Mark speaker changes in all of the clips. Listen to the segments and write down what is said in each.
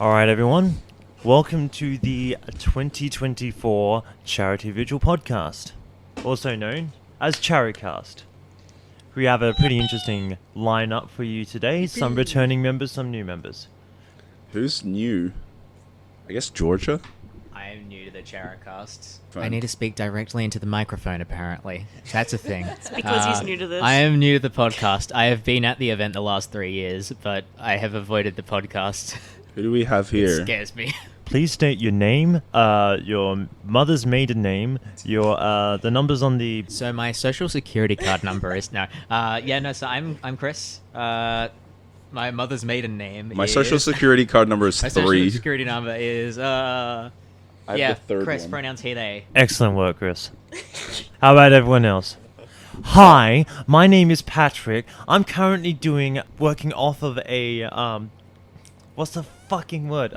Speaker 1: Alright everyone, welcome to the 2024 Charity Vigil podcast, also known as ChariCast. We have a pretty interesting lineup for you today, some returning members, some new members.
Speaker 2: Who's new? I guess Jorja?
Speaker 3: I am new to the ChariCast.
Speaker 2: Fine.
Speaker 3: I need to speak directly into the microphone, apparently. That's a thing.
Speaker 4: It's because he's new to this.
Speaker 3: I am new to the podcast. I have been at the event the last 3 years, but I have avoided the podcast.
Speaker 2: Who do we have
Speaker 3: It
Speaker 2: here?
Speaker 3: scares me.
Speaker 1: Please state your name, your mother's maiden name, your the numbers on the...
Speaker 3: So my social security card number is now. So I'm Chris. My mother's maiden name.
Speaker 2: My
Speaker 3: is,
Speaker 2: social security card number is
Speaker 3: My
Speaker 2: 3.
Speaker 3: social security number is
Speaker 2: I have the third
Speaker 3: Chris.
Speaker 2: one.
Speaker 3: Pronouns he/they.
Speaker 1: Excellent work, Chris. How about everyone else? Hi, my name is Patrick. I'm currently working off of a, what's the fucking word?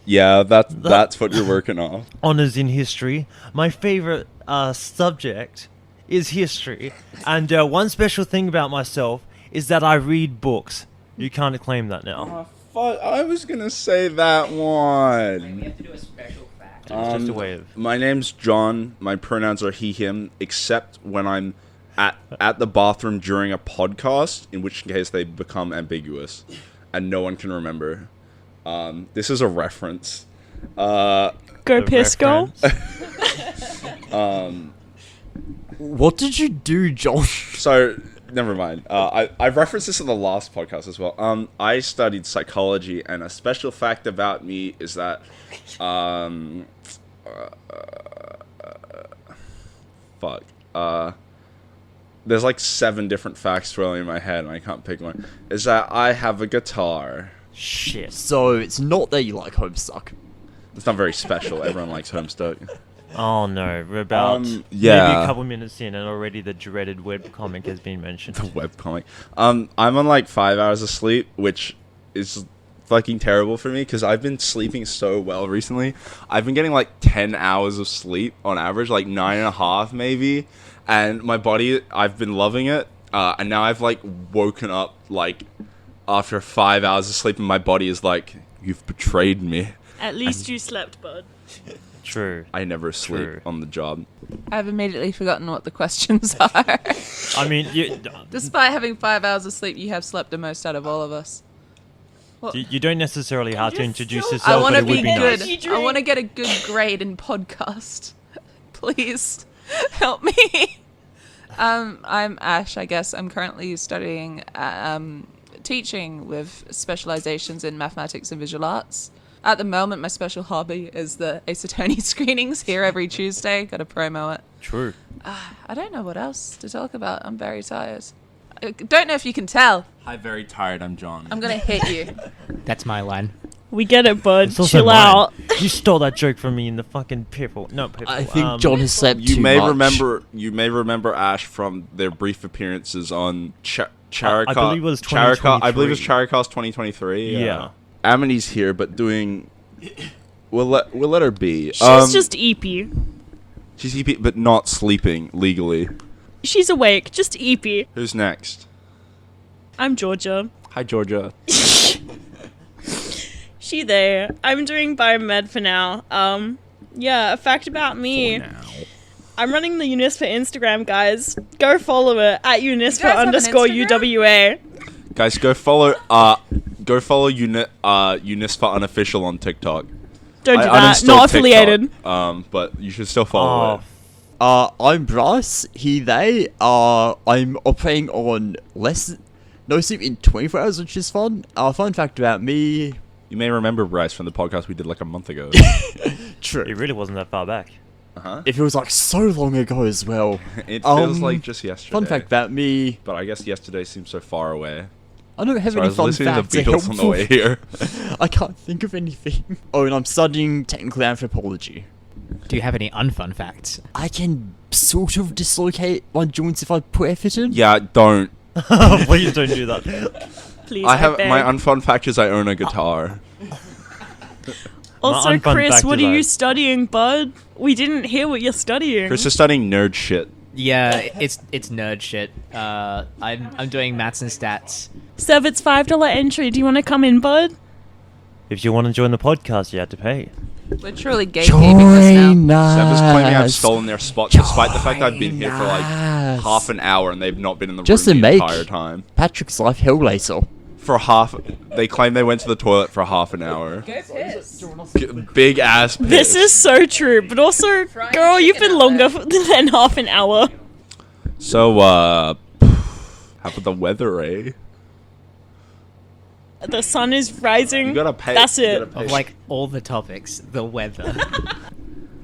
Speaker 2: Yeah, that's what you're working on.
Speaker 1: Honors in history. My favorite subject is history. And one special thing about myself is that I read books. You can't claim that now.
Speaker 2: Oh, fuck, I was gonna say that one.
Speaker 3: We have to do a special fact.
Speaker 1: It's just a way of...
Speaker 2: My name's John. My pronouns are he, him, except when I'm at the bathroom during a podcast, in which case they become ambiguous and no one can remember. This is a reference.
Speaker 4: Go
Speaker 1: The
Speaker 4: piss go.
Speaker 1: reference.
Speaker 5: What did you do, John?
Speaker 2: So, never mind. I've referenced this in the last podcast as well. I studied psychology, and a special fact about me is that, there's like 7 different facts swirling in my head, and I can't pick one. Is that I have a guitar.
Speaker 1: Shit.
Speaker 5: So it's not that you like Homestuck.
Speaker 2: It's not very special. Everyone likes Homestuck.
Speaker 1: Oh no, we're about maybe
Speaker 2: yeah.
Speaker 1: a couple minutes in and already the dreaded webcomic has been mentioned.
Speaker 2: The webcomic. I'm on like 5 hours of sleep, which is fucking terrible for me because I've been sleeping so well recently. I've been getting like 10 hours of sleep on average, like 9.5 maybe. And my body, I've been loving it. And now I've like woken up like after 5 hours of sleep and my body is like, you've betrayed me.
Speaker 4: At least you slept, bud.
Speaker 1: True.
Speaker 2: I never sleep
Speaker 1: True.
Speaker 2: on the job.
Speaker 6: I've immediately forgotten what the questions are.
Speaker 1: I mean,
Speaker 6: Despite having 5 hours of sleep, you have slept the most out of all of us.
Speaker 1: you don't necessarily have to
Speaker 4: You're
Speaker 1: introduce
Speaker 4: so-
Speaker 1: yourself,
Speaker 6: I want
Speaker 1: but
Speaker 6: to
Speaker 1: it would
Speaker 6: be
Speaker 1: be
Speaker 6: good.
Speaker 1: nice.
Speaker 6: I want to get a good grade in podcast. Please help me. I'm Ash, I guess. I'm currently studying teaching with specializations in mathematics and visual arts. At the moment, my special hobby is the Ace Attorney screenings here every Tuesday. Got to promo it.
Speaker 1: True.
Speaker 6: I don't know what else to talk about. I'm very tired. I don't know if you can tell.
Speaker 2: I'm very tired. I'm John.
Speaker 6: I'm going to hit you.
Speaker 3: That's my line.
Speaker 4: We get it, bud.
Speaker 1: It's also
Speaker 4: Chill
Speaker 1: mine.
Speaker 4: out.
Speaker 1: You stole that joke from me in the fucking piffle. No, piffle.
Speaker 5: I think John has slept
Speaker 2: You
Speaker 5: too
Speaker 2: may
Speaker 5: much.
Speaker 2: remember Ash from their brief appearances on ChariCast.
Speaker 1: I believe it was
Speaker 2: I believe it was
Speaker 1: 2023.
Speaker 2: ChariCast 2023.
Speaker 1: Yeah.
Speaker 2: Amity's here, but doing. We'll let her be.
Speaker 4: She's just eepy.
Speaker 2: She's EP, but not sleeping legally.
Speaker 4: She's awake, just eepy.
Speaker 2: Who's next?
Speaker 4: I'm Jorja.
Speaker 2: Hi, Jorja.
Speaker 4: She there. I'm doing biomed for now. A fact about me. I'm running the UniSFA Instagram, guys. Go follow it at
Speaker 6: You guys have an
Speaker 4: UniSFA
Speaker 6: Instagram?
Speaker 4: UWA.
Speaker 2: Guys, go follow UniSFA unofficial on TikTok.
Speaker 4: Don't do
Speaker 2: I
Speaker 4: that.
Speaker 2: uninstalled
Speaker 4: Not affiliated.
Speaker 2: TikTok, but you should still follow
Speaker 1: Oh,
Speaker 2: it.
Speaker 5: I'm Bryce, he, they. I'm operating on no sleep in 24 hours, which is fun. Fun fact about me.
Speaker 2: You may remember Bryce from the podcast we did like a month ago.
Speaker 5: True.
Speaker 1: it really wasn't that far back.
Speaker 2: Uh-huh.
Speaker 5: It feels like so long ago as well.
Speaker 2: It feels like just yesterday.
Speaker 5: Fun fact about me.
Speaker 2: But I guess yesterday seems so far away.
Speaker 5: I don't have
Speaker 2: So I
Speaker 5: any
Speaker 2: was
Speaker 5: fun
Speaker 2: listening
Speaker 5: facts.
Speaker 2: to the Beatles on the way here.
Speaker 5: I can't think of anything. Oh, and I'm studying technical anthropology.
Speaker 3: Do you have any unfun facts?
Speaker 5: I can sort of dislocate my joints if I put effort in.
Speaker 2: Yeah, don't.
Speaker 1: Please don't do that.
Speaker 4: Please,
Speaker 2: I have
Speaker 4: beg.
Speaker 2: my unfun fact is I own a guitar.
Speaker 4: Also,
Speaker 1: my unfun
Speaker 4: Chris,
Speaker 1: fact
Speaker 4: what
Speaker 1: is
Speaker 4: are
Speaker 1: I-
Speaker 4: you studying, bud? We didn't hear what you're studying.
Speaker 2: Chris is studying nerd shit.
Speaker 3: Yeah, it's nerd shit. I'm doing maths and stats.
Speaker 4: Sev, it's $5 entry. Do you want to come in, bud?
Speaker 1: If you want to join the podcast, you have to pay.
Speaker 6: We're truly gatekeeping this
Speaker 5: Join
Speaker 6: now.
Speaker 2: Sev is claiming I've
Speaker 5: us.
Speaker 2: stolen their spot, despite the fact I've been here for like
Speaker 5: Join us.
Speaker 2: half an hour and they've not been in the
Speaker 5: Just
Speaker 2: room
Speaker 5: to
Speaker 2: the
Speaker 5: make
Speaker 2: entire time.
Speaker 5: Patrick's life hellraiser.
Speaker 2: They claim they went to the toilet for half an hour. Big ass piss.
Speaker 4: This is so true, but also, girl, you've been longer than half an hour.
Speaker 2: So, how about the weather, eh?
Speaker 4: The sun is rising.
Speaker 2: You gotta pay.
Speaker 4: That's
Speaker 2: you
Speaker 4: it.
Speaker 2: gotta pay.
Speaker 3: Of like all the topics, the weather.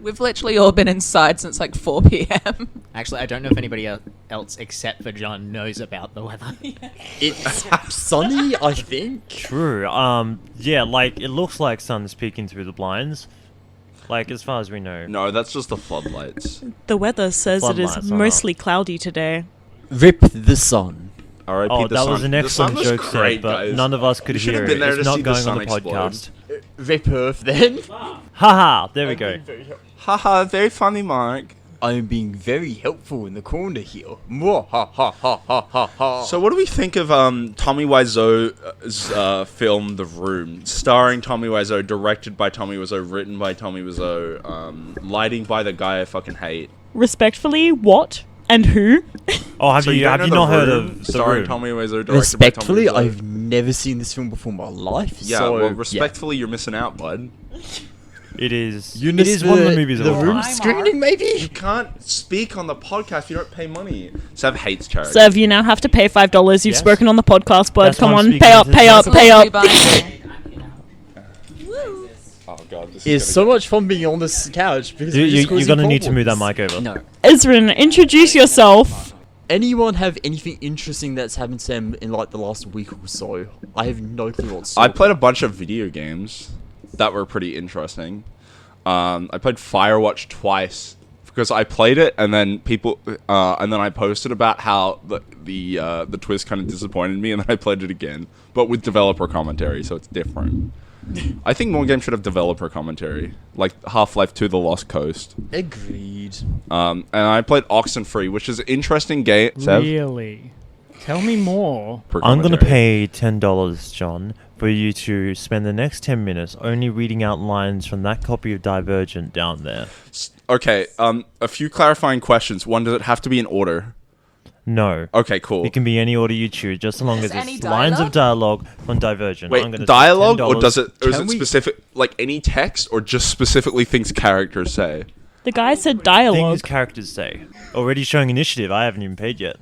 Speaker 6: We've literally all been inside since like 4 p.m.
Speaker 3: Actually, I don't know if anybody else except for John knows about the weather.
Speaker 5: It's sunny, I think.
Speaker 1: True. Yeah, like, it looks like sun's peeking through the blinds. Like, as far as we know.
Speaker 2: No, that's just the floodlights.
Speaker 4: The weather says it is
Speaker 1: Floodlights are
Speaker 4: mostly cloudy today.
Speaker 5: Rip the sun.
Speaker 2: R.I.P.
Speaker 1: Oh,
Speaker 2: the
Speaker 1: that
Speaker 2: sun.
Speaker 1: was an
Speaker 2: The sun
Speaker 1: excellent
Speaker 2: was
Speaker 1: joke,
Speaker 2: great,
Speaker 1: Seth, but
Speaker 2: guys.
Speaker 1: none of us could
Speaker 2: You should
Speaker 1: hear
Speaker 2: have been
Speaker 1: it.
Speaker 2: there
Speaker 1: It's
Speaker 2: to
Speaker 1: not
Speaker 2: see the
Speaker 1: going on
Speaker 2: sun
Speaker 1: the
Speaker 2: explode.
Speaker 1: podcast.
Speaker 5: Rip Earth then.
Speaker 1: Haha, there we go.
Speaker 2: Haha, very funny, Mark.
Speaker 5: I'm being very helpful in the corner here. Mwah, ha ha ha ha ha ha.
Speaker 2: So, what do we think of Tommy Wiseau's film The Room, starring Tommy Wiseau, directed by Tommy Wiseau, written by Tommy Wiseau, lighting by the guy I fucking hate?
Speaker 4: Respectfully, what and who?
Speaker 1: Oh, have
Speaker 2: So
Speaker 1: you
Speaker 2: don't know
Speaker 1: not
Speaker 2: The
Speaker 1: heard
Speaker 2: Room,
Speaker 1: of The
Speaker 2: starring
Speaker 1: Room?
Speaker 2: Tommy Wiseau, directed
Speaker 5: Respectfully,
Speaker 2: by Tommy Wiseau?
Speaker 5: I've never seen this film before in my life.
Speaker 2: Yeah,
Speaker 5: so,
Speaker 2: well, respectfully, you're missing out, bud.
Speaker 1: It is.
Speaker 5: Yeah.
Speaker 1: It is one of the movies of
Speaker 5: The
Speaker 1: all
Speaker 5: Room
Speaker 1: time.
Speaker 5: screening, maybe?
Speaker 2: You can't speak on the podcast if you don't pay money. Sev hates charity.
Speaker 4: Sev, you now have to pay $5. You've
Speaker 1: Yes.
Speaker 4: spoken on the podcast, bud.
Speaker 1: That's
Speaker 4: Come
Speaker 1: why I'm
Speaker 4: on,
Speaker 1: speaking
Speaker 4: pay up,
Speaker 1: to
Speaker 4: pay up,
Speaker 1: Sev.
Speaker 4: pay up.
Speaker 2: Oh god, this
Speaker 5: It's
Speaker 2: is
Speaker 5: so much fun being on this couch because we're just
Speaker 1: You're
Speaker 5: causing
Speaker 1: gonna need to move that
Speaker 5: problems.
Speaker 1: mic over.
Speaker 5: No.
Speaker 4: Ezran, introduce yourself.
Speaker 5: Anyone have anything interesting that's happened to them in like the last week or so? I have no clue what's.
Speaker 2: I played a bunch of video games that were pretty interesting. I played Firewatch twice because I played it and then and then I posted about how the twist kind of disappointed me, and then I played it again, but with developer commentary, so it's different. I think more games should have developer commentary, like Half-Life 2: The Lost Coast.
Speaker 5: Agreed.
Speaker 2: And I played Oxenfree, which is an interesting game. Sev?
Speaker 7: Really? Tell me more.
Speaker 2: Per
Speaker 1: I'm gonna
Speaker 2: commentary.
Speaker 1: pay $10, John, for you to spend the next 10 minutes only reading out lines from that copy of Divergent down there.
Speaker 2: Okay, a few clarifying questions. One, does it have to be in order?
Speaker 1: No.
Speaker 2: Okay, cool.
Speaker 1: It can be any order you choose, just as long as
Speaker 6: any
Speaker 1: it's lines of dialogue on Divergent. I'm
Speaker 2: Wait,
Speaker 1: gonna
Speaker 2: dialogue,
Speaker 1: take
Speaker 2: or
Speaker 1: $10.
Speaker 2: does it, or is
Speaker 5: Can
Speaker 2: it
Speaker 5: we-
Speaker 2: specific, like any text, or just specifically things characters say?
Speaker 4: The guy said dialogue.
Speaker 1: Things characters say. Already showing initiative. I haven't even paid yet.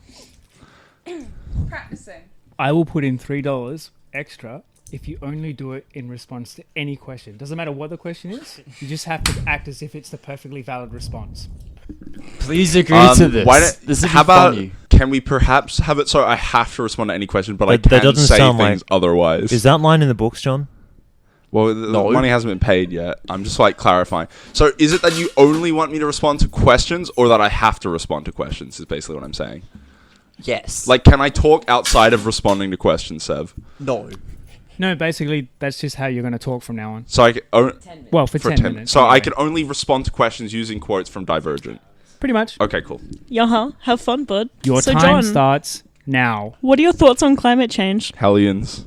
Speaker 6: Practicing.
Speaker 7: I will put in $3 extra if you only do it in response to any question. Doesn't matter what the question is. You just have to act as if it's the perfectly valid response.
Speaker 5: Please agree to this.
Speaker 2: Why don't,
Speaker 5: This would
Speaker 2: how
Speaker 5: be
Speaker 2: about,
Speaker 5: funny.
Speaker 2: can we perhaps have it so I have to respond to any question, but I
Speaker 1: That
Speaker 2: can
Speaker 1: doesn't
Speaker 2: say
Speaker 1: sound
Speaker 2: things
Speaker 1: like-
Speaker 2: otherwise?
Speaker 1: Is that line in the books, John?
Speaker 2: Well, the
Speaker 5: No.
Speaker 2: money hasn't been paid yet. I'm just like clarifying. So is it that you only want me to respond to questions, or that I have to respond to questions, is basically what I'm saying.
Speaker 5: Yes.
Speaker 2: Like, can I talk outside of responding to questions, Sev?
Speaker 5: no.
Speaker 7: No, basically, that's just how you're going to talk from now on.
Speaker 2: So I can,
Speaker 7: Well, for,
Speaker 2: for
Speaker 7: 10
Speaker 2: 10
Speaker 7: minutes.
Speaker 2: So I
Speaker 7: anyway.
Speaker 2: can only respond to questions using quotes from Divergent.
Speaker 7: Pretty much.
Speaker 2: Okay, cool.
Speaker 4: Yeah, have fun, bud.
Speaker 7: Your
Speaker 4: so,
Speaker 7: time
Speaker 4: John,
Speaker 7: starts now.
Speaker 4: what are your thoughts on climate change?
Speaker 2: Hellions.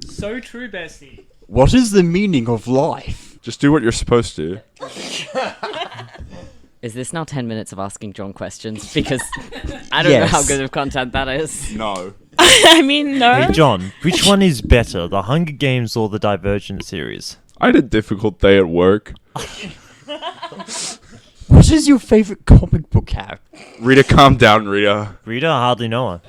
Speaker 7: So true, bestie.
Speaker 5: What is the meaning of life?
Speaker 2: Just do what you're supposed to.
Speaker 8: Is this now 10 minutes of asking John questions? Because I don't know how
Speaker 5: Yes.
Speaker 8: good of content that is.
Speaker 2: No.
Speaker 4: I mean, no.
Speaker 1: Hey, John, which one is better, the Hunger Games or the Divergent series?
Speaker 2: I had a difficult day at work.
Speaker 5: What is your favorite comic book character?
Speaker 2: Rita, calm down, Rita.
Speaker 1: Rita, I hardly know her.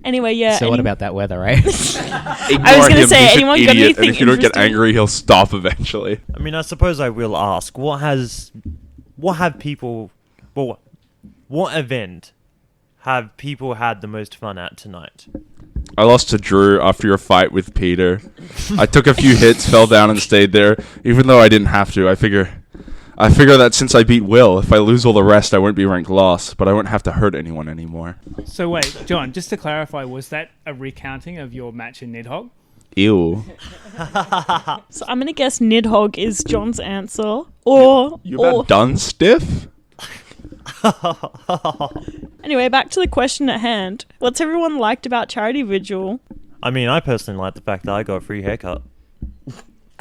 Speaker 4: Anyway, yeah.
Speaker 3: So what about that weather, right?
Speaker 4: I was gonna say,
Speaker 2: He's an
Speaker 4: anyone got
Speaker 2: idiot, and
Speaker 4: anything
Speaker 2: if you don't get
Speaker 4: interesting?
Speaker 2: angry, he'll stop eventually.
Speaker 1: I mean, I suppose I will ask, what event have people had the most fun at tonight?
Speaker 2: I lost to Drew after your fight with Peter. I took a few hits, fell down, and stayed there, even though I didn't have to. I figure that since I beat Will, if I lose all the rest, I won't be ranked lost, but I won't have to hurt anyone anymore.
Speaker 7: So wait, John, just to clarify, was that a recounting of your match in Nidhogg?
Speaker 2: Ew.
Speaker 4: So I'm gonna guess Nidhogg is John's answer, or
Speaker 2: You about done, stiff?
Speaker 4: Anyway, back to the question at hand. What's everyone liked about Charity Vigil?
Speaker 1: I mean, I personally like the fact that I got a free haircut.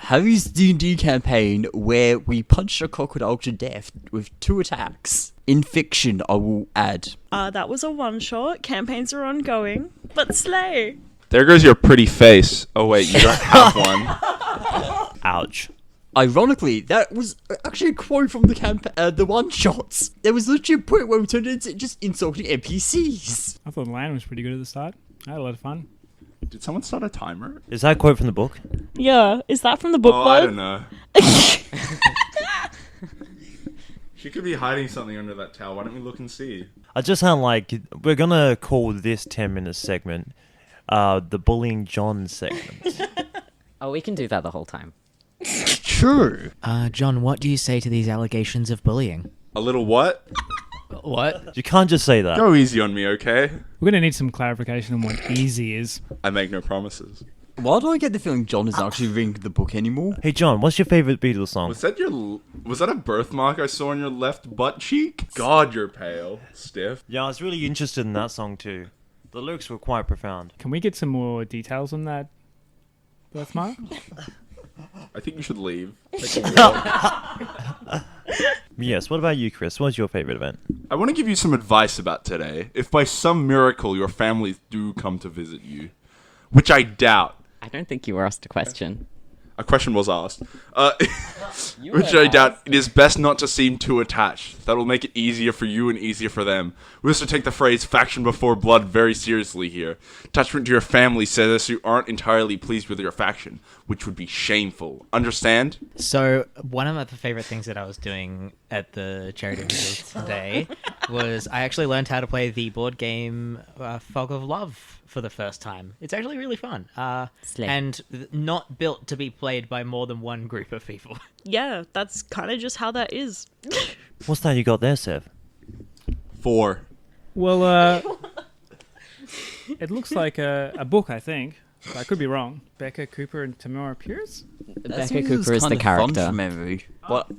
Speaker 5: Harry's D&D campaign where we punched a crocodile to death with 2 attacks. In fiction, I will add.
Speaker 4: That was a one-shot. Campaigns are ongoing. But slay!
Speaker 2: There goes your pretty face. Oh wait, you don't have one.
Speaker 1: Ouch.
Speaker 5: Ironically, that was actually a quote from the one-shots. There was literally a point where we turned into just insulting NPCs.
Speaker 7: I thought Lan was pretty good at the start. I had a lot of fun.
Speaker 2: Did someone start a timer?
Speaker 1: Is that a quote from the book?
Speaker 4: Yeah, is that from the book,
Speaker 2: Oh,
Speaker 4: bud?
Speaker 2: I don't know. She could be hiding something under that towel. Why don't we look and see?
Speaker 1: I just sound like we're gonna call this 10-minute segment the bullying John segment.
Speaker 8: Oh, we can do that the whole time.
Speaker 5: True.
Speaker 3: John, what do you say to these allegations of bullying?
Speaker 2: A little what?
Speaker 3: What?
Speaker 1: You can't just say that.
Speaker 2: Go easy on me, okay?
Speaker 7: We're going to need some clarification on what easy is.
Speaker 2: I make no promises.
Speaker 5: Why do I get the feeling John isn't actually reading the book anymore?
Speaker 1: Hey John, what's your favorite Beatles song?
Speaker 2: Was that a birthmark I saw on your left butt cheek? God, you're pale, stiff.
Speaker 1: Yeah, I was really interested in that song too. The lyrics were quite profound.
Speaker 7: Can we get some more details on that birthmark?
Speaker 2: I think you should leave.
Speaker 1: Yes, what about you, Chris? What's your favorite event?
Speaker 2: I want to give you some advice about today. If by some miracle your families do come to visit you, which I doubt.
Speaker 8: I don't think you were asked a question.
Speaker 2: A question was asked. Which I doubt. It is best not to seem too attached. That will make it easier for you and easier for them. We also take the phrase faction before blood very seriously here. Attachment to your family says you aren't entirely pleased with your faction, which would be shameful. Understand?
Speaker 3: So, one of the favorite things that I was doing at the Charity Vigil today was I actually learned how to play the board game Fog of Love for the first time. It's actually really fun.
Speaker 8: Slay.
Speaker 3: And not built to be played by more than one group of people.
Speaker 4: Yeah, that's kind of just how that is.
Speaker 1: What's that you got there, Sev?
Speaker 2: 4.
Speaker 7: Well, it looks like a book, I think. I could be wrong. Becca Cooper and Tamora Pierce?
Speaker 8: Becca Cooper is the character.
Speaker 5: Memory.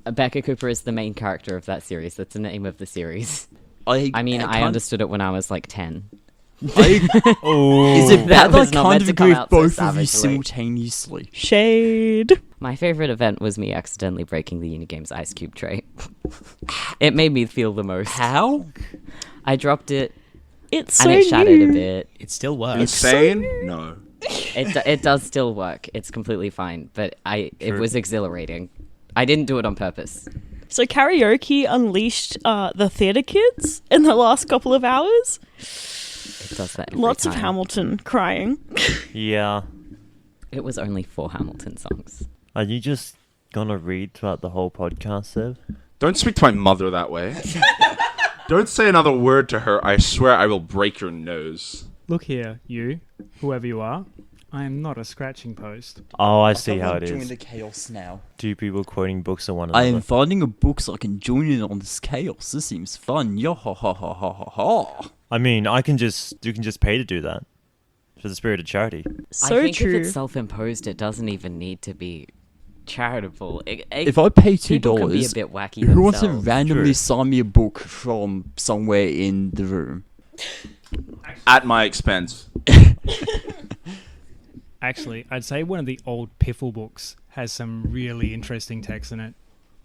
Speaker 8: Becca Cooper is the main character of that series. That's the name of the series.
Speaker 5: I
Speaker 8: I understood it when I was like 10.
Speaker 1: Oh,
Speaker 5: Is it
Speaker 8: That
Speaker 5: bad
Speaker 8: was
Speaker 5: I
Speaker 8: not
Speaker 5: can't
Speaker 8: meant to
Speaker 5: agree
Speaker 8: come
Speaker 5: with
Speaker 8: out so
Speaker 5: both of you
Speaker 8: savagely.
Speaker 5: simultaneously?
Speaker 4: Shade.
Speaker 8: My favorite event was me accidentally breaking the Unigames ice cube tray. It made me feel the most.
Speaker 5: How?
Speaker 8: I dropped it
Speaker 4: It's
Speaker 8: and
Speaker 4: so
Speaker 8: it shattered
Speaker 4: new.
Speaker 8: a bit.
Speaker 3: It still works.
Speaker 2: Insane? No.
Speaker 8: It does still work. It's completely fine, but it was exhilarating. I didn't do it on purpose.
Speaker 4: So karaoke unleashed the theatre kids in the last couple of hours.
Speaker 8: It does that every
Speaker 4: Lots of
Speaker 8: time.
Speaker 4: Hamilton crying.
Speaker 1: yeah.
Speaker 8: It was only 4 Hamilton songs.
Speaker 1: Are you just gonna read throughout the whole podcast, Sev?
Speaker 2: Don't speak to my mother that way. Don't say another word to her. I swear I will break your nose.
Speaker 7: Look here, you, whoever you are. I am not a scratching post.
Speaker 1: Oh, I see how it
Speaker 5: Join
Speaker 1: is.
Speaker 5: the chaos now.
Speaker 1: 2 people quoting books of one
Speaker 5: I
Speaker 1: another.
Speaker 5: am finding a book so I can join in on this chaos. This seems fun. Yo ha ha ha ha ha ha.
Speaker 1: I mean, you can just pay to do that. For the spirit of charity.
Speaker 4: So
Speaker 8: I think
Speaker 4: true.
Speaker 8: if it's self-imposed, it doesn't even need to be charitable.
Speaker 5: If I pay
Speaker 8: people can be a
Speaker 5: $2,
Speaker 8: bit wacky
Speaker 5: who wants to
Speaker 8: themselves.
Speaker 5: randomly
Speaker 1: True.
Speaker 5: sign me a book from somewhere in the room?
Speaker 2: At my expense.
Speaker 7: Actually, I'd say one of the old Piffle books has some really interesting text in it.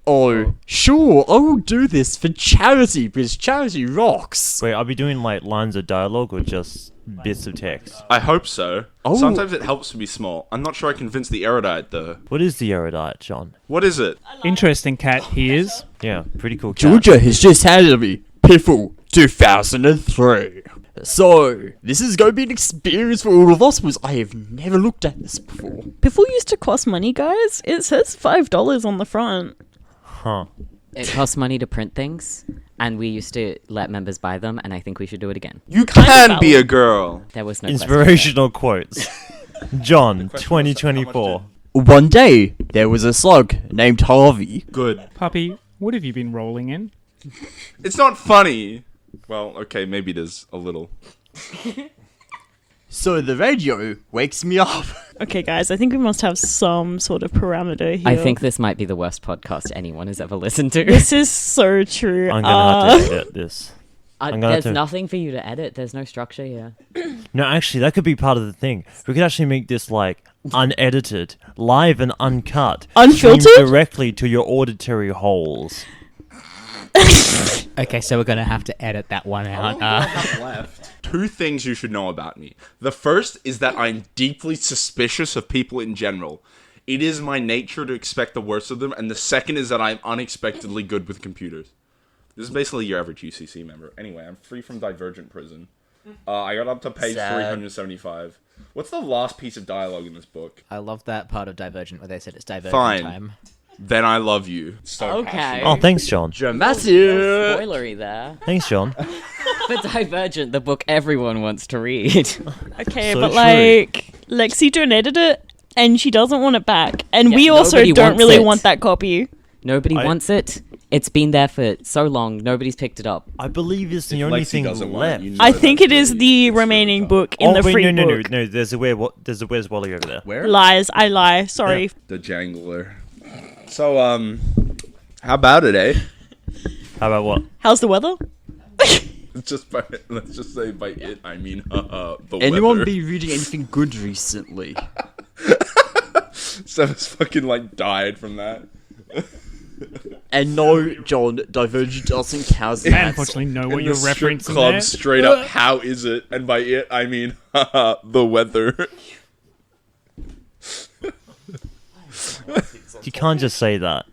Speaker 5: Oh, sure, I will do this for charity because charity rocks.
Speaker 1: Wait, I'll be doing like lines of dialogue or just bits of text?
Speaker 2: I hope so.
Speaker 5: Oh.
Speaker 2: Sometimes it helps to be small. I'm not sure I convinced the erudite, though.
Speaker 1: What is the erudite, John?
Speaker 2: What is it?
Speaker 7: Interesting cat he is.
Speaker 1: Yeah, pretty cool cat.
Speaker 5: Jorja has just handed me Piffle 2003. So, this is going to be an experience for all of us because I have never looked at this before.
Speaker 4: Piffle used to cost money, guys. It says $5 on the front.
Speaker 1: Huh.
Speaker 8: It costs money to print things, and we used to let members buy them, and I think we should do it again.
Speaker 2: You
Speaker 4: Kind of
Speaker 2: can be
Speaker 4: valid.
Speaker 2: a girl.
Speaker 8: There was no question.
Speaker 1: Inspirational quotes. John,
Speaker 2: question was, how much
Speaker 1: 2024.
Speaker 5: One day, there was a slug named Harvey.
Speaker 2: Good.
Speaker 7: Puppy, what have you been rolling in?
Speaker 2: It's not funny. Well, okay, maybe it is a little.
Speaker 5: So the radio wakes me up.
Speaker 4: Okay, guys, I think we must have some sort of parameter here.
Speaker 8: I think this might be the worst podcast anyone has ever listened to.
Speaker 4: this is so true.
Speaker 1: I'm gonna have to edit this. I'm gonna
Speaker 8: There's
Speaker 1: have to-
Speaker 8: nothing for you to edit. There's no structure here.
Speaker 1: No, actually, that could be part of the thing. We could actually make this like unedited, live and uncut,
Speaker 4: Unfiltered?
Speaker 1: streamed directly to your auditory holes.
Speaker 3: Okay, so we're gonna have to edit that one out.
Speaker 2: Two things you should know about me. The first is that I'm deeply suspicious of people in general. It is my nature to expect the worst of them. And the second is that I'm unexpectedly good with computers. This is basically your average UCC member. Anyway, I'm free from Divergent prison. I got up to page 375. What's the last piece of dialogue in this book?
Speaker 3: I love that part of Divergent where they said it's Divergent
Speaker 2: Fine.
Speaker 3: time.
Speaker 2: Then I love you. So
Speaker 8: Okay.
Speaker 2: passionate.
Speaker 1: Oh, thanks, John.
Speaker 5: Dramatic.
Speaker 8: Spoilery there.
Speaker 1: Thanks, John.
Speaker 8: But Divergent, the book everyone wants to read.
Speaker 4: Okay,
Speaker 1: So
Speaker 4: but
Speaker 1: true.
Speaker 4: like, Lexi donated it, and she doesn't want it back. And
Speaker 8: Yeah,
Speaker 4: we also
Speaker 8: nobody
Speaker 4: don't
Speaker 8: wants
Speaker 4: really
Speaker 8: it.
Speaker 4: want that copy.
Speaker 8: Nobody
Speaker 1: I-
Speaker 8: wants it. It's been there for so long. Nobody's picked it up.
Speaker 1: I believe it's the
Speaker 2: If
Speaker 1: only
Speaker 2: Lexi
Speaker 1: thing
Speaker 2: doesn't want
Speaker 1: left.
Speaker 2: it, you know
Speaker 4: I
Speaker 2: that's
Speaker 4: think it is
Speaker 2: really
Speaker 4: the
Speaker 2: screwed
Speaker 4: remaining
Speaker 2: up.
Speaker 4: book in the
Speaker 1: wait,
Speaker 4: free
Speaker 1: no,
Speaker 4: book.
Speaker 1: no. There's a Where's Wally over there.
Speaker 2: Where?
Speaker 4: Lies, I lie. Sorry.
Speaker 2: The Jangler. So, how about it, eh?
Speaker 1: How about what?
Speaker 4: How's the weather?
Speaker 2: Let's just say by it, I mean, the
Speaker 5: Anyone
Speaker 2: weather.
Speaker 5: been reading anything good recently?
Speaker 2: Seven's fucking, like, died from that.
Speaker 5: And no, John, Divergent doesn't count
Speaker 7: I
Speaker 5: that.
Speaker 7: unfortunately know
Speaker 2: In
Speaker 7: what
Speaker 2: the
Speaker 7: you're
Speaker 2: strip
Speaker 7: referencing
Speaker 2: club,
Speaker 7: there.
Speaker 2: straight up, how is it? And by it, I mean, the weather.
Speaker 1: You can't just say that.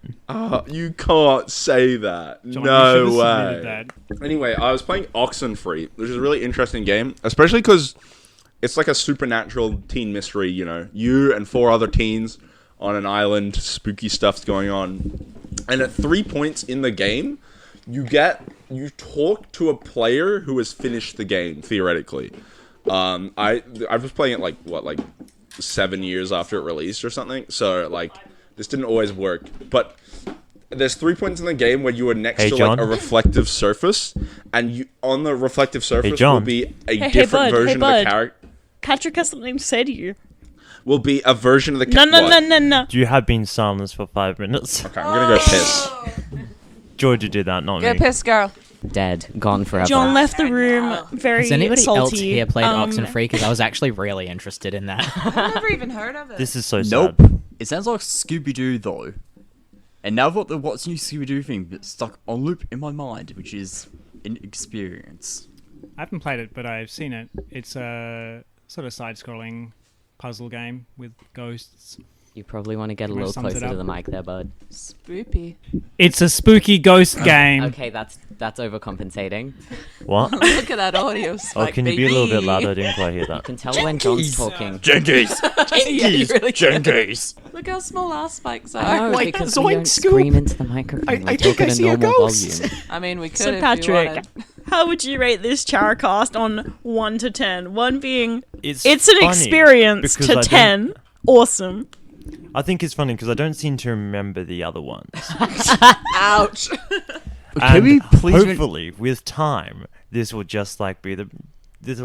Speaker 2: You can't say that.
Speaker 7: John, you should
Speaker 2: No
Speaker 7: have
Speaker 2: way.
Speaker 7: submitted that.
Speaker 2: Anyway, I was playing Oxenfree, which is a really interesting game, especially because it's like a supernatural teen mystery, you know. You and 4 other teens on an island, spooky stuff's going on. And at 3 points in the game, you talk to a player who has finished the game, theoretically. I was playing it like 7 years after it released or something, so like this didn't always work. But there's 3 points in the game where you are next
Speaker 1: Hey,
Speaker 2: to
Speaker 1: John.
Speaker 2: like a reflective surface, and you on the reflective surface will
Speaker 1: John.
Speaker 2: be a
Speaker 4: Hey,
Speaker 2: different
Speaker 4: bud,
Speaker 2: version
Speaker 4: hey,
Speaker 2: of the
Speaker 4: bud.
Speaker 2: character.
Speaker 4: Patrick has something to say to you.
Speaker 2: Will be a version of the
Speaker 4: No, no, no, no, no.
Speaker 1: You have been silenced for 5 minutes.
Speaker 2: Okay, I'm gonna go piss.
Speaker 1: Georgia did that, not
Speaker 6: Go
Speaker 1: me.
Speaker 6: piss, girl.
Speaker 8: Dead. Gone forever.
Speaker 4: John left the room very
Speaker 3: Has anybody
Speaker 4: salty.
Speaker 3: else here played Oxenfree? Because I was actually really interested in that.
Speaker 6: I've never even heard of it.
Speaker 1: This is so
Speaker 5: Nope.
Speaker 1: sad.
Speaker 5: It sounds like Scooby-Doo, though. And now I've got the What's New Scooby-Doo thing that's stuck on loop in my mind, which is an experience.
Speaker 7: I haven't played it, but I've seen it. It's a sort of side-scrolling puzzle game with ghosts.
Speaker 8: You probably want to get a
Speaker 7: Which
Speaker 8: little
Speaker 7: sums it
Speaker 8: closer to
Speaker 7: up.
Speaker 8: the mic there, bud.
Speaker 6: Spoopy.
Speaker 7: It's a spooky ghost game.
Speaker 8: Okay, that's overcompensating.
Speaker 1: What?
Speaker 6: Look at that audio
Speaker 1: Oh,
Speaker 6: spike,
Speaker 1: can you be a little bit
Speaker 6: baby.
Speaker 1: louder? I didn't quite hear
Speaker 8: You
Speaker 1: that.
Speaker 8: can tell when John's talking.
Speaker 5: Jenkins!
Speaker 6: Yeah, you really can.
Speaker 5: Jenkins!
Speaker 6: Look how small our spikes
Speaker 8: I
Speaker 6: are.
Speaker 8: know,
Speaker 7: Like,
Speaker 8: because
Speaker 7: zoink,
Speaker 8: we don't
Speaker 7: scoop.
Speaker 8: scream into the microphone.
Speaker 7: I
Speaker 8: We
Speaker 7: think
Speaker 8: talk
Speaker 7: I
Speaker 8: at
Speaker 7: see
Speaker 8: a
Speaker 7: a
Speaker 8: normal
Speaker 7: ghost.
Speaker 8: volume.
Speaker 6: I mean, we could
Speaker 4: So
Speaker 6: if you
Speaker 4: Patrick,
Speaker 6: wanted.
Speaker 4: how would you rate this ChariCast on 1 to 10? 1 being it's an
Speaker 1: funny
Speaker 4: experience
Speaker 1: because
Speaker 4: to
Speaker 1: I don't-
Speaker 4: 10 awesome.
Speaker 1: I think it's funny because I don't seem to remember the other ones.
Speaker 6: Ouch.
Speaker 5: Can
Speaker 1: And
Speaker 5: we please...
Speaker 1: hopefully, with time, this will just like be the. This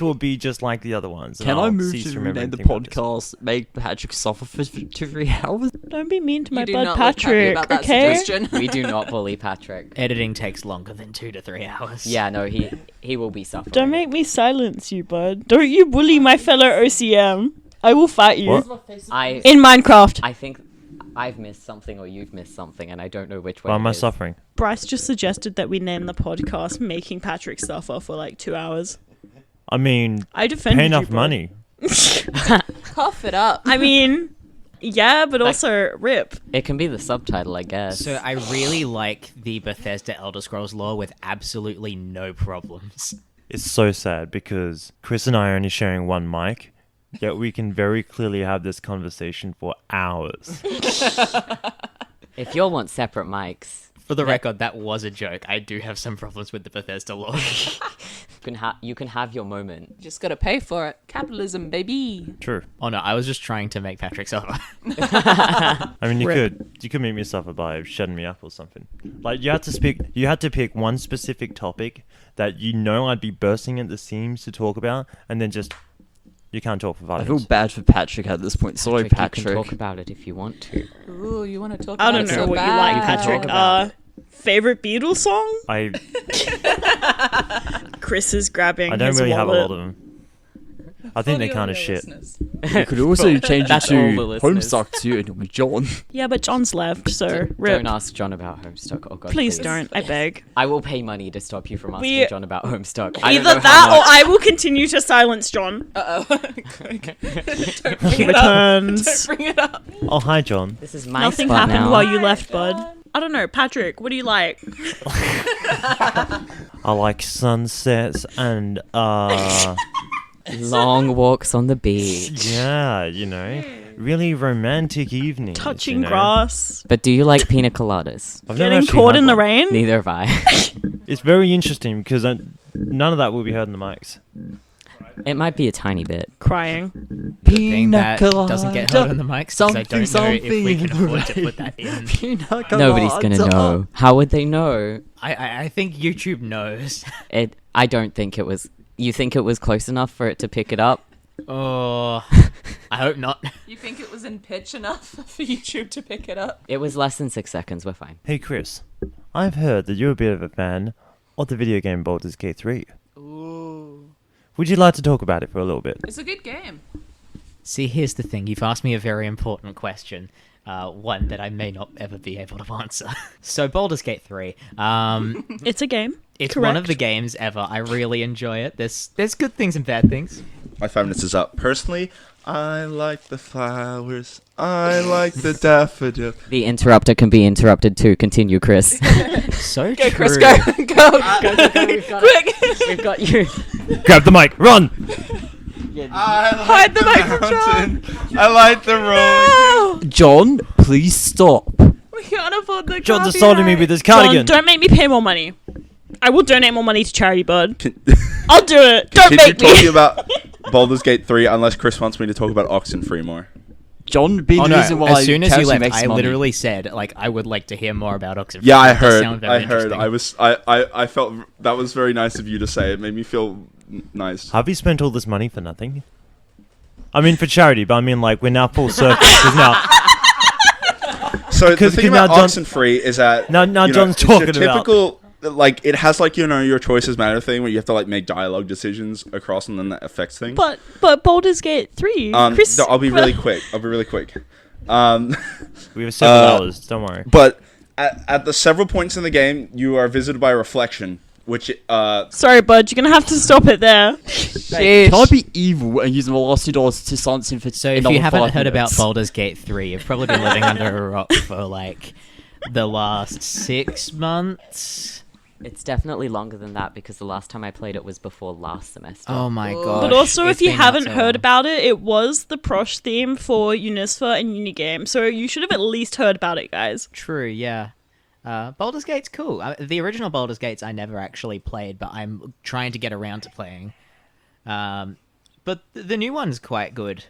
Speaker 1: will be just like the other ones. and
Speaker 5: Can I
Speaker 1: I'll
Speaker 5: move
Speaker 1: cease
Speaker 5: to
Speaker 1: remember
Speaker 5: rename the
Speaker 1: anything about this.
Speaker 5: podcast, make Patrick suffer for 3 hours?
Speaker 4: Don't be mean to my
Speaker 6: You do
Speaker 4: bud
Speaker 6: not look happy
Speaker 4: Patrick,
Speaker 6: about that
Speaker 4: okay?
Speaker 6: suggestion.
Speaker 8: We do not bully Patrick.
Speaker 3: Editing takes longer than 2 to 3 hours.
Speaker 8: Yeah, no, he will be suffering.
Speaker 4: Don't make me silence you, bud. Don't you bully my fellow OCM. I will fight you.
Speaker 1: What?
Speaker 4: In Minecraft.
Speaker 8: I think I've missed something or you've missed something, and I don't know which way.
Speaker 1: Why am
Speaker 8: it
Speaker 1: I
Speaker 8: is.
Speaker 1: suffering?
Speaker 4: Bryce just suggested that we name the podcast Making Patrick Suffer for like 2 hours.
Speaker 1: I mean,
Speaker 4: I defended
Speaker 1: pay
Speaker 4: you,
Speaker 1: enough
Speaker 4: bud.
Speaker 1: money.
Speaker 6: Cough it up.
Speaker 4: I mean, yeah, but also rip.
Speaker 8: It can be the subtitle, I guess.
Speaker 3: So I really like the Bethesda Elder Scrolls lore with absolutely no problems.
Speaker 1: It's so sad because Chris and I are only sharing one mic, yet we can very clearly have this conversation for hours.
Speaker 8: If you all want separate mics,
Speaker 3: For the record, that was a joke. I do have some problems with the Bethesda lore.
Speaker 8: you can have your moment.
Speaker 6: Just gotta pay for it. Capitalism, baby.
Speaker 1: True.
Speaker 3: Oh no, I was just trying to make Patrick suffer.
Speaker 1: I mean, you
Speaker 4: Rip.
Speaker 1: could make me suffer by shutting me up or something. Like you had to pick one specific topic that you know I'd be bursting at the seams to talk about, and then just you can't talk for 5
Speaker 5: I feel
Speaker 1: minutes.
Speaker 5: bad for Patrick at this point. Sorry,
Speaker 8: You can
Speaker 5: Patrick.
Speaker 8: talk about it if you want to.
Speaker 6: Ooh, you want to talk
Speaker 4: I
Speaker 6: about
Speaker 4: don't
Speaker 6: it
Speaker 4: know
Speaker 6: so
Speaker 4: what
Speaker 6: bad.
Speaker 4: you like,
Speaker 8: You can
Speaker 4: Patrick.
Speaker 8: talk about
Speaker 4: Favorite Beatles song?
Speaker 1: I
Speaker 4: Chris is grabbing
Speaker 1: don't
Speaker 4: his
Speaker 1: really have a
Speaker 4: wallet.
Speaker 1: lot of them. I think they're
Speaker 6: For the
Speaker 1: kind of
Speaker 6: audio
Speaker 1: shit.
Speaker 6: listeners.
Speaker 5: You could also change it
Speaker 8: That's all the
Speaker 5: to
Speaker 8: listeners.
Speaker 5: Homestuck too, and with John.
Speaker 4: Yeah, but John's left, so rip.
Speaker 8: Don't ask John about Homestuck. Oh God,
Speaker 4: Please don't, I beg.
Speaker 8: I will pay money to stop you from asking
Speaker 4: We-
Speaker 8: John about Homestuck. I don't
Speaker 4: Either
Speaker 8: know
Speaker 4: that
Speaker 8: how
Speaker 4: or
Speaker 8: much.
Speaker 4: I will continue to silence John.
Speaker 6: Uh-oh. Don't bring
Speaker 4: He
Speaker 6: it up.
Speaker 4: returns.
Speaker 6: Don't bring it up.
Speaker 1: Oh, hi, John.
Speaker 8: This is my
Speaker 4: Nothing
Speaker 8: spot
Speaker 4: happened
Speaker 8: now.
Speaker 4: while you left, bud. I don't know, Patrick, what do you like?
Speaker 1: I like sunsets and,
Speaker 8: Long walks on the beach.
Speaker 1: yeah, really romantic evenings.
Speaker 4: Touching grass,
Speaker 8: But do you like pina coladas?
Speaker 1: I've never
Speaker 4: getting
Speaker 1: actually
Speaker 4: caught
Speaker 1: had
Speaker 4: in the
Speaker 1: one.
Speaker 4: rain.
Speaker 8: Neither have I.
Speaker 1: It's very interesting because none of that will be heard in the mics.
Speaker 8: It might be a tiny bit.
Speaker 4: Crying.
Speaker 3: Thing that doesn't get heard on the mics because I don't know if we can afford to put that in.
Speaker 8: Nobody's gonna know. How would they know?
Speaker 3: I think YouTube knows.
Speaker 8: I don't think it was. You think it was close enough for it to pick it up?
Speaker 3: Oh, I hope not.
Speaker 6: You think it was in pitch enough for YouTube to pick it up?
Speaker 8: It was less than 6 seconds. We're fine.
Speaker 1: Hey, Chris. I've heard that you're a bit of a fan of the video game Baldur's Gate 3.
Speaker 6: Ooh.
Speaker 1: Would you like to talk about it for a little bit?
Speaker 6: It's a good game.
Speaker 3: See, here's the thing. You've asked me a very important question. One that I may not ever be able to answer. So, Baldur's Gate 3.
Speaker 4: It's a game.
Speaker 3: It's
Speaker 4: Correct.
Speaker 3: one of the games ever. I really enjoy it. There's good things and bad things.
Speaker 2: My 5 minutes is up. Personally, I like the flowers. I like the daffodil.
Speaker 8: The interrupter can be interrupted too. Continue, Chris.
Speaker 3: So
Speaker 6: Go,
Speaker 3: true.
Speaker 6: Chris, go. Go. Quick.
Speaker 8: We've got you.
Speaker 1: Grab the mic, run!
Speaker 6: Hide the microphone.
Speaker 2: I like the rolling.
Speaker 5: John, please stop.
Speaker 6: We can't afford the
Speaker 1: John's assaulting me with his
Speaker 4: John,
Speaker 1: cardigan.
Speaker 4: don't make me pay more money. I will donate more money to charity, bud.
Speaker 2: Can,
Speaker 4: I'll do it. Don't
Speaker 2: continue
Speaker 4: make me.
Speaker 2: talking about Baldur's Gate 3 unless Chris wants me to talk about Oxenfree more.
Speaker 5: John being
Speaker 3: Oh
Speaker 5: the
Speaker 3: no!
Speaker 5: reason why
Speaker 3: As soon as you
Speaker 5: Kelsey
Speaker 3: left,
Speaker 5: makes
Speaker 3: I
Speaker 5: money.
Speaker 3: literally said, like, I would like to hear more about Oxenfree.
Speaker 2: Yeah, I
Speaker 3: That does
Speaker 2: heard.
Speaker 3: sound very
Speaker 2: I heard.
Speaker 3: interesting.
Speaker 2: I felt that was very nice of you to say. It made me feel nice.
Speaker 1: Have you spent all this money for nothing? I mean, for charity, but I mean, like, we're now full circle. 'Cause now,
Speaker 2: So the
Speaker 1: 'Cause
Speaker 2: thing
Speaker 1: now
Speaker 2: about
Speaker 1: John-
Speaker 2: Oxenfree is that
Speaker 1: Now
Speaker 2: you know,
Speaker 1: John's
Speaker 2: it's
Speaker 1: talking
Speaker 2: your
Speaker 1: about-
Speaker 2: typical, like, it has like your choices matter thing where you have to like make dialogue decisions across and then that affects things.
Speaker 4: But Baldur's Gate 3. Chris,
Speaker 2: I'll be really quick.
Speaker 1: we have several hours, don't worry.
Speaker 2: But at the several points in the game, you are visited by a reflection, which
Speaker 4: Sorry, bud. You're gonna have to stop it there.
Speaker 5: Can I be evil and use the $2 to silence him for
Speaker 3: So if
Speaker 5: another
Speaker 3: you haven't
Speaker 5: 5
Speaker 3: heard about
Speaker 5: minutes?
Speaker 3: Baldur's Gate 3, you've probably been living under a rock for like the last 6 months.
Speaker 8: It's definitely longer than that because the last time I played it was before last semester.
Speaker 3: Oh my
Speaker 6: But
Speaker 3: god!
Speaker 4: But also, if you haven't heard about it, it was the Prosh theme for UniSFA and Unigame, so you should have at least heard about it, guys.
Speaker 3: True, yeah. Baldur's Gate's cool. The original Baldur's Gates I never actually played, but I'm trying to get around to playing. But the new one's quite good.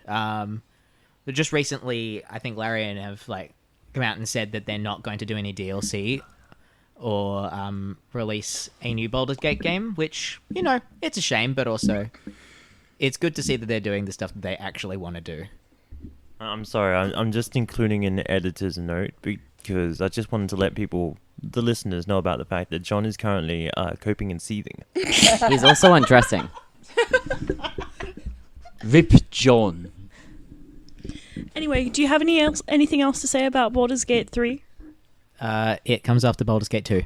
Speaker 3: Just recently, I think Larian have like come out and said that they're not going to do any DLC or release a new Baldur's Gate game, which, you know, it's a shame, but also it's good to see that they're doing the stuff that they actually want to do.
Speaker 1: I'm sorry, I'm just including an editor's note because I just wanted to let the listeners know about the fact that John is currently coping and seething.
Speaker 8: He's also undressing.
Speaker 5: Rip John.
Speaker 4: Anyway, do you have anything else to say about Baldur's Gate 3?
Speaker 3: It comes after Baldur's Gate 2.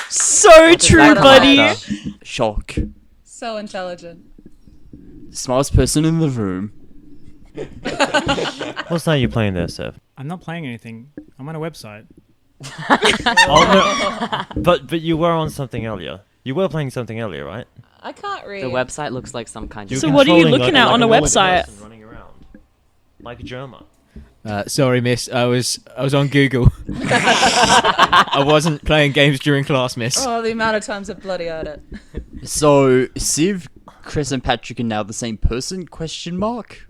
Speaker 4: So true,
Speaker 8: that come
Speaker 4: buddy.
Speaker 8: after?
Speaker 5: Shock.
Speaker 6: So intelligent.
Speaker 5: Smartest person in the room.
Speaker 1: What's that you're playing there, Seth?
Speaker 7: I'm not playing anything. I'm on a website.
Speaker 1: Oh, no. But you were on something earlier. You were playing something earlier, right?
Speaker 6: I can't read.
Speaker 8: The website looks like some kind of...
Speaker 4: So what are you
Speaker 1: controlling,
Speaker 4: looking at on a
Speaker 1: normal
Speaker 4: website?
Speaker 1: person running around. Like a German.
Speaker 3: Sorry, miss. I was on Google. I wasn't playing games during class, miss.
Speaker 6: Oh, the amount of times I've bloody heard it.
Speaker 5: So, Civ, Chris, and Patrick are now the same person? Question mark.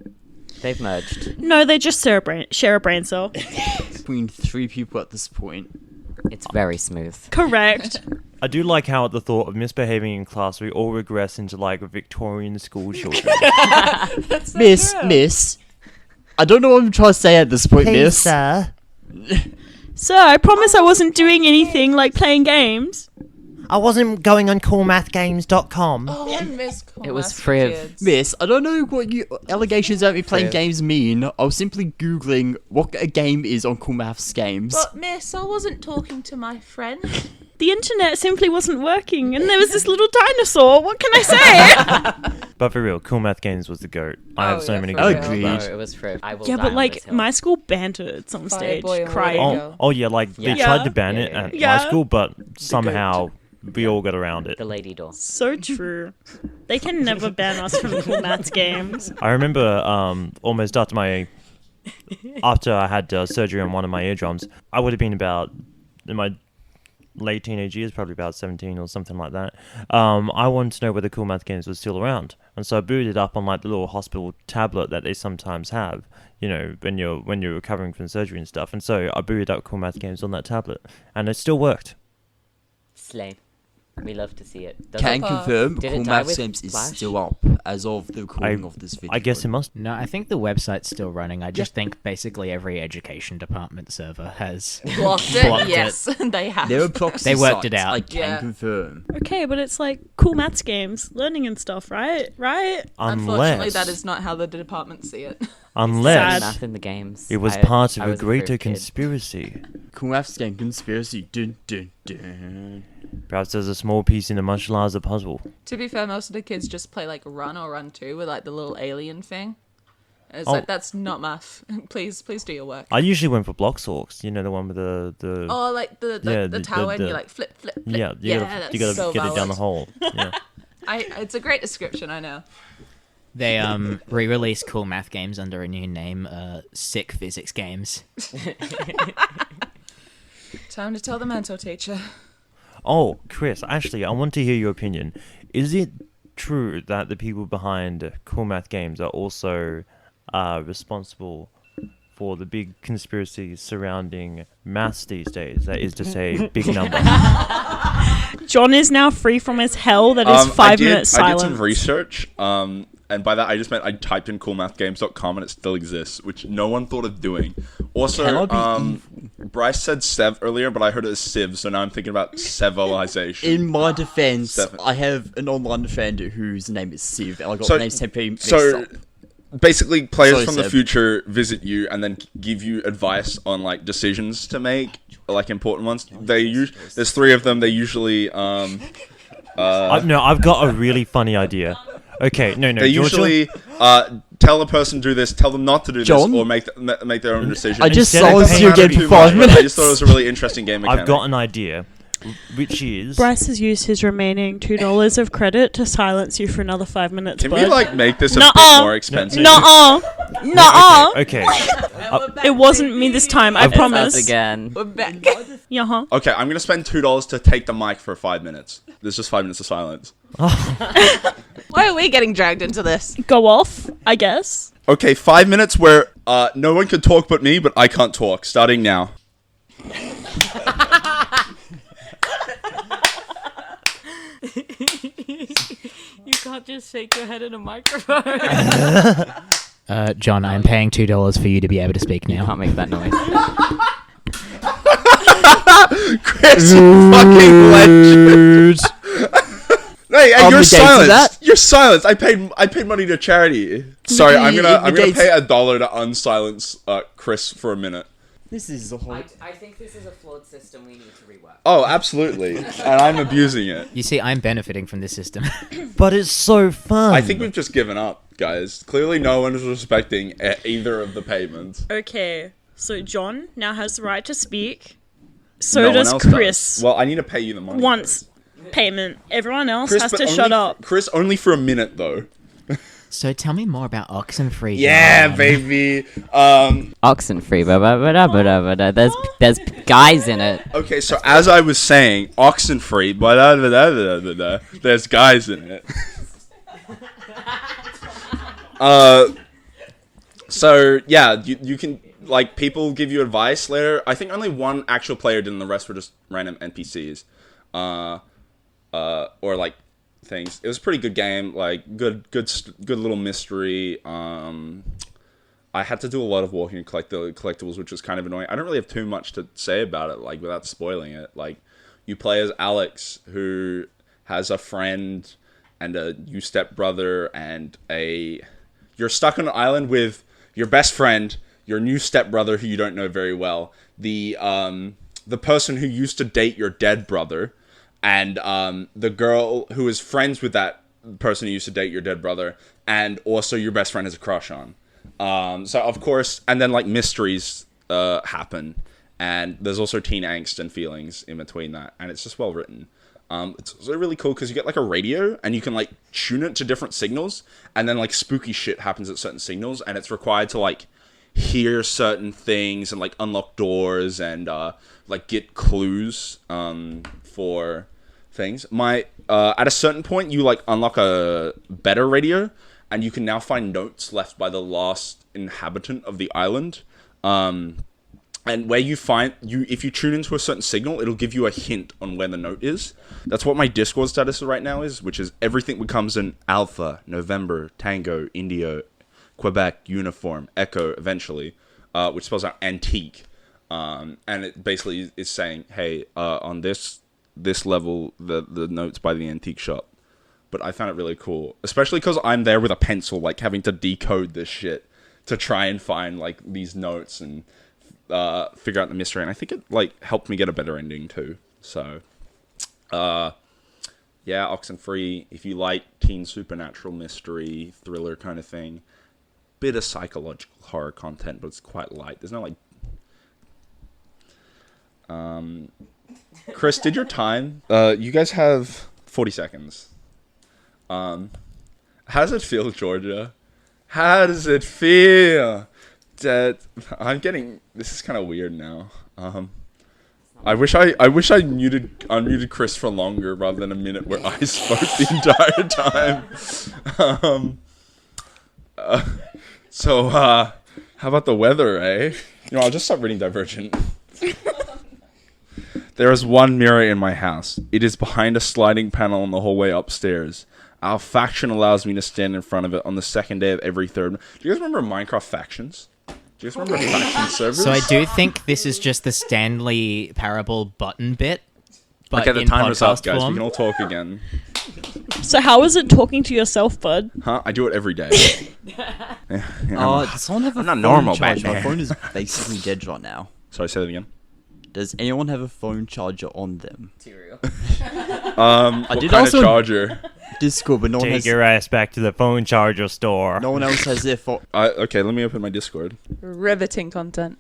Speaker 8: They've merged.
Speaker 4: No, they just share a brain cell.
Speaker 5: Between 3 people at this point.
Speaker 8: It's very smooth.
Speaker 4: Correct.
Speaker 1: I do like how at the thought of misbehaving in class, we all regress into like Victorian school children.
Speaker 6: That's so true.
Speaker 5: Miss. I don't know what I'm trying to say at this point, miss.
Speaker 1: sir.
Speaker 4: Sir, I promise I wasn't doing anything like playing games.
Speaker 1: I wasn't going on coolmathgames.com.
Speaker 6: Oh, I miss cool
Speaker 8: It was
Speaker 6: Maths for
Speaker 8: Friv.
Speaker 6: Kids.
Speaker 5: Miss, I don't know what you allegations about me playing
Speaker 8: Friv.
Speaker 5: games mean. I was simply googling what a game is on Cool Maths games.
Speaker 6: But miss, I wasn't talking to my friend.
Speaker 4: The internet simply wasn't working, and there was this little dinosaur. What can I say?
Speaker 1: But for real, Cool Math Games was the GOAT. I have so many
Speaker 6: for
Speaker 1: good
Speaker 6: real.
Speaker 5: Agreed.
Speaker 8: No, it was Friv. I will
Speaker 4: Yeah,
Speaker 8: die
Speaker 4: but
Speaker 8: on
Speaker 4: like
Speaker 8: this hill.
Speaker 4: my school banned it at some stage,
Speaker 6: Fireboy and
Speaker 4: crying.
Speaker 6: Wario.
Speaker 1: Oh yeah, like they
Speaker 8: Yeah.
Speaker 1: tried to ban
Speaker 8: Yeah,
Speaker 1: it
Speaker 8: yeah,
Speaker 1: at
Speaker 4: yeah.
Speaker 1: my school, but somehow we all got around it.
Speaker 8: The lady door.
Speaker 4: So true. They can never ban us from Cool Maths games.
Speaker 1: I remember almost after I had surgery on one of my eardrums, I would have been about in my late teenage years, probably about 17 or something like that. I wanted to know whether Cool Math Games was still around, and so I booted up on like the little hospital tablet that they sometimes have, you know, when you're recovering from surgery and stuff. And so I booted up Cool Math Games on that tablet, and it still worked.
Speaker 8: Slay. We love to see it. Does
Speaker 5: Can
Speaker 8: it-
Speaker 5: confirm
Speaker 8: Did it
Speaker 5: Cool
Speaker 8: die
Speaker 5: Maths
Speaker 8: with
Speaker 5: games is
Speaker 8: Flash?
Speaker 5: still up as of the recording of this video.
Speaker 1: I guess it must.
Speaker 3: No, I think the website's still running. I just think basically every education department server has
Speaker 6: Blocked it?
Speaker 3: Blocked it.
Speaker 6: Yes, they have.
Speaker 5: There are proxy
Speaker 3: They worked it
Speaker 5: sites,
Speaker 3: out.
Speaker 5: I can
Speaker 6: Yeah.
Speaker 5: confirm.
Speaker 4: Okay, but it's like Cool Maths games, learning and stuff, right? Right?
Speaker 6: Unfortunately,
Speaker 1: Unless
Speaker 6: that is not how the department see it.
Speaker 1: unless
Speaker 4: Sad.
Speaker 8: Math in the games.
Speaker 1: it was
Speaker 8: I-
Speaker 1: part of
Speaker 8: I
Speaker 1: a
Speaker 8: was
Speaker 1: greater
Speaker 8: Friv kid.
Speaker 1: conspiracy.
Speaker 5: Cool Maths game conspiracy. Dun, dun, dun.
Speaker 1: Perhaps there's a small piece in a much larger puzzle.
Speaker 6: To be fair, most of the kids just play like Run or Run 2 with like the little alien thing. And it's
Speaker 1: Oh.
Speaker 6: like, that's not math. please do your work.
Speaker 1: I usually went for Bloxorks, you know, the one with the
Speaker 6: Oh, like the
Speaker 1: Yeah,
Speaker 6: tower and
Speaker 1: the-
Speaker 6: you like flip.
Speaker 1: yeah, you
Speaker 6: that's
Speaker 1: gotta
Speaker 6: so
Speaker 1: get it down the
Speaker 6: valid.
Speaker 1: hole. Yeah.
Speaker 6: It's a great description, I know.
Speaker 3: They re-released Cool Math Games under a new name, Sick Physics Games.
Speaker 6: Time to tell the mentor teacher.
Speaker 1: Oh, Chris, actually, I want to hear your opinion. Is it true that the people behind Cool Math Games are also responsible for the big conspiracies surrounding maths these days? That is to say, big numbers.
Speaker 4: John is now free from his hell that is 5 minutes
Speaker 2: I did
Speaker 4: silence.
Speaker 2: some research, and by that I just meant I typed in coolmathgames.com and it still exists, which no one thought of doing. Also,
Speaker 5: Can I be
Speaker 2: Bryce said Sev earlier, but I heard it as Civ, so now I'm thinking about civilization.
Speaker 5: In my defense,
Speaker 2: Definitely.
Speaker 5: I have an online friend whose name is Civ, and I got
Speaker 2: So-
Speaker 5: the names temporarily mixed
Speaker 2: So
Speaker 5: up.
Speaker 2: basically, players
Speaker 5: Sorry,
Speaker 2: from the
Speaker 5: Seb.
Speaker 2: future visit you and then give you advice on like decisions to make, like important ones. There's 3 of them. They usually
Speaker 1: No, I've got a really funny idea. Okay, no,
Speaker 2: they
Speaker 1: Jorja,
Speaker 2: usually tell the person to do this, tell them not to do
Speaker 5: John?
Speaker 2: this, or make their own decision.
Speaker 5: I just
Speaker 1: Instead of
Speaker 5: silenced
Speaker 1: paying
Speaker 5: you
Speaker 1: out
Speaker 5: again
Speaker 2: Too
Speaker 5: for
Speaker 2: much,
Speaker 5: 5
Speaker 2: but
Speaker 5: minutes.
Speaker 2: I just thought it was a really interesting game mechanic.
Speaker 1: I've got an idea, which is...
Speaker 4: Bryce has used his remaining $2 of credit to silence you for another 5 minutes.
Speaker 2: Can we
Speaker 4: bud.
Speaker 2: like make this a
Speaker 4: Nuh-uh.
Speaker 2: bit more expensive?
Speaker 4: Nuh-uh. Nuh-uh.
Speaker 1: Okay,
Speaker 4: It wasn't me this time, I
Speaker 8: It's
Speaker 4: promise.
Speaker 8: us again.
Speaker 6: We're back.
Speaker 4: Yeah-huh.
Speaker 2: Okay, I'm gonna spend $2 to take the mic for 5 minutes. There's just 5 minutes of silence.
Speaker 6: Why are we getting dragged into this?
Speaker 4: Go off, I guess.
Speaker 2: Okay, 5 minutes where no one can talk but me, but I can't talk. Starting now.
Speaker 3: You can't just shake your head in a microphone. John, I'm paying $2 for you to be able to speak
Speaker 8: You
Speaker 3: now.
Speaker 8: can't make that noise.
Speaker 2: Chris, you fucking legend. Hey,
Speaker 5: I'll
Speaker 2: you're
Speaker 5: be dating
Speaker 2: silenced.
Speaker 5: that.
Speaker 2: You're silenced. I paid money to charity. Sorry, I'm gonna
Speaker 5: Negates-
Speaker 2: pay $1 to unsilence Chris for a minute.
Speaker 5: This is a whole...
Speaker 8: I think this is a flawed system we need to rework.
Speaker 2: Oh, absolutely. And I'm abusing it.
Speaker 3: You see, I'm benefiting from this system.
Speaker 1: but it's so fun.
Speaker 2: I think we've just given up, guys. Clearly, no one is respecting either of the payments.
Speaker 4: Okay, so John now has the right to speak. So
Speaker 2: No one
Speaker 4: does
Speaker 2: else
Speaker 4: Chris.
Speaker 2: does. Well, I need to pay you the money.
Speaker 4: Once.
Speaker 2: first.
Speaker 4: Payment. Everyone else
Speaker 2: Chris,
Speaker 4: has
Speaker 2: but
Speaker 4: to
Speaker 2: only
Speaker 4: shut up.
Speaker 2: Chris, only for a minute though.
Speaker 3: So tell me more about Oxenfree.
Speaker 2: Yeah,
Speaker 3: John.
Speaker 2: baby.
Speaker 8: Oxenfree, there's guys in it.
Speaker 2: Okay, so as I was saying, Oxenfree, there's guys in it. So yeah, you can like people give you advice later. I think only one actual player did, and the rest were just random NPCs, or like things. It was a pretty good game, like good little mystery. I had to do a lot of walking and collect the collectibles, which was kind of annoying. I don't really have too much to say about it, like without spoiling it. Like you play as Alex, who has a friend and a new stepbrother and you're stuck on an island with your best friend, your new stepbrother who you don't know very well, the person who used to date your dead brother, and the girl who is friends with that person who used to date your dead brother, and also your best friend has a crush on. So of course, and then like mysteries happen, and there's also teen angst and feelings in between that, and it's just well written. It's also really cool because you get like a radio and you can like tune it to different signals, and then like spooky shit happens at certain signals, and it's required to like hear certain things and like unlock doors and like get clues for things. At a certain point you like unlock a better radio, and you can now find notes left by the last inhabitant of the island. And where you find if you tune into a certain signal, it'll give you a hint on where the note is. That's what my Discord status right now is, which is everything becomes an Alpha, November, Tango, Indio, Quebec, Uniform, Echo, eventually, which spells out antique. And it basically is saying, hey, on this level, the note's by the antique shop. But I found it really cool, especially because I'm there with a pencil, like having to decode this shit to try and find like these notes and figure out the mystery. And I think it like helped me get a better ending too. So, yeah, Oxenfree, if you like teen supernatural mystery thriller kind of thing, bit of psychological horror content, but it's quite light. There's no like. Chris, did your time? You guys have 40 seconds. How does it feel, Jorja? How does it feel? This is kind of weird now. I wish I unmuted Chris for longer rather than a minute where I spoke the entire time. So how about the weather, eh? I'll just stop reading Divergent. There is one mirror in my house. It is behind a sliding panel in the hallway upstairs. Our faction allows me to stand in front of it on the second day of every third. Do you guys remember Minecraft factions? Do you guys remember faction servers?
Speaker 3: So I do think this is just the Stanley Parable button bit. But
Speaker 2: Okay, the
Speaker 3: in
Speaker 2: timer's up,
Speaker 3: podcast
Speaker 2: guys.
Speaker 3: form.
Speaker 2: We can all talk again.
Speaker 4: So how is it talking to yourself, bud?
Speaker 2: Huh? I do it every day.
Speaker 5: Does someone have a
Speaker 2: I'm not
Speaker 5: phone
Speaker 2: normal,
Speaker 5: charger?
Speaker 2: man.
Speaker 5: My phone is basically dead right now.
Speaker 2: Sorry, say that again.
Speaker 5: Does anyone have a phone charger on them?
Speaker 2: What
Speaker 5: did
Speaker 2: kind
Speaker 5: also-
Speaker 2: of charger?
Speaker 5: Discord, but no one
Speaker 1: Take
Speaker 5: has.
Speaker 1: your ass back to the phone charger store.
Speaker 5: No one else has their phone.
Speaker 2: Okay, let me open my Discord.
Speaker 6: Riveting content.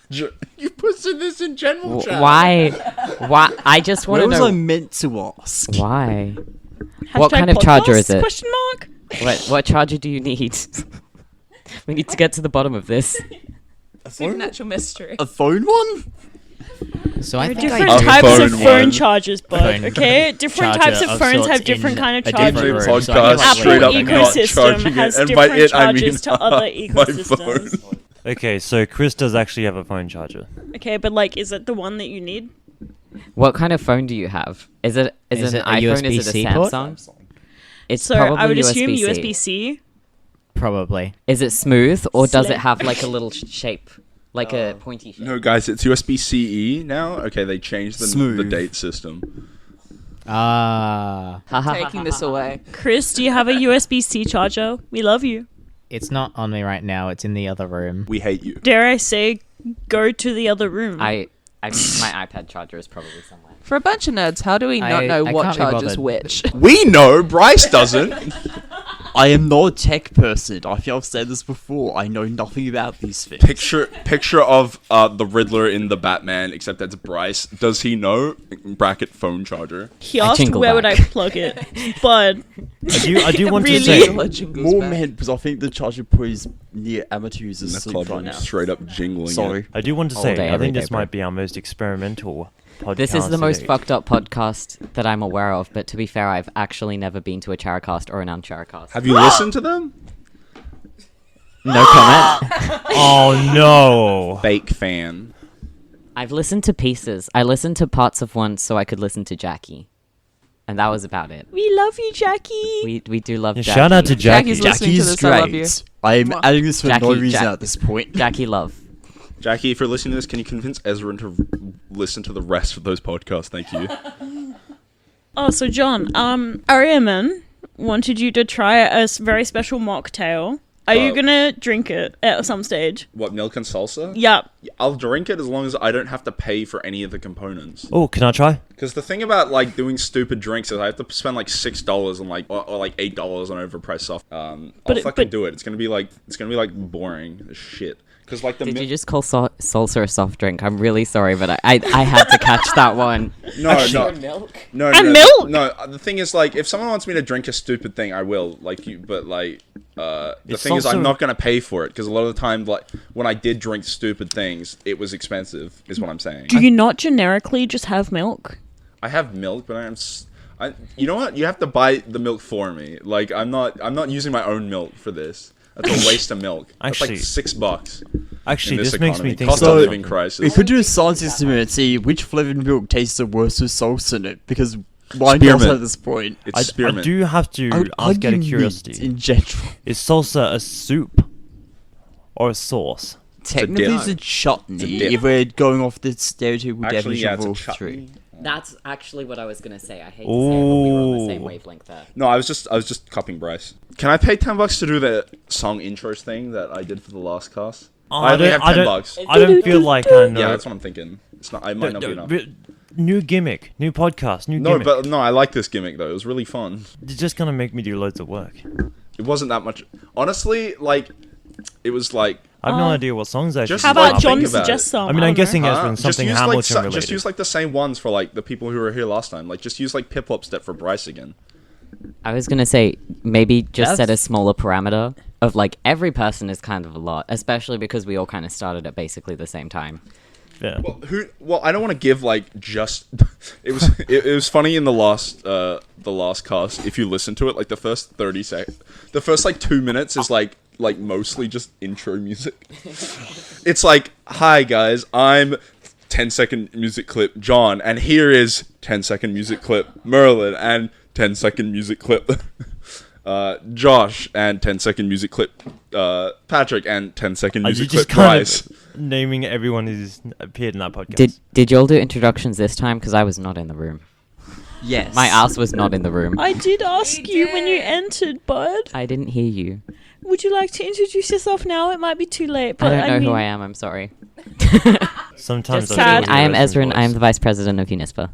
Speaker 2: You posted this in general chat.
Speaker 8: Why? Why? I just want
Speaker 5: Where
Speaker 8: to
Speaker 5: was I
Speaker 8: know
Speaker 5: meant to ask?
Speaker 8: why. What
Speaker 4: Hashtag
Speaker 8: kind of charger is
Speaker 4: podcast?
Speaker 8: it?
Speaker 4: Question mark.
Speaker 8: What charger do you need? We need to get to the bottom of this.
Speaker 6: Supernatural mystery.
Speaker 5: A phone one?
Speaker 3: So I think
Speaker 4: Different
Speaker 2: A
Speaker 4: types
Speaker 2: phone
Speaker 4: of phone
Speaker 2: one.
Speaker 4: chargers, bud.
Speaker 3: Phone
Speaker 4: Okay, different
Speaker 3: charger
Speaker 4: types of
Speaker 3: of
Speaker 4: phones
Speaker 3: sorts
Speaker 4: have different
Speaker 3: in
Speaker 4: kind of
Speaker 3: a different
Speaker 4: chargers.
Speaker 3: room.
Speaker 2: Podcast
Speaker 3: So I guess
Speaker 2: straight up
Speaker 4: Apple
Speaker 2: not
Speaker 4: ecosystem
Speaker 2: charging
Speaker 4: has
Speaker 2: it, and by
Speaker 4: different
Speaker 2: it I mean
Speaker 4: chargers to other
Speaker 2: my
Speaker 4: ecosystems.
Speaker 2: phone.
Speaker 1: Okay, so Chris does actually have a phone charger.
Speaker 4: Okay, but like, is it the one that you need?
Speaker 8: What kind of phone do you have? Is it
Speaker 3: Is
Speaker 8: an
Speaker 3: it a
Speaker 8: iPhone? Is it a
Speaker 3: USB-C port?
Speaker 8: Samsung? It's
Speaker 4: So
Speaker 8: probably
Speaker 4: I would assume
Speaker 8: USB-C.
Speaker 4: USB-C.
Speaker 3: Probably.
Speaker 8: Is it smooth or does it
Speaker 4: Slim.
Speaker 8: have like a little shape, like a pointy shape?
Speaker 2: No, guys, it's USB-CE now. Okay, they changed the
Speaker 5: Smooth.
Speaker 2: date system.
Speaker 6: Taking this away.
Speaker 4: Chris, do you have a USB-C charger? We love you.
Speaker 3: It's not on me right now. It's in the other room.
Speaker 2: We hate you.
Speaker 4: Dare I say, go to the other room.
Speaker 8: My iPad charger is probably somewhere.
Speaker 6: For a bunch of nerds, how do we not know
Speaker 3: I
Speaker 6: what
Speaker 3: can't be
Speaker 6: charges
Speaker 3: bothered.
Speaker 6: which?
Speaker 2: We know. Bryce doesn't.
Speaker 5: I am not a tech person. I think I've said this before. I know nothing about these things.
Speaker 2: Picture of the Riddler in the Batman, except that's Bryce. Does he know? Bracket phone charger.
Speaker 4: He
Speaker 8: I
Speaker 4: asked
Speaker 8: jingle
Speaker 4: where would I
Speaker 8: back.
Speaker 4: plug it, but
Speaker 1: I do want to
Speaker 4: Really?
Speaker 1: say,
Speaker 6: Jingles
Speaker 5: More
Speaker 6: back.
Speaker 5: meant because I think the charger port is near amateur users'
Speaker 2: That's
Speaker 5: sleep right now.
Speaker 2: straight up jingling.
Speaker 5: Sorry.
Speaker 1: I do want to
Speaker 8: All
Speaker 1: say,
Speaker 8: day,
Speaker 1: I
Speaker 8: every
Speaker 1: think
Speaker 8: day,
Speaker 1: this
Speaker 8: bro.
Speaker 1: might be our most experimental podcast.
Speaker 8: This is the
Speaker 1: to
Speaker 8: most
Speaker 1: date.
Speaker 8: fucked up podcast that I'm aware of, but to be fair, I've actually never been to a ChariCast or an un-ChariCast.
Speaker 2: Have you listened to them?
Speaker 8: No comment.
Speaker 1: Oh no!
Speaker 2: Fake fan.
Speaker 8: I've listened to pieces. I listened to parts of one so I could listen to Jackie. And that was about it.
Speaker 4: we love you, Jackie.
Speaker 8: We do love
Speaker 1: Yeah,
Speaker 8: Jackie.
Speaker 1: shout out to Jackie.
Speaker 6: Jackie's listening to
Speaker 5: Jackie's
Speaker 6: this. I love you.
Speaker 5: great. I'm
Speaker 6: Mwah.
Speaker 5: adding this for no
Speaker 8: Jackie-
Speaker 5: reason
Speaker 8: Jack-
Speaker 5: at this point.
Speaker 8: Jackie Love.
Speaker 2: Jackie, if you're listening to this, can you convince Ezran to listen to the rest of those podcasts? Thank you.
Speaker 4: Oh, so John, Ariaman wanted you to try a very special mocktail. Are you gonna drink it at some stage?
Speaker 2: What, milk and salsa?
Speaker 4: Yep.
Speaker 2: I'll drink it as long as I don't have to pay for any of the components.
Speaker 1: Oh, can I try?
Speaker 2: Because the thing about like doing stupid drinks is I have to spend like $6 on like or like $8 on overpriced stuff. I'll fucking do it. It's gonna be like boring as shit. Because like
Speaker 8: Did you just call salsa a soft drink? I'm really sorry, but I had to catch that one.
Speaker 2: No.
Speaker 8: Milk?
Speaker 2: No.
Speaker 4: Milk?
Speaker 2: No, the thing is, like, if someone wants me to drink a stupid thing, I will. Like, but, like, the thing is, I'm not going to pay for it. Because a lot of the time, like, when I did drink stupid things, it was expensive, is what I'm saying.
Speaker 4: Do you not generically just have milk?
Speaker 2: I have milk, but you know what? You have to buy the milk for me. Like, I'm not using my own milk for this. That's a waste of milk. That's like $6.
Speaker 1: Actually, this makes me think.
Speaker 2: Cost of living crisis.
Speaker 5: We could do a science experiment and see which flavored milk tastes the worst with salsa in it, because why not at this point?
Speaker 1: I do have to ask out of curiosity.
Speaker 5: In general,
Speaker 1: is salsa a soup or a sauce?
Speaker 5: Technically, it's a chutney. If we're going off the stereotypical definition of all three.
Speaker 8: That's actually what I was gonna say. I hate to say it, but we were on the same wavelength there.
Speaker 2: No, I was just copying Bryce. Can I pay $10 to do the song intros thing that I did for the last cast? I only have $10.
Speaker 1: I don't feel like I know.
Speaker 2: Yeah, that's what I'm thinking. It's not. I might not be enough.
Speaker 1: New gimmick, new podcast, new gimmick.
Speaker 2: No, I like this gimmick though. It was really fun.
Speaker 1: You're just gonna make me do loads of work.
Speaker 2: It wasn't that much. Honestly, like, it was like.
Speaker 1: I have no idea what songs I should.
Speaker 4: How about John suggest some?
Speaker 1: I mean, I'm guessing Ezran something Hamilton related.
Speaker 2: Just use like the same ones for like the people who were here last time. Like, just use like Pip Hop Step for Bryce again.
Speaker 8: I was gonna say maybe just set a smaller parameter of like every person is kind of a lot, especially because we all kind of started at basically the same time.
Speaker 1: Yeah.
Speaker 2: Well, I don't want to give like just. It was funny in the last cast. If you listen to it, like the first 30 seconds, the first like 2 minutes is like mostly just intro music. It's like, hi guys, I'm 10-second music clip John, and here is 10-second music clip Merlin, and 10-second music clip Josh, and 10-second music clip Patrick, and 10-second music clip Bryce.
Speaker 1: Naming everyone who's appeared in that podcast.
Speaker 8: Did y'all do introductions this time? Because I was not in the room.
Speaker 5: Yes.
Speaker 8: My ass was not in the room.
Speaker 4: I did ask you when you entered, bud.
Speaker 8: I didn't hear you.
Speaker 4: Would you like to introduce yourself now? It might be too late, but
Speaker 8: I don't know who I am. I'm sorry.
Speaker 1: Sometimes
Speaker 8: I am Ezran. I am the vice president of UniSFA.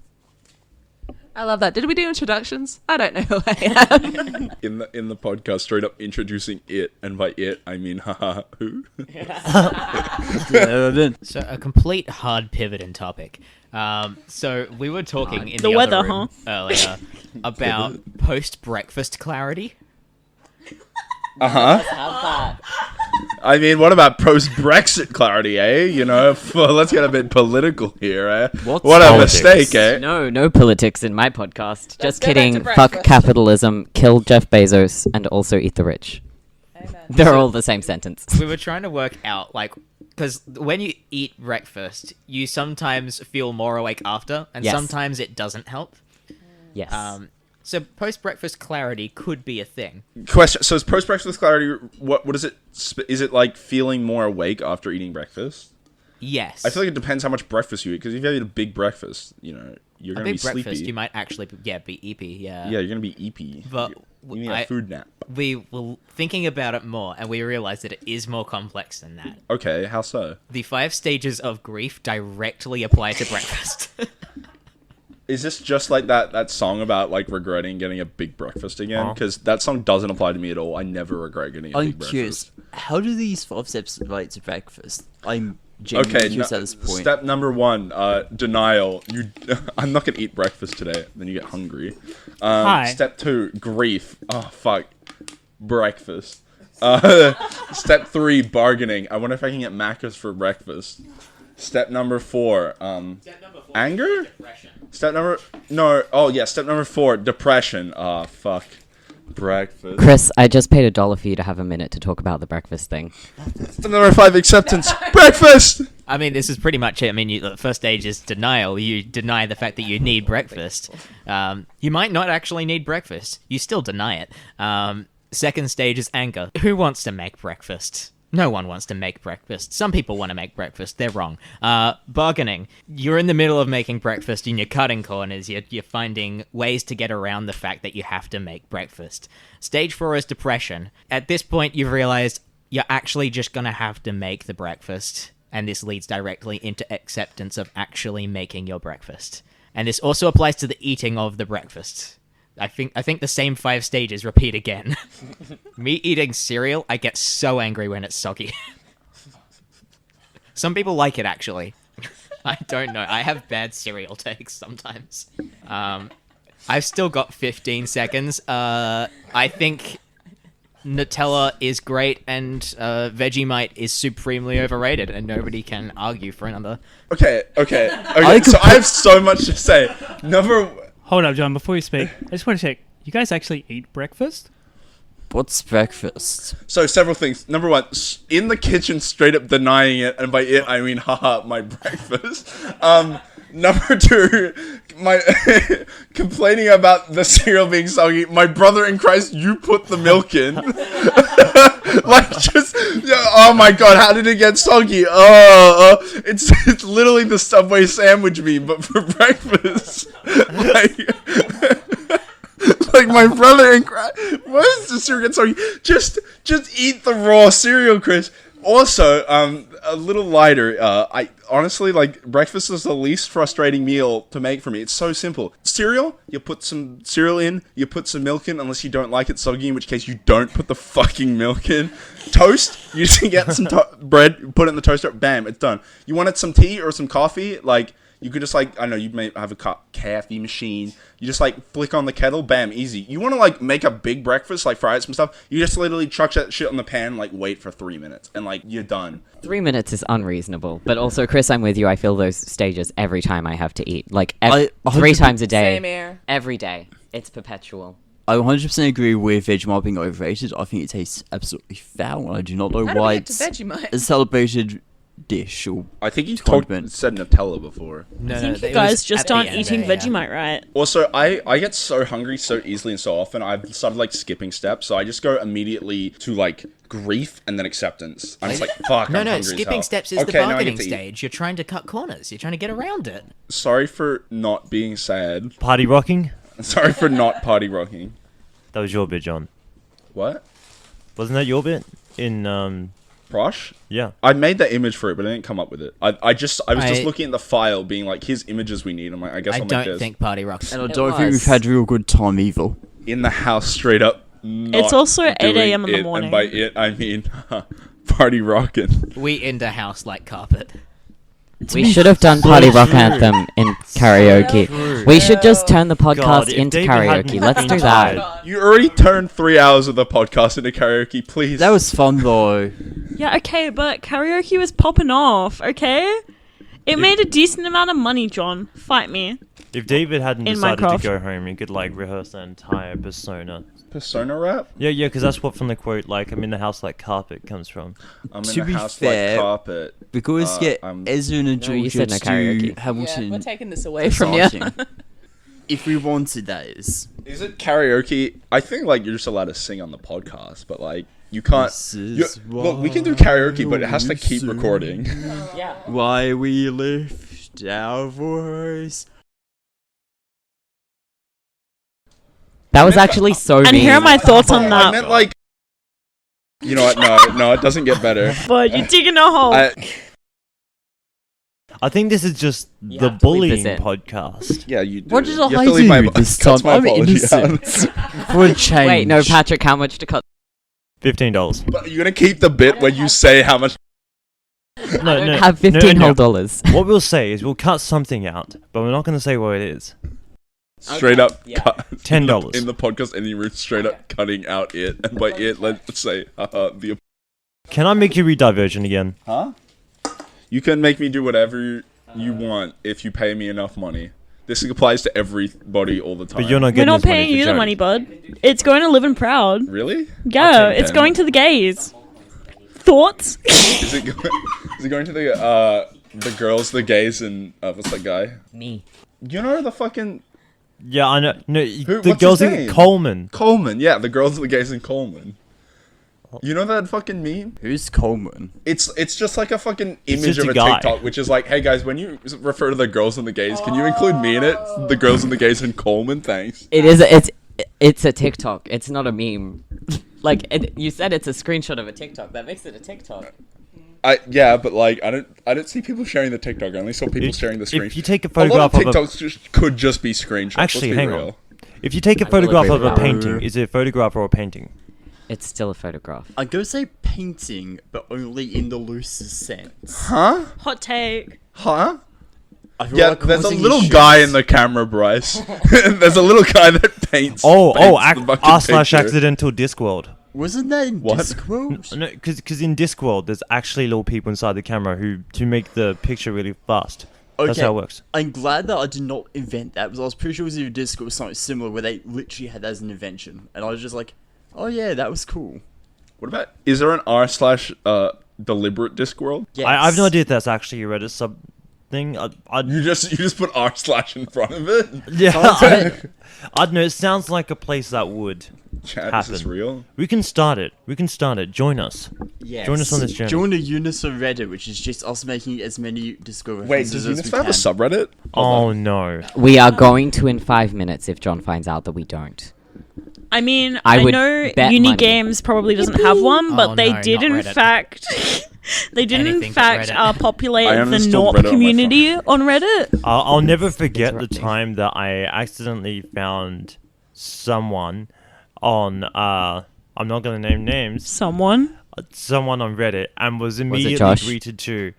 Speaker 6: I love that. Did we do introductions? I don't know who I am.
Speaker 2: in the podcast, straight up introducing it, and by it I mean haha who.
Speaker 3: So a complete hard pivot in topic. So we were talking in the
Speaker 4: weather,
Speaker 3: other room earlier about post-breakfast clarity.
Speaker 2: I mean, what about post-Brexit clarity, eh? You know, let's get a bit political here, eh? What a mistake, eh?
Speaker 8: No politics in my podcast. Just
Speaker 6: go back
Speaker 8: kidding.
Speaker 6: to
Speaker 8: Fuck
Speaker 6: breakfast.
Speaker 8: capitalism. Kill Jeff Bezos and also eat the rich.
Speaker 6: Amen.
Speaker 8: They're all the same sentence.
Speaker 3: We were trying to work out, like, because when you eat breakfast, you sometimes feel more awake after, and
Speaker 8: Yes.
Speaker 3: sometimes it doesn't help.
Speaker 8: Yes.
Speaker 3: So post-breakfast clarity could be a thing.
Speaker 2: Question: so is post-breakfast clarity? What is it? Is it like feeling more awake after eating breakfast?
Speaker 3: Yes.
Speaker 2: I feel like it depends how much breakfast you eat. Because if you eat a big breakfast, you know, you're
Speaker 3: a
Speaker 2: gonna be
Speaker 3: big breakfast,
Speaker 2: sleepy.
Speaker 3: you might actually be eepy, yeah.
Speaker 2: Yeah, you're gonna be eepy.
Speaker 3: But
Speaker 2: you need a food nap.
Speaker 3: We were thinking about it more, and we realized that it is more complex than that.
Speaker 2: Okay, how so?
Speaker 3: The 5 stages of grief directly apply to breakfast.
Speaker 2: Is this just like that song about like regretting getting a big breakfast again? Because that song doesn't apply to me at all. I never regret getting a
Speaker 5: I'm
Speaker 2: big
Speaker 5: curious.
Speaker 2: breakfast.
Speaker 5: How do these 5 steps relate to breakfast? I'm genuinely curious at this point.
Speaker 2: Step number 1, denial. I'm not gonna eat breakfast today. Then you get hungry.
Speaker 7: Hi.
Speaker 2: Step 2, grief. Oh fuck, breakfast. Step 3, bargaining. I wonder if I can get macros for breakfast. Step number 4, anger. Step number 4, depression. Oh fuck, breakfast.
Speaker 8: Chris, I just paid $1 for you to have a minute to talk about the breakfast thing.
Speaker 2: Step number 5, acceptance. Breakfast.
Speaker 3: I mean, this is pretty much it. I mean, the first stage is denial. You deny the fact that you need breakfast. You might not actually need breakfast. You still deny it. Second stage is anger. Who wants to make breakfast? No one wants to make breakfast. Some people want to make breakfast. They're wrong. Bargaining. You're in the middle of making breakfast and you're cutting corners. You're finding ways to get around the fact that you have to make breakfast. Stage 4 is depression. At this point, you've realized you're actually just going to have to make the breakfast. And this leads directly into acceptance of actually making your breakfast. And this also applies to the eating of the breakfast. I think the same 5 stages repeat again. Me eating cereal, I get so angry when it's soggy. Some people like it, actually. I don't know. I have bad cereal takes sometimes. I've still got 15 seconds. I think Nutella is great and Vegemite is supremely overrated, and nobody can argue for another.
Speaker 2: Okay. So I have so much to say.
Speaker 7: Hold up, John, before you speak. I just want to check. You guys actually eat breakfast?
Speaker 5: What's breakfast?
Speaker 2: So several things. Number 1, in the kitchen, straight up denying it, and by it I mean, haha, my breakfast. Number 2, my complaining about the cereal being soggy. My brother in Christ, you put the milk in. Oh my god, how did it get soggy? It's literally the Subway sandwich meme, but for breakfast. Like my brother in Christ, why does the cereal get soggy? Just eat the raw cereal, Chris. Also, a little lighter. I honestly, like, breakfast is the least frustrating meal to make for me. It's so simple. Cereal, you put some cereal in, you put some milk in, unless you don't like it soggy, in which case you don't put the fucking milk in. Toast, you just get some bread, put it in the toaster, bam, it's done. You wanted some tea or some coffee, like, you could just, like, I don't know, you may have a coffee machine. You just, like, flick on the kettle, bam, easy. You want to, like, make a big breakfast, like, fry some stuff, you just literally chuck that shit on the pan, like, wait for 3 minutes, and, like, you're done.
Speaker 8: 3 minutes is unreasonable. But also, Chris, I'm with you. I feel those stages every time I have to eat. Like, 3 times a day.
Speaker 6: Same here.
Speaker 8: Every day. It's perpetual.
Speaker 5: I 100% agree with Vegemite being overrated. I think it tastes absolutely foul, and I do not know
Speaker 6: How do
Speaker 5: why
Speaker 6: we get to
Speaker 5: it's
Speaker 6: Vegemite?
Speaker 5: a celebrated dish or
Speaker 2: I think you
Speaker 5: condiment.
Speaker 2: said Nutella before.
Speaker 3: No,
Speaker 4: I think you
Speaker 3: it
Speaker 4: guys
Speaker 3: was
Speaker 4: just
Speaker 3: at the
Speaker 4: aren't
Speaker 3: end
Speaker 4: eating
Speaker 3: there, yeah.
Speaker 4: Vegemite right.
Speaker 2: Also, I get so hungry so easily and so often, I've started, like, skipping steps, so I just go immediately to, like, grief and then acceptance. I'm just like, fuck,
Speaker 3: No,
Speaker 2: I'm
Speaker 3: no,
Speaker 2: hungry as
Speaker 3: skipping
Speaker 2: hell.
Speaker 3: steps is the
Speaker 2: Okay, now I
Speaker 3: bargaining
Speaker 2: get to eat.
Speaker 3: stage. You're trying to cut corners. You're trying to get around it.
Speaker 2: Sorry for not being sad.
Speaker 1: Party rocking?
Speaker 2: Sorry for not party rocking.
Speaker 1: That was your bit, John.
Speaker 2: What?
Speaker 1: Wasn't that your bit? In,
Speaker 2: Prosh?
Speaker 1: yeah.
Speaker 2: I made that image for it, but I didn't come up with it. I was just
Speaker 3: I-
Speaker 2: looking at the file, being like, here's images we need. I'm like, I guess
Speaker 3: I
Speaker 2: I'll make
Speaker 3: don't
Speaker 2: this.
Speaker 3: think Party Rocks.
Speaker 5: And I
Speaker 8: It
Speaker 5: don't think we've
Speaker 8: was.
Speaker 5: had a real good time either.
Speaker 2: In the house, straight up. Not
Speaker 4: It's also at 8
Speaker 2: doing
Speaker 4: a.m. in the
Speaker 2: it,
Speaker 4: morning.
Speaker 2: And by it, I mean party rocking.
Speaker 3: We in the house like carpet.
Speaker 8: We should have done Party Rock Anthem in karaoke. We should just turn the podcast
Speaker 1: God, if
Speaker 8: into
Speaker 1: David hadn't
Speaker 8: karaoke. Let's
Speaker 1: been
Speaker 8: do
Speaker 1: tired-
Speaker 8: that.
Speaker 2: You already turned 3 hours of the podcast into karaoke, please.
Speaker 5: That was fun though.
Speaker 4: Yeah, okay, but karaoke was popping off, okay? It made a decent amount of money, John. Fight me.
Speaker 1: If David hadn't
Speaker 4: In
Speaker 1: decided
Speaker 4: Minecraft.
Speaker 1: to go home, he could, like, rehearse the entire persona.
Speaker 2: Persona rap?
Speaker 1: Yeah, because that's what from the quote, like, I'm in the house like carpet comes from.
Speaker 2: I'm
Speaker 5: To
Speaker 2: in
Speaker 5: be
Speaker 2: the house
Speaker 5: fair,
Speaker 2: like carpet.
Speaker 5: We could always get
Speaker 2: I'm-
Speaker 5: Ezran and
Speaker 8: No, you
Speaker 5: Jorja
Speaker 8: said no
Speaker 5: to
Speaker 8: karaoke.
Speaker 5: do
Speaker 6: Yeah,
Speaker 5: Hamilton.
Speaker 6: we're taking this away from you.
Speaker 5: reciting. If we wanted, that is.
Speaker 2: Is it karaoke? I think, like, you're just allowed to sing on the podcast, but, like, you can't.
Speaker 5: This is
Speaker 2: Look, we can do karaoke, but it has to
Speaker 5: why
Speaker 2: keep
Speaker 5: we
Speaker 2: recording.
Speaker 5: Why we lift our voice.
Speaker 8: That was actually so
Speaker 4: And
Speaker 8: mean.
Speaker 4: here are my thoughts on
Speaker 2: I
Speaker 4: that.
Speaker 2: meant, like. You know what? No, it doesn't get better.
Speaker 4: But you're digging a hole.
Speaker 1: I think this is just
Speaker 8: You
Speaker 1: the
Speaker 8: have to leave this
Speaker 1: bullying
Speaker 8: in.
Speaker 1: podcast.
Speaker 2: Yeah, you do.
Speaker 5: What did
Speaker 2: You have to
Speaker 5: I
Speaker 2: leave my-
Speaker 5: do this
Speaker 2: cuts
Speaker 5: time?
Speaker 2: my
Speaker 5: I'm
Speaker 2: apology
Speaker 5: innocent.
Speaker 2: out.
Speaker 5: For a change.
Speaker 8: Wait, no, Patrick, how much to cut?
Speaker 1: $15.
Speaker 2: But you're gonna keep the bit where you say how much.
Speaker 1: No, no.
Speaker 8: Have
Speaker 1: no,
Speaker 8: 15
Speaker 1: no.
Speaker 8: whole dollars.
Speaker 1: What we'll say is we'll cut something out, but we're not going to say what it is.
Speaker 2: Straight up cut
Speaker 1: $10.
Speaker 2: in the podcast, and you're straight up cutting out it, and by it, let's say the.
Speaker 1: Can I make you read Divergent again?
Speaker 2: Huh? You can make me do whatever you want if you pay me enough money. This applies to everybody all the time.
Speaker 1: But you're not
Speaker 4: We're
Speaker 1: getting
Speaker 4: not
Speaker 1: this money
Speaker 4: paying
Speaker 1: for
Speaker 4: you the
Speaker 1: charity.
Speaker 4: money, bud. It's going to Live and Proud.
Speaker 2: Really?
Speaker 4: Yeah,
Speaker 2: I'll take
Speaker 4: it's
Speaker 2: 10.
Speaker 4: going to the gays. Thoughts?
Speaker 2: Is it going to the girls, the gays, and what's that guy?
Speaker 8: Me.
Speaker 2: You know the fucking
Speaker 1: Yeah, I know. No, the
Speaker 2: what's
Speaker 1: girls
Speaker 2: his
Speaker 1: in
Speaker 2: name?
Speaker 1: Coleman.
Speaker 2: Coleman? Yeah, the girls, the gays, and Coleman. You know that fucking meme?
Speaker 5: Who's Coleman?
Speaker 2: It's just like a fucking image
Speaker 1: just
Speaker 2: of
Speaker 1: a
Speaker 2: a
Speaker 1: guy.
Speaker 2: TikTok, which is like, hey guys, when you refer to the girls and the gays, can you include me in it? The girls and the gays and Coleman, thanks.
Speaker 8: It's a TikTok. It's not a meme. You said it's a screenshot of a TikTok. That makes it a TikTok.
Speaker 2: Yeah, but like I don't see people sharing the TikTok. I only saw people sharing the screenshot.
Speaker 1: If you take a
Speaker 2: a lot
Speaker 1: photograph
Speaker 2: of
Speaker 1: of a
Speaker 2: TikToks could just be screenshots.
Speaker 1: Actually,
Speaker 2: let's be
Speaker 1: hang
Speaker 2: real.
Speaker 1: on. If you take a
Speaker 8: I will
Speaker 1: photograph
Speaker 8: agree
Speaker 1: of a
Speaker 8: with that.
Speaker 1: painting, is it a photograph or a painting?
Speaker 8: It's still a photograph.
Speaker 5: I'm gonna say painting, but only in the loosest sense.
Speaker 2: Huh?
Speaker 4: Hot take.
Speaker 2: Huh?
Speaker 5: I feel
Speaker 2: Yeah,
Speaker 5: like
Speaker 2: there's a
Speaker 5: causing
Speaker 2: little
Speaker 5: issues.
Speaker 2: guy in the camera, Bryce. There's a little guy that paints.
Speaker 1: Oh,
Speaker 2: paints the fucking picture.
Speaker 1: /accidental Discworld.
Speaker 5: Wasn't that in
Speaker 2: What?
Speaker 5: Discworld?
Speaker 1: No, because in Discworld, there's actually little people inside the camera to make the picture really fast. That's how it works.
Speaker 5: I'm glad that I did not invent that, because I was pretty sure it was either Discord or something similar where they literally had that as an invention. And I was just like, oh yeah, that was cool.
Speaker 2: What about? Is there an r/deliberate Discworld?
Speaker 5: Yes.
Speaker 1: I have no idea if that's actually a Reddit sub thing.
Speaker 2: You just put r/ in front of it.
Speaker 1: Yeah, I don't know. It sounds like a place that would
Speaker 2: Chat,
Speaker 1: happen.
Speaker 2: is this real?
Speaker 1: We can start it. Join us.
Speaker 5: Yes.
Speaker 1: Join us on this journey.
Speaker 5: Join the UniSFA Reddit, which is just us making as many Discord
Speaker 2: Wait,
Speaker 5: references
Speaker 2: does
Speaker 5: as we
Speaker 2: UniSFA have a
Speaker 5: can.
Speaker 2: subreddit?
Speaker 1: Oh no.
Speaker 8: We are going to in 5 minutes if John finds out that we don't.
Speaker 4: I mean,
Speaker 8: I
Speaker 4: I
Speaker 8: would
Speaker 4: know
Speaker 8: bet
Speaker 4: Uni
Speaker 8: money.
Speaker 4: Games probably doesn't have one, but
Speaker 3: Oh,
Speaker 4: they
Speaker 3: no,
Speaker 4: did
Speaker 3: not
Speaker 4: in
Speaker 3: Reddit.
Speaker 4: fact they did in
Speaker 3: Anything but
Speaker 4: fact
Speaker 3: Reddit.
Speaker 4: populate
Speaker 2: I
Speaker 4: the
Speaker 2: uninstalled
Speaker 4: Norp
Speaker 2: Reddit on my
Speaker 4: community on Reddit.
Speaker 1: I'll never forget the
Speaker 8: Interrupting.
Speaker 1: time that I accidentally found someone on I'm not gonna name names.
Speaker 4: Someone.
Speaker 1: Someone on Reddit and was immediately
Speaker 8: Josh?
Speaker 1: greeted to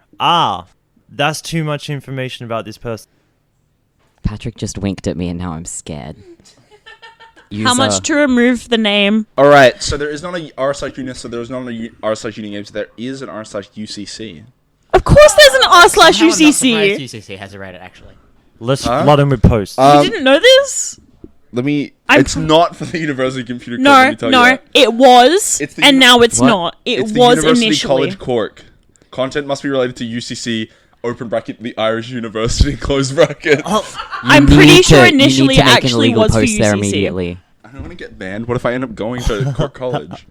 Speaker 1: that's too much information about this person.
Speaker 8: Patrick just winked at me and now I'm scared.
Speaker 4: How much to remove the name?
Speaker 2: All right, so there is not a r/uni, so there is not a r/uni games. There is an r/UCC.
Speaker 4: Of course, there's an
Speaker 3: Somehow I'm not surprised
Speaker 4: r/UCC.
Speaker 3: UCC has a Reddit, actually.
Speaker 1: Let's
Speaker 2: Huh?
Speaker 1: flood him with posts.
Speaker 4: You didn't know this?
Speaker 2: Let me.
Speaker 4: I'm
Speaker 2: It's
Speaker 4: pr-
Speaker 2: not for the University Computer Club. let
Speaker 4: No,
Speaker 2: me tell you
Speaker 4: no,
Speaker 2: that.
Speaker 4: it was,
Speaker 2: It's the
Speaker 4: and
Speaker 2: uni-
Speaker 4: now it's
Speaker 8: What?
Speaker 4: not. It
Speaker 2: It's the
Speaker 4: was
Speaker 2: University
Speaker 4: initially.
Speaker 2: College Cork. Content must be related to UCC. Open bracket, the Irish University, close bracket.
Speaker 4: I'm pretty sure initially
Speaker 8: you need to make
Speaker 4: actually
Speaker 8: an illegal
Speaker 4: was for
Speaker 8: post there
Speaker 4: UCC.
Speaker 8: immediately.
Speaker 2: I don't want to get banned. What if I end up going to Cork College?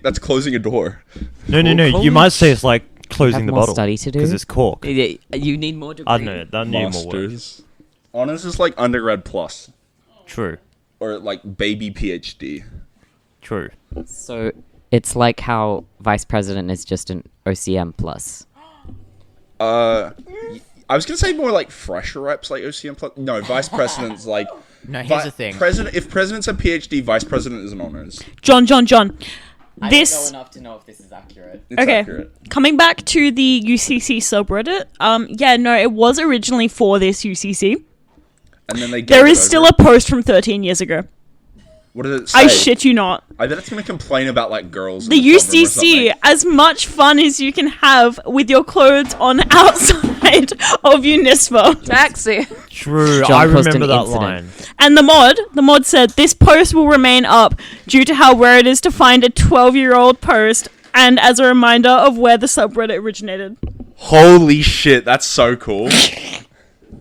Speaker 2: That's closing a door.
Speaker 1: no. You might say it's like closing
Speaker 8: Have
Speaker 1: the
Speaker 8: more
Speaker 1: bottle
Speaker 8: study to do?
Speaker 1: because it's cork.
Speaker 8: You need more degree.
Speaker 1: I don't know. That need more work.
Speaker 2: Masters. Honors is like undergrad plus,
Speaker 1: True.
Speaker 2: or like baby PhD.
Speaker 1: True.
Speaker 8: So it's like how vice president is just an OCM plus.
Speaker 2: I was gonna say more like fresher reps, like OCM plus. No, vice president's like.
Speaker 3: No, here's the thing.
Speaker 2: President. If president's a PhD, vice president is an honors.
Speaker 4: John. This
Speaker 8: enough to know if this is accurate.
Speaker 2: It's
Speaker 4: Okay.
Speaker 2: accurate.
Speaker 4: Coming back to the UCC subreddit, it was originally for this UCC.
Speaker 2: And then they.
Speaker 4: There
Speaker 2: gave
Speaker 4: is
Speaker 2: it
Speaker 4: still
Speaker 2: over.
Speaker 4: a post from 13 years ago.
Speaker 2: What did it say?
Speaker 4: I shit you not.
Speaker 2: I bet it's gonna complain about like girls. in
Speaker 4: The
Speaker 2: subroom or
Speaker 4: UCC,
Speaker 2: something.
Speaker 4: as much fun as you can have with your clothes on outside of UniSFA.
Speaker 6: Taxi.
Speaker 1: True.
Speaker 8: John
Speaker 1: I
Speaker 8: caused
Speaker 1: remember
Speaker 8: an
Speaker 1: that
Speaker 8: incident.
Speaker 1: line.
Speaker 4: And the mod said, this post will remain up due to how rare it is to find a 12-year-old post and as a reminder of where the subreddit originated.
Speaker 2: Holy shit, that's so cool.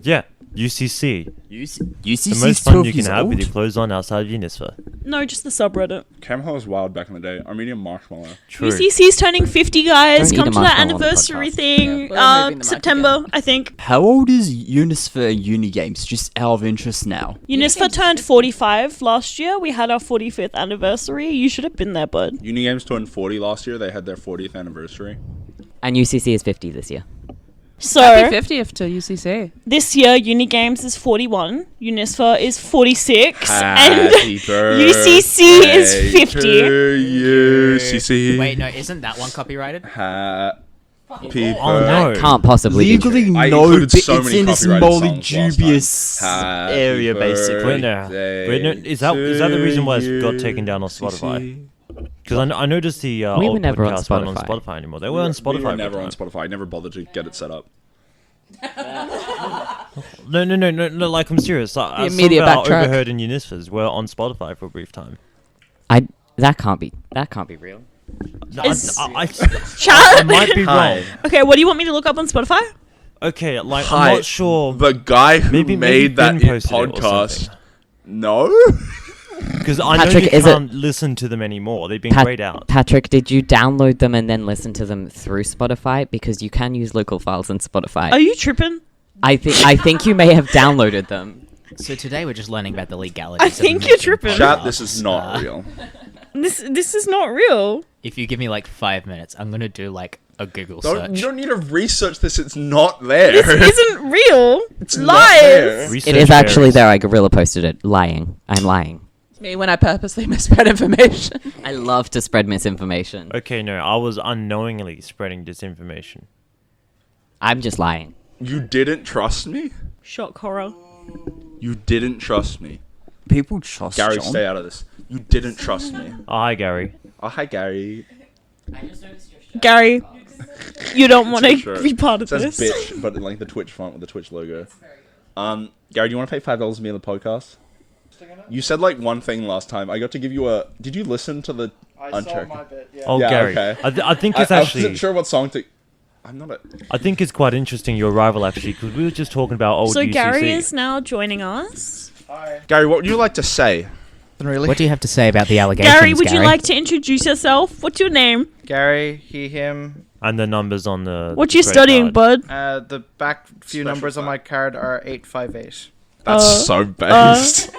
Speaker 1: Yeah. UCC.
Speaker 5: UCC's
Speaker 1: The most fun
Speaker 5: 12
Speaker 1: you can
Speaker 5: years
Speaker 1: have with
Speaker 5: old?
Speaker 1: your clothes on outside of UniSFA.
Speaker 4: No, just the subreddit.
Speaker 2: Camhole was wild back in the day. Armenian marshmallow.
Speaker 1: True.
Speaker 4: UCC's turning 50, guys.
Speaker 8: Don't eat
Speaker 4: Come
Speaker 8: a
Speaker 4: to that
Speaker 8: marshmallow on the
Speaker 4: anniversary
Speaker 8: podcast.
Speaker 4: thing.
Speaker 6: Yeah, well, maybe in the mic
Speaker 4: September,
Speaker 6: again.
Speaker 4: I think.
Speaker 5: How old is UniSFA and Unigames? Just out of interest now.
Speaker 4: UniSFA turned 45 last year. We had our 45th anniversary. You should have been there, bud.
Speaker 2: Unigames turned 40 last year. They had their 40th anniversary.
Speaker 8: And UCC is 50 this year.
Speaker 4: So,
Speaker 6: Happy 50th to UCC.
Speaker 4: this year, Unigames is 41, UniSFA is 46, and
Speaker 2: Happy birthday
Speaker 4: UCC is 50.
Speaker 2: to you, CC.
Speaker 3: Wait, no, isn't that one copyrighted?
Speaker 2: Happy
Speaker 1: Oh, no.
Speaker 8: Can't possibly be true.
Speaker 5: Legally,
Speaker 2: I
Speaker 5: no,
Speaker 2: included
Speaker 5: but
Speaker 2: so
Speaker 5: it's
Speaker 2: many
Speaker 5: in this
Speaker 2: copyrighted
Speaker 5: morally
Speaker 2: songs last
Speaker 5: dubious
Speaker 2: time.
Speaker 5: area,
Speaker 2: Happy
Speaker 5: basically.
Speaker 1: Wait, no.
Speaker 2: birthday
Speaker 1: Wait, no. Is that the reason why it got
Speaker 2: to
Speaker 1: taken down on
Speaker 2: you,
Speaker 1: Spotify?
Speaker 2: CC.
Speaker 1: Because I noticed the
Speaker 8: We were
Speaker 1: old
Speaker 8: never on
Speaker 1: podcasts weren't on
Speaker 8: Spotify.
Speaker 1: Spotify anymore. They were on Spotify.
Speaker 2: We were
Speaker 1: at
Speaker 2: never
Speaker 1: the
Speaker 2: on
Speaker 1: time.
Speaker 2: Spotify. I never bothered to get it set up.
Speaker 1: No. Like I'm serious. Some
Speaker 6: immediate
Speaker 1: of our
Speaker 6: backtrack.
Speaker 1: overheard and UniSFAs were on Spotify for a brief time.
Speaker 8: That can't be real.
Speaker 1: No,
Speaker 4: Is-
Speaker 1: I
Speaker 4: Chat?
Speaker 1: might be
Speaker 2: Hi.
Speaker 1: wrong.
Speaker 4: Okay, what do you want me to look up on Spotify?
Speaker 1: Okay, like
Speaker 2: Hi,
Speaker 1: I'm not sure.
Speaker 2: The guy who
Speaker 1: Maybe
Speaker 2: made that
Speaker 1: Ben posted it or
Speaker 2: podcast.
Speaker 1: something.
Speaker 2: No.
Speaker 1: Because I know
Speaker 8: Patrick,
Speaker 1: you
Speaker 8: is it-
Speaker 1: can't listen to them anymore. They've been grayed out.
Speaker 8: Patrick, did you download them and then listen to them through Spotify? Because you can use local files in Spotify.
Speaker 4: Are you tripping?
Speaker 8: I think you may have downloaded them.
Speaker 3: So today we're just learning about the legalities.
Speaker 4: I think you're tripping.
Speaker 2: Chat, this is not real.
Speaker 4: This is not real.
Speaker 3: If you give me like 5 minutes, I'm gonna do like a Google
Speaker 2: You
Speaker 3: search.
Speaker 2: don't need to research this. It's not there.
Speaker 4: This isn't real.
Speaker 2: It's
Speaker 4: Lies.
Speaker 2: not there.
Speaker 8: It is actually there. I gorilla posted it. Lying. I'm lying.
Speaker 6: It's me when I purposely misread information.
Speaker 8: I love to spread misinformation.
Speaker 1: Okay, no, I was unknowingly spreading disinformation.
Speaker 8: I'm just lying.
Speaker 2: You didn't trust me?
Speaker 4: Shock horror.
Speaker 2: You didn't trust me.
Speaker 5: People trust
Speaker 2: Gary,
Speaker 5: John.
Speaker 2: stay out of this. You didn't trust me.
Speaker 1: Oh, hi, Gary.
Speaker 2: Oh, hi, Gary.
Speaker 4: Gary, you don't want
Speaker 2: Sure.
Speaker 4: to be part
Speaker 2: It
Speaker 4: of
Speaker 2: says
Speaker 4: this.
Speaker 2: bitch, but in like the Twitch font with the Twitch logo. Gary, do you want to pay $5 to be on the podcast? You said like one thing last time. I got to give you a. Did you listen to the?
Speaker 9: I saw my bit, yeah.
Speaker 1: Oh,
Speaker 2: Yeah,
Speaker 1: Gary.
Speaker 2: okay.
Speaker 1: I think it's
Speaker 2: I
Speaker 1: actually.
Speaker 2: wasn't sure what song to. I'm not a.
Speaker 1: I think it's quite interesting your arrival actually, because we were just talking about old
Speaker 4: So
Speaker 1: UCC.
Speaker 4: Gary is now joining us.
Speaker 9: Hi.
Speaker 2: Gary, what would you like to say?
Speaker 9: Really?
Speaker 3: What do you have to say about the allegations,
Speaker 4: Gary, would you like to introduce yourself? What's your name?
Speaker 9: Gary, he, him.
Speaker 1: And the numbers on the.
Speaker 4: What you
Speaker 1: grade
Speaker 4: studying,
Speaker 1: card.
Speaker 4: bud?
Speaker 9: The back few
Speaker 2: Special
Speaker 9: numbers on my card are 858.
Speaker 2: That's so based.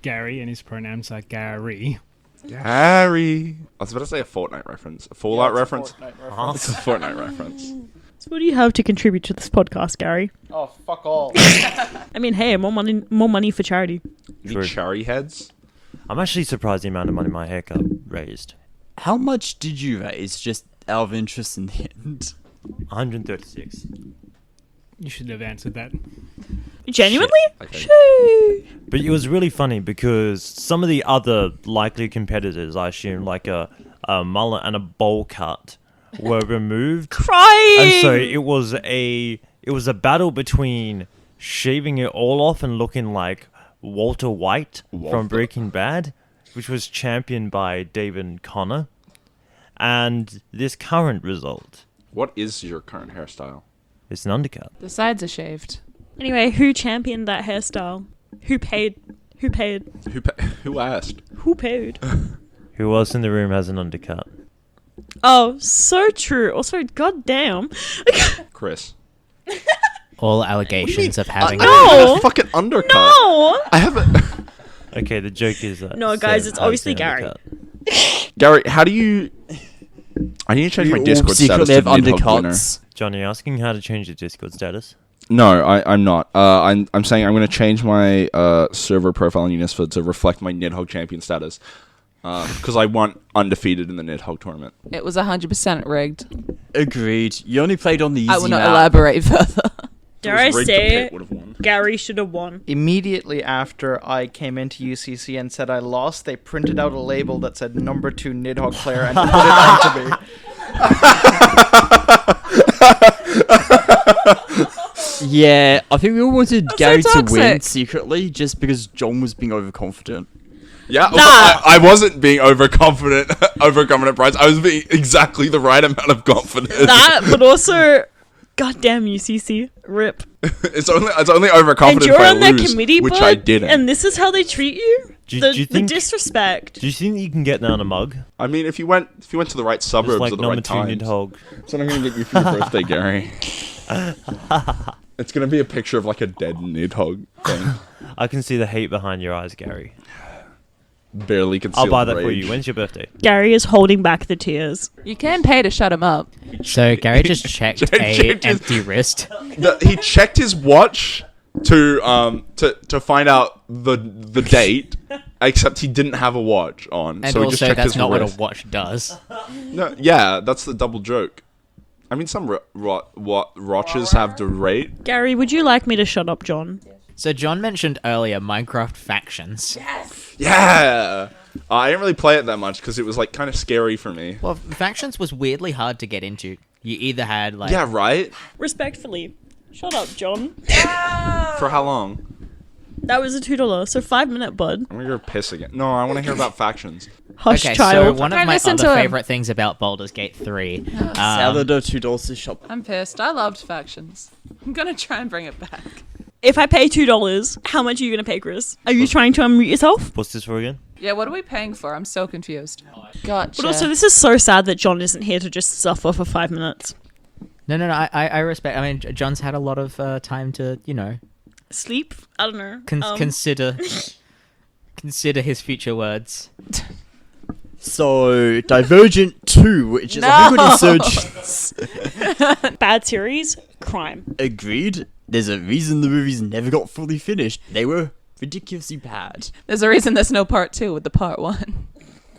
Speaker 7: Gary and his pronouns are Gary.
Speaker 2: Gary. I was about to say a Fortnite reference. A Fallout
Speaker 9: Yeah, it's a
Speaker 2: reference.
Speaker 9: Fortnite reference.
Speaker 2: It's a Fortnite reference.
Speaker 4: So what do you have to contribute to this podcast, Gary?
Speaker 9: Oh, fuck all.
Speaker 4: I mean, hey, more money for charity.
Speaker 2: Need
Speaker 1: True.
Speaker 2: cherry heads?
Speaker 1: I'm actually surprised the amount of money my haircut raised.
Speaker 5: How much did you raise just out of interest in the end?
Speaker 1: 136.
Speaker 7: You should have answered that.
Speaker 4: Genuinely?
Speaker 2: Okay.
Speaker 4: Shoo.
Speaker 1: But it was really funny because some of the other likely competitors, I assume, like a mullet and a bowl cut, were removed.
Speaker 4: Crying.
Speaker 1: And so it was a battle between shaving it all off and looking like Walter White
Speaker 2: Walter.
Speaker 1: from Breaking Bad, which was championed by David Connor, and this current result.
Speaker 2: What is your current hairstyle?
Speaker 1: It's an undercut.
Speaker 6: The sides are shaved.
Speaker 4: Anyway, who championed that hairstyle? Who paid? Who paid?
Speaker 2: Who asked?
Speaker 4: Who paid?
Speaker 1: Who else in the room has an undercut?
Speaker 4: Oh, so true. Also, goddamn.
Speaker 2: Chris.
Speaker 3: all allegations of having?
Speaker 4: No.
Speaker 2: I have a fucking undercut.
Speaker 4: No.
Speaker 2: I have a.
Speaker 1: Okay, the joke is that.
Speaker 4: No, guys,
Speaker 1: Seb
Speaker 4: it's
Speaker 1: has
Speaker 4: obviously
Speaker 1: an
Speaker 4: Gary.
Speaker 1: undercut.
Speaker 2: Gary, how do you? I need to change
Speaker 5: You
Speaker 2: my
Speaker 5: all
Speaker 2: Discord status
Speaker 5: secretly
Speaker 2: to
Speaker 5: have
Speaker 2: Nidhogg winner.
Speaker 5: undercuts.
Speaker 1: Johnny, asking how to change your Discord status?
Speaker 2: No, I'm not. I'm saying I'm going to change my server profile on UniSFA to reflect my Nidhogg champion status. Because I want undefeated in the Nidhogg tournament.
Speaker 6: It was 100% rigged.
Speaker 5: Agreed. You only played on the easy
Speaker 6: I will not
Speaker 5: map.
Speaker 6: elaborate further.
Speaker 4: Dare
Speaker 2: If it
Speaker 4: I
Speaker 2: was rigged, the
Speaker 4: say,
Speaker 2: pit would have won.
Speaker 4: Gary should have won.
Speaker 9: Immediately after I came into UCC and said I lost, they printed out a label that said number 2 Nidhogg player and put it onto me.
Speaker 5: Yeah, I think we all wanted
Speaker 6: so
Speaker 5: Gary to win
Speaker 6: toxic.
Speaker 5: secretly just because John was being overconfident.
Speaker 2: Yeah,
Speaker 4: Nah.
Speaker 2: I wasn't being overconfident, Bryce. I was being exactly the right amount of confidence.
Speaker 4: That, but also, goddamn UCC, rip.
Speaker 2: it's only overconfident
Speaker 4: And you're
Speaker 2: if I
Speaker 4: on their
Speaker 2: lose,
Speaker 4: committee,
Speaker 2: which
Speaker 4: bud,
Speaker 2: I didn't.
Speaker 4: and this is how they treat you?
Speaker 1: Do
Speaker 4: the
Speaker 1: you think-
Speaker 4: disrespect.
Speaker 1: Do you think you can get down a mug?
Speaker 2: I mean, if you went to the right
Speaker 1: Just
Speaker 2: suburbs
Speaker 1: like
Speaker 2: at the
Speaker 1: number
Speaker 2: right
Speaker 1: 2
Speaker 2: times,
Speaker 1: Nidhogg.
Speaker 2: that's what I'm gonna get you for your birthday, Gary. It's gonna be a picture of like a dead Nidhogg thing.
Speaker 1: I can see the hate behind your eyes, Gary.
Speaker 2: Barely concealed
Speaker 1: I'll buy that for
Speaker 2: rage.
Speaker 1: you. When's your birthday?
Speaker 4: Gary is holding back the tears.
Speaker 6: You can pay to shut him up.
Speaker 3: So Gary just checked a
Speaker 2: checked his-
Speaker 3: empty wrist.
Speaker 2: He checked his watch to find out the date, except he didn't have a watch on.
Speaker 3: And
Speaker 2: so he just
Speaker 3: also,
Speaker 2: checked
Speaker 3: that's
Speaker 2: his
Speaker 3: not what
Speaker 2: wrist.
Speaker 3: a watch does.
Speaker 2: No, yeah, that's the double joke. I mean, some watches have the rate.
Speaker 4: Gary, would you like me to shut up, John?
Speaker 3: So John mentioned earlier Minecraft factions.
Speaker 2: Yeah, I didn't really play it that much because it was like kind of scary for me.
Speaker 3: Well, factions was weirdly hard to get into. You either had like
Speaker 2: Yeah, right.
Speaker 4: Respectfully, shut up, John.
Speaker 2: For how long?
Speaker 4: That was a $2, so 5-minute, bud.
Speaker 2: I'm gonna go piss again. No, I want to hear about factions.
Speaker 4: Hush,
Speaker 3: okay,
Speaker 4: child.
Speaker 3: so one of
Speaker 6: Don't
Speaker 3: my
Speaker 6: listen
Speaker 3: other
Speaker 6: to him.
Speaker 3: favorite things about Baldur's Gate 3.
Speaker 5: Salad $2 to shop.
Speaker 6: I'm pissed. I loved factions. I'm gonna try and bring it back.
Speaker 4: If I pay $2, how much are you going to pay, Chris? Are you trying to unmute yourself?
Speaker 1: What's this for again?
Speaker 6: Yeah, what are we paying for? I'm so confused. Gotcha.
Speaker 4: But also, this is so sad that John isn't here to just suffer for 5 minutes.
Speaker 3: No. I respect. I mean, John's had a lot of time to,
Speaker 4: Sleep? I don't know.
Speaker 3: consider his future words.
Speaker 5: So, Divergent 2, which is a big resurgence.
Speaker 4: Bad series, crime.
Speaker 5: Agreed. There's a reason the movies never got fully finished. They were ridiculously bad.
Speaker 6: There's a reason there's no part 2 with the part 1.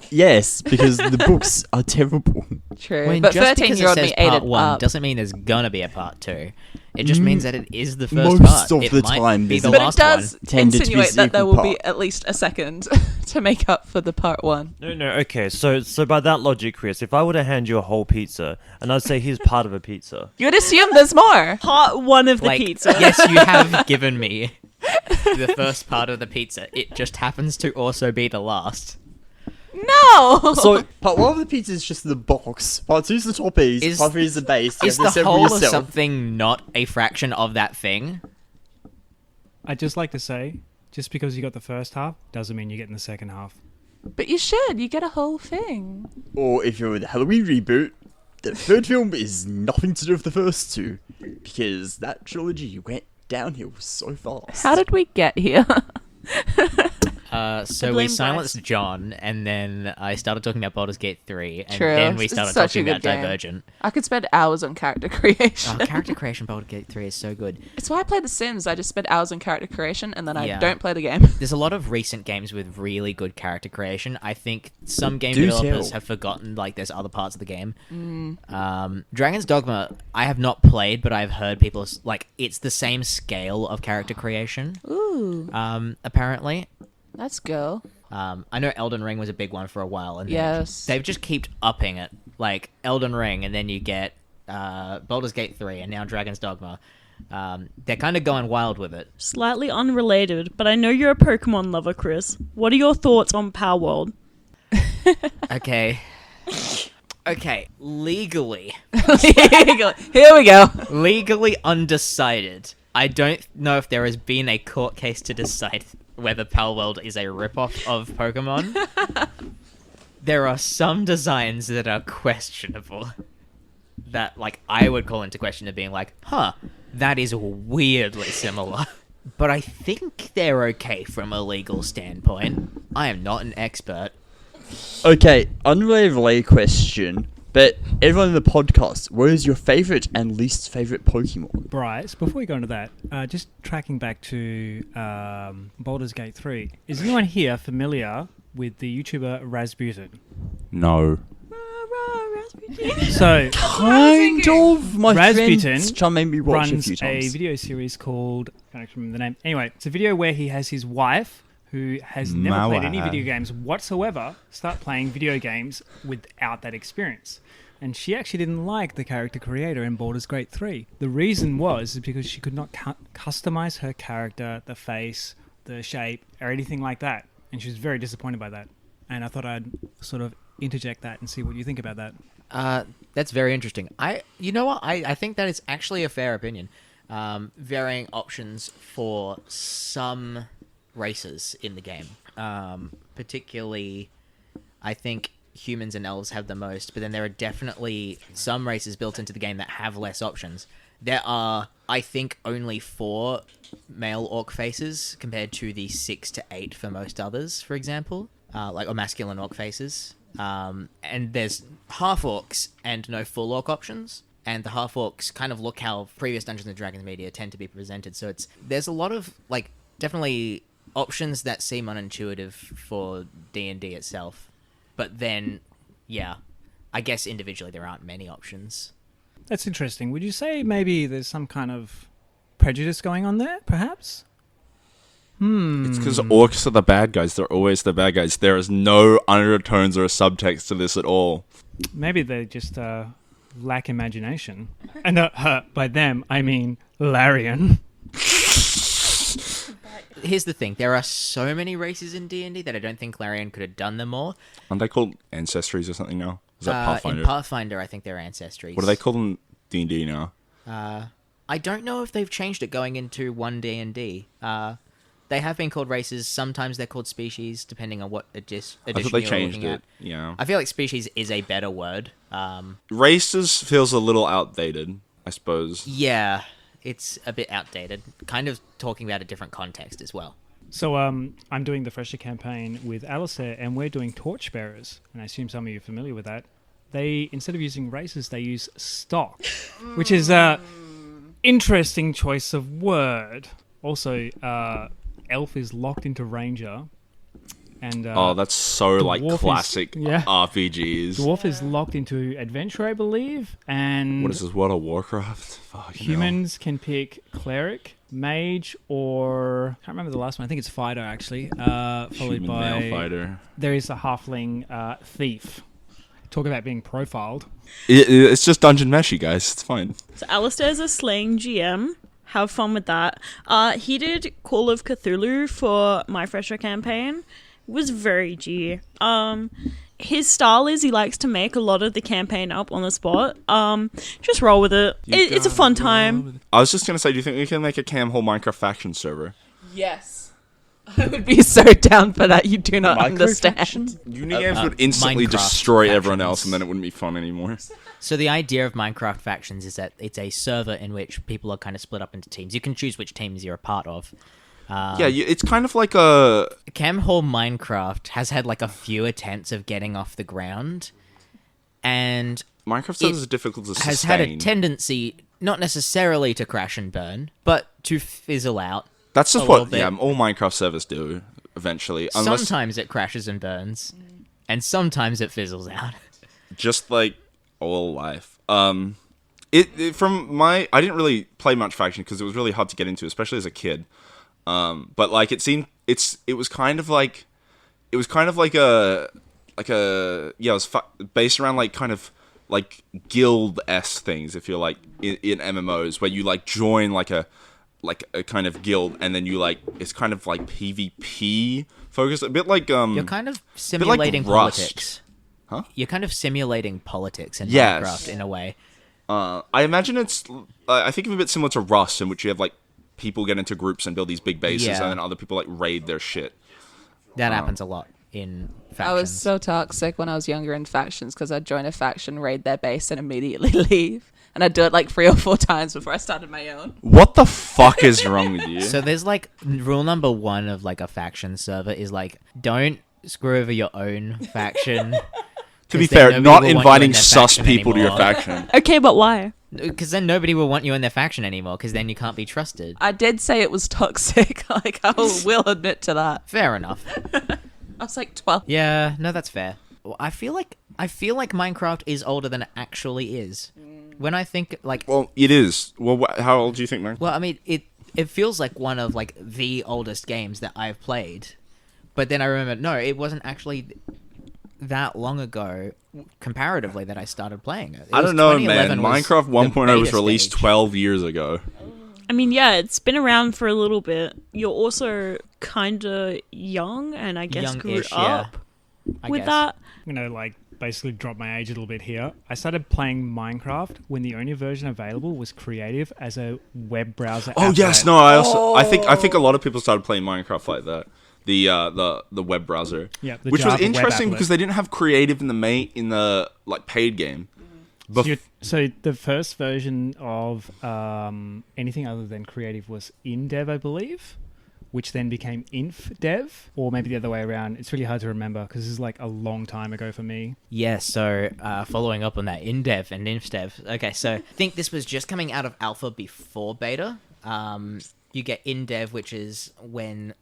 Speaker 5: Yes, because the books are terrible.
Speaker 6: True.
Speaker 3: I mean,
Speaker 6: but
Speaker 3: just because
Speaker 6: 13-year-old
Speaker 3: it
Speaker 6: me
Speaker 3: says
Speaker 6: ate
Speaker 3: part
Speaker 6: it
Speaker 3: 1
Speaker 6: up.
Speaker 3: doesn't mean there's gonna be a part 2. It just means that it is the first
Speaker 5: Most
Speaker 3: part.
Speaker 5: of
Speaker 3: It
Speaker 5: the
Speaker 3: might
Speaker 5: time,
Speaker 3: be the
Speaker 6: But it
Speaker 3: last
Speaker 6: does
Speaker 3: one.
Speaker 5: Tended to be
Speaker 6: insinuate that there
Speaker 5: sequel
Speaker 6: will be
Speaker 5: part.
Speaker 6: at least a second to make up for the part 1.
Speaker 1: No, okay. So by that logic, Chris, if I were to hand you a whole pizza and I'd say here's part of a pizza,
Speaker 6: You would assume there's more.
Speaker 4: Part 1 of the
Speaker 3: Like,
Speaker 4: pizza.
Speaker 3: yes, you have given me the first part of the pizza. It just happens to also be the last.
Speaker 6: No!
Speaker 5: So, part 1 of the pizza is just the box. Part 2 is the toppings.
Speaker 3: Is-
Speaker 5: Part 3 is the base. You
Speaker 3: Is
Speaker 5: have to
Speaker 3: the
Speaker 5: assemble
Speaker 3: whole of
Speaker 5: yourself.
Speaker 3: something not a fraction of that thing?
Speaker 7: I'd just like to say, just because you got the first half doesn't mean you're getting the second half.
Speaker 6: But you should. You get a whole thing.
Speaker 5: Or if you're in the Halloween reboot, the third film is nothing to do with the first two. Because that trilogy went downhill so fast.
Speaker 6: How did we get here?
Speaker 3: So
Speaker 4: blame
Speaker 3: we silenced John, and then I started talking about Baldur's Gate 3, and
Speaker 6: True.
Speaker 3: then we
Speaker 6: It's
Speaker 3: started
Speaker 6: such a
Speaker 3: talking about
Speaker 6: good game.
Speaker 3: Divergent.
Speaker 6: I could spend hours on character creation.
Speaker 3: Oh, character creation Baldur's Gate 3 is so good.
Speaker 6: It's why I play The Sims. I just spend hours on character creation and then I
Speaker 3: Yeah.
Speaker 6: don't play the game.
Speaker 3: There's a lot of recent games with really good character creation. I think some game
Speaker 5: Do
Speaker 3: developers
Speaker 5: tell.
Speaker 3: have forgotten, like, there's other parts of the game. Dragon's Dogma, I have not played, but I've heard people, like, it's the same scale of character creation,
Speaker 6: Ooh,
Speaker 3: apparently.
Speaker 6: let's go.
Speaker 3: I know Elden Ring was a big one for a while, and
Speaker 6: Yes.
Speaker 3: they've just kept upping it. Like Elden Ring, and then you get Baldur's Gate 3, and now Dragon's Dogma. They're kind of going wild with it.
Speaker 4: Slightly unrelated, but I know you're a Pokemon lover, Chris. What are your thoughts on Power World?
Speaker 3: Okay. Okay, legally.
Speaker 6: Here we go.
Speaker 3: Legally undecided. I don't know if there has been a court case to decide whether Palworld is a ripoff of Pokemon. There are some designs that are questionable. That, like, I would call into question of being like, that is weirdly similar. But I think they're okay from a legal standpoint. I am not an expert.
Speaker 5: Okay, unrelated question, but everyone in the podcast, what is your favourite and least favourite Pokemon?
Speaker 7: Bryce, before we go into that, just tracking back to Baldur's Gate 3, is anyone here familiar with the YouTuber Rasputin?
Speaker 2: No.
Speaker 7: So,
Speaker 5: Kind of. My
Speaker 7: Rasputin
Speaker 5: friends try and make me watch a
Speaker 7: runs
Speaker 5: few times.
Speaker 7: video series called, I can't remember the name. Anyway, it's a video where he has his wife, who has never played any video games whatsoever, start playing video games without that experience. And she actually didn't like the character creator in Baldur's Gate 3. The reason was because she could not customize her character, the face, the shape, or anything like that. And she was very disappointed by that. And I thought I'd sort of interject that and see what you think about that.
Speaker 3: That's very interesting. You know what? I think that is actually a fair opinion. Varying options for some races in the game. Particularly, I think humans and elves have the most, but then there are definitely some races built into the game that have less options. There are, I think, only 4 male orc faces compared to the 6 to 8 for most others, for example. Or masculine orc faces. And there's half orcs and no full orc options. And the half orcs kind of look how previous Dungeons and Dragons media tend to be presented. So there's a lot of, like, definitely options that seem unintuitive for D&D itself. But then, yeah, I guess individually there aren't many options.
Speaker 7: That's interesting. Would you say maybe there's some kind of prejudice going on there, perhaps?
Speaker 2: It's because orcs are the bad guys. They're always the bad guys. There is no undertones or subtext to this at all.
Speaker 7: Maybe they just lack imagination. And by them, I mean Larian.
Speaker 3: Here's the thing. There are so many races in D&D that I don't think Larian could have done them all.
Speaker 2: Aren't they called ancestries or something now? Is that Pathfinder?
Speaker 3: In Pathfinder, I think they're ancestries.
Speaker 2: What do they call them D&D now?
Speaker 3: I don't know if they've changed it going into 1D&D. They have been called races. Sometimes they're called species, depending on what edition
Speaker 2: I thought they
Speaker 3: you're
Speaker 2: changed
Speaker 3: looking
Speaker 2: it.
Speaker 3: at.
Speaker 2: Yeah.
Speaker 3: I feel like species is a better word.
Speaker 2: Races feels a little outdated, I suppose.
Speaker 3: Yeah, it's a bit outdated. Kind of talking about a different context as well.
Speaker 7: So I'm doing the Fresher campaign with Alistair, and we're doing Torchbearers, and I assume some of you are familiar with that. They, instead of using races, they use stock, which is a interesting choice of word. Also, Elf is locked into Ranger, and
Speaker 2: that's so like
Speaker 7: Dwarf is-
Speaker 2: classic RPGs.
Speaker 7: Dwarf is locked into Adventure, I believe, and
Speaker 2: What is this? World of Warcraft? Fuck,
Speaker 7: humans can pick Cleric, Mage, or I can't remember the last one. I think it's Fighter actually. Followed
Speaker 2: Human
Speaker 7: by
Speaker 2: male fighter.
Speaker 7: there is a Halfling Thief. Talk about being profiled.
Speaker 2: It's just Dungeon Mesh, you guys. It's fine.
Speaker 4: So Alistair's a slaying GM. Have fun with that. He did Call of Cthulhu for my Fresher campaign. It was very G. His style is he likes to make a lot of the campaign up on the spot. Just roll with it. It's a fun time.
Speaker 2: I was just gonna say, do you think we can make a Cam Hole Minecraft faction server?
Speaker 6: Yes. I would be so down for that. You do not understand.
Speaker 2: Unigames would instantly
Speaker 3: Minecraft
Speaker 2: destroy everyone
Speaker 3: factions.
Speaker 2: else, and then it wouldn't be fun anymore.
Speaker 3: So the idea of Minecraft factions is that it's a server in which people are kind of split up into teams. You can choose which teams you're a part of.
Speaker 2: It's kind of like a...
Speaker 3: Cam Hall Minecraft has had like a few attempts of getting off the ground, and
Speaker 2: Minecraft servers is difficult to sustain.
Speaker 3: has had a tendency not necessarily to crash and burn, but to fizzle out.
Speaker 2: That's just
Speaker 3: a
Speaker 2: what
Speaker 3: little bit.
Speaker 2: all Minecraft servers do, eventually. Unless,
Speaker 3: Sometimes it crashes and burns, and sometimes it fizzles out.
Speaker 2: just like all life. I didn't really play much faction because it was really hard to get into, especially as a kid. But like it was kind of like based around like kind of like guild-esque things, if you're like in MMOs where you like join like a kind of guild, and then you like it's kind of like PvP focused, a bit like
Speaker 3: You're kind of simulating
Speaker 2: Rust.
Speaker 3: politics.
Speaker 2: Huh?
Speaker 3: You're kind of simulating politics in
Speaker 2: Yes.
Speaker 3: Minecraft in a way.
Speaker 2: I imagine it's I think of it a bit similar to Rust, in which you have like people get into groups and build these big bases,
Speaker 3: Yeah.
Speaker 2: and then other people like raid their shit.
Speaker 3: That happens a lot in factions.
Speaker 6: I was so toxic when I was younger in factions because I'd join a faction, raid their base, and immediately leave. And I'd do it like 3 or 4 times before I started my own.
Speaker 2: What the fuck is wrong with you?
Speaker 3: So there's like rule number 1 of like a faction server is like don't screw over your own faction.
Speaker 2: To be
Speaker 3: 'cause then
Speaker 2: fair,
Speaker 3: nobody
Speaker 2: not
Speaker 3: will want you
Speaker 2: inviting
Speaker 3: in their
Speaker 2: sus
Speaker 3: faction
Speaker 2: people to your
Speaker 3: anymore.
Speaker 2: faction.
Speaker 4: Okay, but why?
Speaker 3: Because then nobody will want you in their faction anymore, because then you can't be trusted.
Speaker 6: I did say it was toxic. Like, I will admit to that.
Speaker 3: Fair enough.
Speaker 6: I was like 12.
Speaker 3: Yeah, no, that's fair. Well, I feel like Minecraft is older than it actually is. When I think like,
Speaker 2: Well, it is. Well, how old do you think, man?
Speaker 3: well, I mean, it feels like one of like the oldest games that I've played. But then I remember, no, it wasn't actually that long ago, comparatively, that I started playing it.
Speaker 2: I don't know, man.
Speaker 3: 2011 was
Speaker 2: Minecraft
Speaker 3: the
Speaker 2: 1.0 was
Speaker 3: beta
Speaker 2: released
Speaker 3: stage.
Speaker 2: 12 years ago.
Speaker 4: I mean, yeah, it's been around for a little bit. You're also kind of young, and I guess grew
Speaker 3: Young-ish, yeah.
Speaker 4: up
Speaker 3: I
Speaker 4: with
Speaker 3: guess.
Speaker 4: that.
Speaker 7: I'm gonna like basically drop my age a little bit here. I started playing Minecraft when the only version available was creative as a web browser.
Speaker 2: Oh
Speaker 7: app
Speaker 2: yes,
Speaker 7: that-
Speaker 2: no. I think a lot of people started playing Minecraft like that. The web browser.
Speaker 7: Yeah, the
Speaker 2: which was
Speaker 7: Java web
Speaker 2: interesting
Speaker 7: applet.
Speaker 2: because they didn't have creative in the like paid game.
Speaker 7: So the first version of anything other than creative was InDev, I believe, which then became InfDev, or maybe the other way around. It's really hard to remember because this is like a long time ago for me.
Speaker 3: Yeah, so following up on that, InDev and InfDev. Okay, so I think this was just coming out of alpha before beta. You get InDev, which is when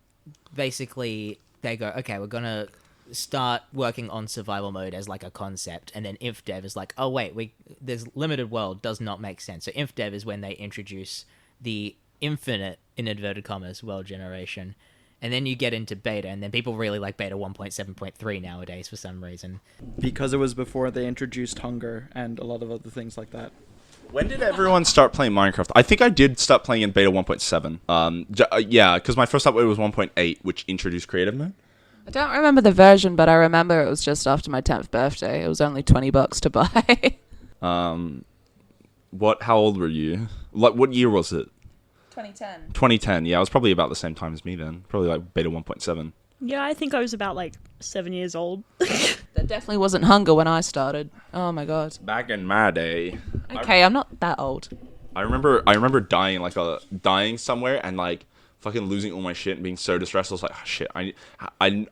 Speaker 3: basically they go, okay, we're going to start working on survival mode as like a concept, and then InfDev is like, oh wait, this limited world does not make sense. So InfDev is when they introduce the infinite, in inverted commas, world generation. And then you get into beta, and then people really like beta 1.7.3 nowadays for some reason.
Speaker 9: Because it was before they introduced hunger and a lot of other things like that.
Speaker 2: When did everyone start playing Minecraft? I think I did start playing in beta 1.7. Yeah, because my first upload was 1.8, which introduced creative mode.
Speaker 6: I don't remember the version, but I remember it was just after my 10th birthday. It was only $20 to buy.
Speaker 2: How old were you? Like, what year was it?
Speaker 6: 2010.
Speaker 2: 2010. Yeah, I was probably about the same time as me then. Probably like beta 1.7.
Speaker 4: Yeah, I think I was about like 7 years old.
Speaker 6: There definitely wasn't hunger when I started. Oh my god.
Speaker 2: Back in my day.
Speaker 6: Okay, I'm not that old.
Speaker 2: I remember dying somewhere and like fucking losing all my shit and being so distressed. I was like, oh, shit, I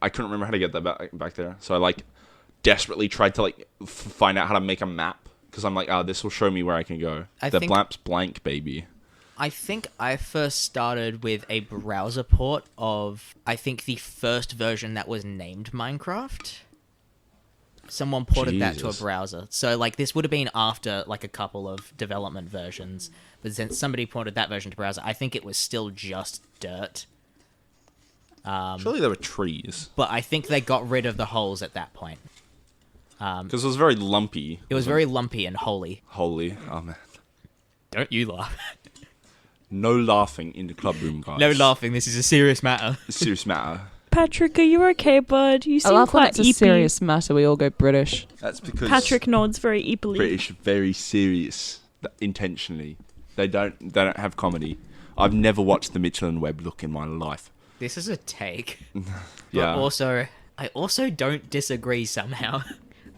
Speaker 2: couldn't remember how to get that back there. So I like desperately tried to like find out how to make a map because I'm like, this will show me where I can go. The map's blank, baby.
Speaker 3: I think I first started with a browser port of, I think, the first version that was named Minecraft. Someone ported that to a browser. So, like, this would have been after, like, a couple of development versions. But since somebody ported that version to browser, I think it was still just dirt.
Speaker 2: Surely there were trees.
Speaker 3: But I think they got rid of the holes at that point.
Speaker 2: Because it was very lumpy.
Speaker 3: It was very lumpy and holy.
Speaker 2: Holy. Oh, man.
Speaker 3: Don't you laugh.
Speaker 2: No laughing in the clubroom, guys.
Speaker 3: No laughing. This is a serious matter.
Speaker 2: It's a serious matter.
Speaker 4: Patrick, are you okay, bud? You
Speaker 6: I
Speaker 4: seem
Speaker 6: love when
Speaker 4: quite
Speaker 6: it's a
Speaker 4: eepy.
Speaker 6: serious matter. We all go British.
Speaker 2: That's because
Speaker 4: Patrick nods very eepily.
Speaker 2: British very serious intentionally. They don't have comedy. I've never watched the Mitchell and Webb look in my life.
Speaker 3: This is a take.
Speaker 2: Yeah.
Speaker 3: But I also don't disagree somehow.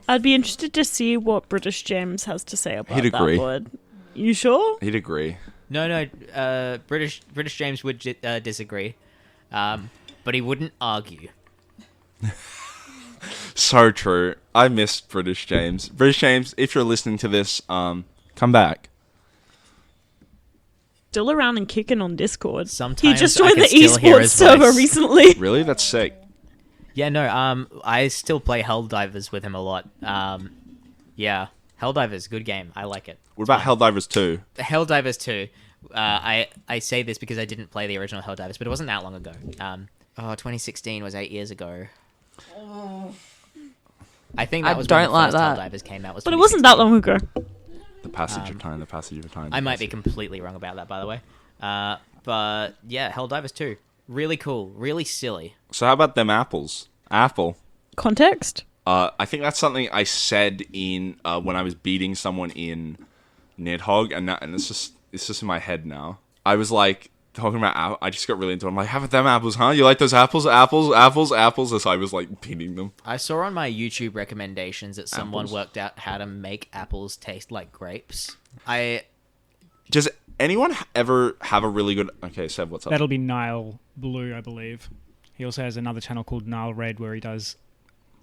Speaker 4: I'd be interested to see what British James has to say about
Speaker 2: He'd agree.
Speaker 4: that word. You sure?
Speaker 2: He'd agree.
Speaker 3: No. British James would disagree, but he wouldn't argue.
Speaker 2: So true. I missed British James. British James, if you're listening to this, come back.
Speaker 4: Still around and kicking on Discord.
Speaker 3: Sometimes
Speaker 4: he just
Speaker 3: I
Speaker 4: joined
Speaker 3: can
Speaker 4: the
Speaker 3: still hear
Speaker 4: esports
Speaker 3: his
Speaker 4: server
Speaker 3: voice.
Speaker 4: recently.
Speaker 2: Really? That's sick.
Speaker 3: Yeah, no. I still play Helldivers with him a lot. Yeah, Helldivers, good game. I like it.
Speaker 2: What about Helldivers 2?
Speaker 3: Helldivers 2. I say this because I didn't play the original Helldivers, but it wasn't that long ago. 2016 was 8 years ago. I think that was when the first Helldivers came out.
Speaker 4: But it wasn't that long ago.
Speaker 2: The passage of time.
Speaker 3: I might be completely wrong about that, by the way. But yeah, Helldivers 2. Really cool. Really silly.
Speaker 2: So how about them apples? Apple.
Speaker 4: Context?
Speaker 2: I think that's something I said in when I was beating someone in Nidhogg, and it's just in my head now. I was like talking about I just got really into it. I'm like, have them apples, huh? You like those apples? Apples. As I was like beating them.
Speaker 3: I saw on my YouTube recommendations that someone worked out how to make apples taste like grapes.
Speaker 2: Does anyone ever have a really good... Okay, Seb, what's up?
Speaker 7: That'll be Nile Blue, I believe. He also has another channel called Nile Red where he does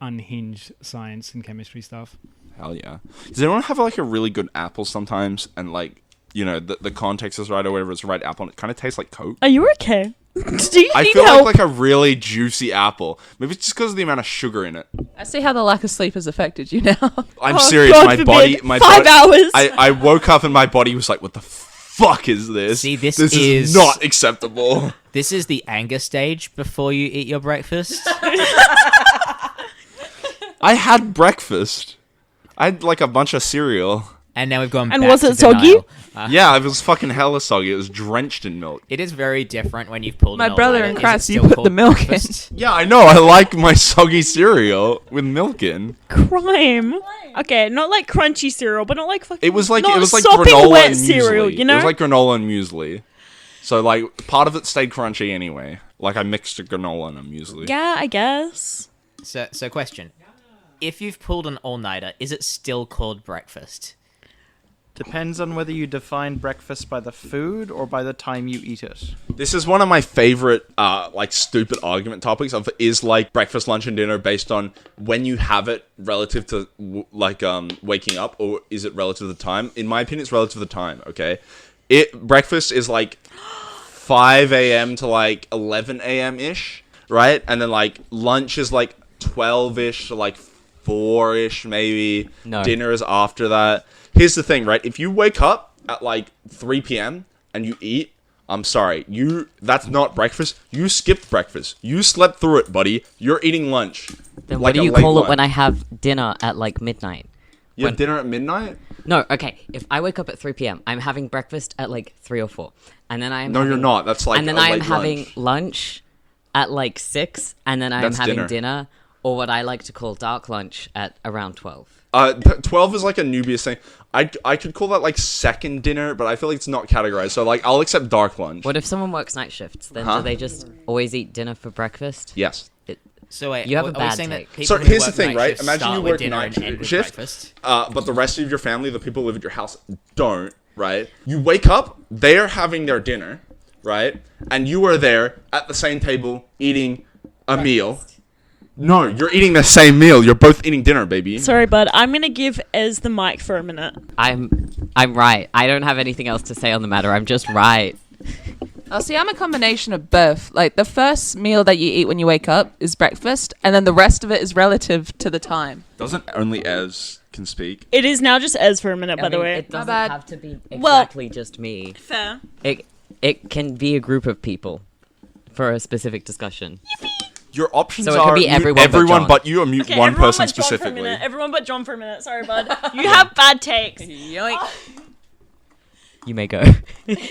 Speaker 7: unhinged science and chemistry stuff.
Speaker 2: Hell yeah. Does anyone have like a really good apple sometimes and like, you know, the context is right or whatever, it's the right apple and it kind of tastes like Coke?
Speaker 4: Are you okay? Do you
Speaker 2: I
Speaker 4: need
Speaker 2: feel
Speaker 4: help?
Speaker 2: like a really juicy apple. Maybe it's just because of the amount of sugar in it.
Speaker 6: I see how the lack of sleep has affected you now.
Speaker 2: I'm serious.
Speaker 4: God
Speaker 2: my
Speaker 4: forbid.
Speaker 2: body...
Speaker 4: 5 hours.
Speaker 2: I woke up and my body was like, what the fuck is this?
Speaker 3: See, this
Speaker 2: is not acceptable.
Speaker 3: This is the anger stage before you eat your breakfast.
Speaker 2: I had breakfast. I had like a bunch of cereal.
Speaker 3: And now we've gone
Speaker 4: And
Speaker 3: back
Speaker 4: was
Speaker 3: to
Speaker 4: it soggy?
Speaker 3: denial.
Speaker 2: Yeah, it was fucking hella soggy. It was drenched in milk.
Speaker 3: It is very different when you've pulled
Speaker 6: My
Speaker 3: an
Speaker 6: brother
Speaker 3: all-nighter.
Speaker 6: in
Speaker 3: Is it
Speaker 6: Christ, you
Speaker 3: still
Speaker 6: put
Speaker 3: called
Speaker 6: the milk in.
Speaker 3: breakfast?
Speaker 2: Yeah, I know. I like my soggy cereal with milk in.
Speaker 4: Crime. Okay, not like crunchy cereal, but not like fucking...
Speaker 2: It was like
Speaker 4: not
Speaker 2: granola
Speaker 4: sopping
Speaker 2: and
Speaker 4: wet
Speaker 2: muesli.
Speaker 4: cereal, you know?
Speaker 2: It was like granola and muesli. So like part of it stayed crunchy anyway. Like I mixed a granola and a muesli.
Speaker 4: Yeah, I guess.
Speaker 3: So question. If you've pulled an all-nighter, is it still called breakfast?
Speaker 9: Depends on whether you define breakfast by the food or by the time you eat it.
Speaker 2: This is one of my favorite, like, stupid argument topics of is, like, breakfast, lunch, and dinner based on when you have it relative to, waking up, or is it relative to the time? In my opinion, it's relative to the time, okay? Breakfast is, like, 5 a.m. to, like, 11 a.m.-ish, right? And then, like, lunch is, like, 12-ish to, like, 4-ish, maybe.
Speaker 8: No.
Speaker 2: Dinner is after that. Here's the thing, right? If you wake up at like 3 p.m. and you eat, I'm sorry, that's not breakfast. You skipped breakfast. You slept through it, buddy. You're eating lunch.
Speaker 8: Then
Speaker 2: Like
Speaker 8: what do
Speaker 2: a
Speaker 8: you
Speaker 2: late
Speaker 8: call it
Speaker 2: lunch.
Speaker 8: when I have dinner at like midnight?
Speaker 2: You have dinner at midnight?
Speaker 8: No, okay. If I wake up at 3 p.m., I'm having breakfast at like 3 or 4. And then I'm
Speaker 2: No, you're not. That's like
Speaker 8: And then
Speaker 2: a
Speaker 8: I am
Speaker 2: late
Speaker 8: having
Speaker 2: lunch.
Speaker 8: lunch at like 6, and then I'm
Speaker 2: That's
Speaker 8: having
Speaker 2: dinner.
Speaker 8: dinner, or what I like to call dark lunch at around 12.
Speaker 2: 12 is like a Nubius thing. I could call that like second dinner, but I feel like it's not categorized. So like I'll accept dark lunch.
Speaker 8: What if someone works night shifts? Then
Speaker 2: Huh?
Speaker 8: do they just always eat dinner for breakfast?
Speaker 2: Yes.
Speaker 3: So wait,
Speaker 8: You have a
Speaker 3: are we
Speaker 8: bad
Speaker 3: saying that
Speaker 8: take.
Speaker 3: people
Speaker 2: So
Speaker 3: who
Speaker 2: here's the
Speaker 3: work
Speaker 2: thing,
Speaker 3: night
Speaker 2: right?
Speaker 3: shifts
Speaker 2: Imagine
Speaker 3: start
Speaker 2: you
Speaker 3: with
Speaker 2: work
Speaker 3: dinner
Speaker 2: night
Speaker 3: and end with
Speaker 2: shift,
Speaker 3: breakfast?
Speaker 2: but the rest of your family, the people who live at your house, don't, right? You wake up, they're having their dinner, right? And you are there at the same table eating a meal. No, you're eating the same meal. You're both eating dinner, baby.
Speaker 4: Sorry, bud. I'm gonna give Ez the mic for a minute.
Speaker 8: I'm right. I don't have anything else to say on the matter. I'm just right.
Speaker 6: Oh, see, I'm a combination of both. Like, the first meal that you eat when you wake up is breakfast, and then the rest of it is relative to the time.
Speaker 2: Doesn't only Ez can speak?
Speaker 4: It is now just Ez for a minute,
Speaker 8: I
Speaker 4: by the
Speaker 8: mean,
Speaker 4: way.
Speaker 8: it doesn't
Speaker 6: bad.
Speaker 8: have to be
Speaker 4: Well-
Speaker 8: exactly just me.
Speaker 4: Fair.
Speaker 8: It can be a group of people for a specific discussion.
Speaker 2: Your options
Speaker 8: So it could
Speaker 2: are
Speaker 8: be
Speaker 2: mute
Speaker 8: everyone but John.
Speaker 2: but you, or mute
Speaker 4: Okay,
Speaker 2: one
Speaker 4: everyone
Speaker 2: person
Speaker 4: but John for a
Speaker 2: specifically.
Speaker 4: minute. Everyone but John for a minute. Sorry, bud. You have bad takes.
Speaker 6: Yoink.
Speaker 8: You may go.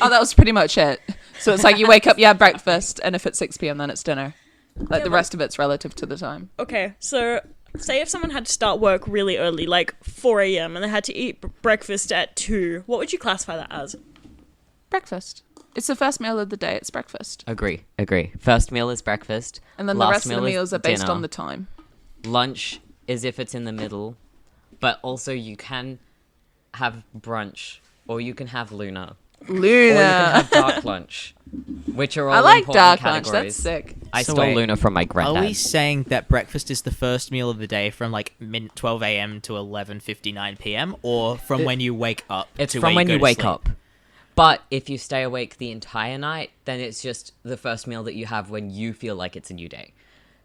Speaker 6: Oh, that was pretty much it. So it's like you wake up, you have breakfast, and if it's 6 p.m., then it's dinner. Like, the rest of it's relative to the time.
Speaker 4: Okay, so say if someone had to start work really early, like 4 a.m., and they had to eat breakfast at 2, what would you classify that as?
Speaker 6: Breakfast. It's the first meal of the day. It's breakfast.
Speaker 8: Agree. First meal is breakfast.
Speaker 6: And then
Speaker 8: last
Speaker 6: the rest of the
Speaker 8: meal is
Speaker 6: meals are based
Speaker 8: dinner.
Speaker 6: on the time.
Speaker 8: Lunch is if it's in the middle, but also you can have brunch, or you can have Luna, or you can have dark lunch, which are all
Speaker 6: I like
Speaker 8: important
Speaker 6: dark lunch.
Speaker 8: categories.
Speaker 6: That's sick.
Speaker 8: I
Speaker 3: So
Speaker 8: stole
Speaker 3: wait,
Speaker 8: Luna from my
Speaker 3: Are
Speaker 8: granddad.
Speaker 3: we saying that breakfast is the first meal of the day from like 12 a.m. to 11:59 p.m. or from when you wake up?
Speaker 8: It's
Speaker 3: to
Speaker 8: from
Speaker 3: where
Speaker 8: when
Speaker 3: go
Speaker 8: you
Speaker 3: to
Speaker 8: wake
Speaker 3: sleep?
Speaker 8: up. But if you stay awake the entire night, then it's just the first meal that you have when you feel like it's a new day.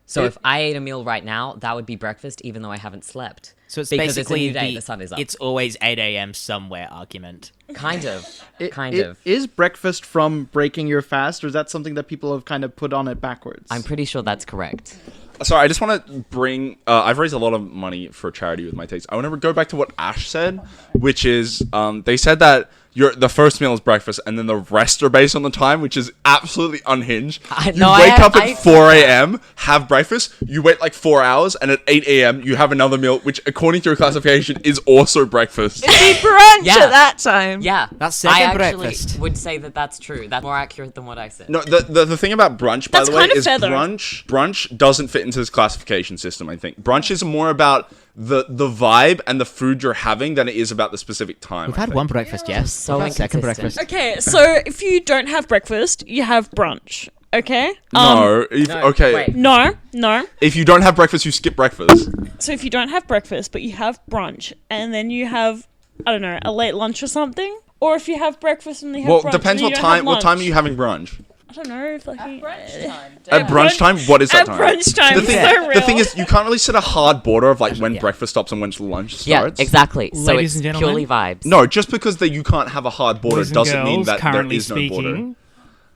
Speaker 8: So if I ate a meal right now, that would be breakfast, even though I haven't slept.
Speaker 3: So it's
Speaker 8: because
Speaker 3: basically
Speaker 8: it's a new day, the sun is up.
Speaker 3: It's always 8 a.m. somewhere argument.
Speaker 8: Kind of.
Speaker 9: It is breakfast from breaking your fast, or is that something that people have kind of put on it backwards?
Speaker 8: I'm pretty sure that's correct.
Speaker 2: Sorry, I just want to bring... I've raised a lot of money for charity with my takes. I want to go back to what Ash said, which is they said that the first meal is breakfast, and then the rest are based on the time, which is absolutely unhinged. You wake up at 4 a.m., have breakfast, you wait like 4 hours, and at 8 a.m. you have another meal, which according to your classification is also breakfast.
Speaker 6: It'd be brunch
Speaker 8: Yeah.
Speaker 6: at that time.
Speaker 8: Yeah.
Speaker 3: That's second
Speaker 8: I actually
Speaker 3: breakfast.
Speaker 8: would say that that's true. That's more accurate than what I said.
Speaker 2: No, the thing about brunch, by
Speaker 4: That's
Speaker 2: the way,
Speaker 4: kind of
Speaker 2: is
Speaker 4: fair, though.
Speaker 2: brunch doesn't fit into this classification system, I think. Brunch is more about the vibe and the food you're having than it is about the specific time.
Speaker 3: We've
Speaker 2: I
Speaker 3: had
Speaker 2: think.
Speaker 3: one breakfast, yes.
Speaker 8: So
Speaker 3: We've had second
Speaker 8: inconsistent.
Speaker 3: breakfast.
Speaker 4: Okay, so if you don't have breakfast, you have brunch. Okay?
Speaker 2: No, okay.
Speaker 8: wait.
Speaker 4: No.
Speaker 2: If you don't have breakfast, you skip breakfast.
Speaker 4: So if you don't have breakfast, but you have brunch, and then you have, I don't know, a late lunch or something? Or if you have breakfast and you have
Speaker 2: Well,
Speaker 4: brunch,
Speaker 2: depends
Speaker 4: and
Speaker 2: what
Speaker 4: you don't have
Speaker 2: time. What time are
Speaker 4: lunch.
Speaker 2: you having brunch?
Speaker 4: I don't know if like
Speaker 6: Brunch time.
Speaker 2: At brunch time, what is that
Speaker 4: at
Speaker 2: time?
Speaker 4: brunch time,
Speaker 2: The
Speaker 4: it's
Speaker 2: thing,
Speaker 4: so real.
Speaker 2: the thing is, you can't really set a hard border of like when breakfast stops and when lunch
Speaker 8: Yeah,
Speaker 2: starts.
Speaker 8: exactly. So
Speaker 7: Ladies
Speaker 8: it's
Speaker 7: and gentlemen.
Speaker 8: purely vibes.
Speaker 2: No, just because you can't have a hard border
Speaker 7: Boys and
Speaker 2: doesn't mean
Speaker 7: girls,
Speaker 2: that there
Speaker 7: currently
Speaker 2: is no border.
Speaker 7: speaking,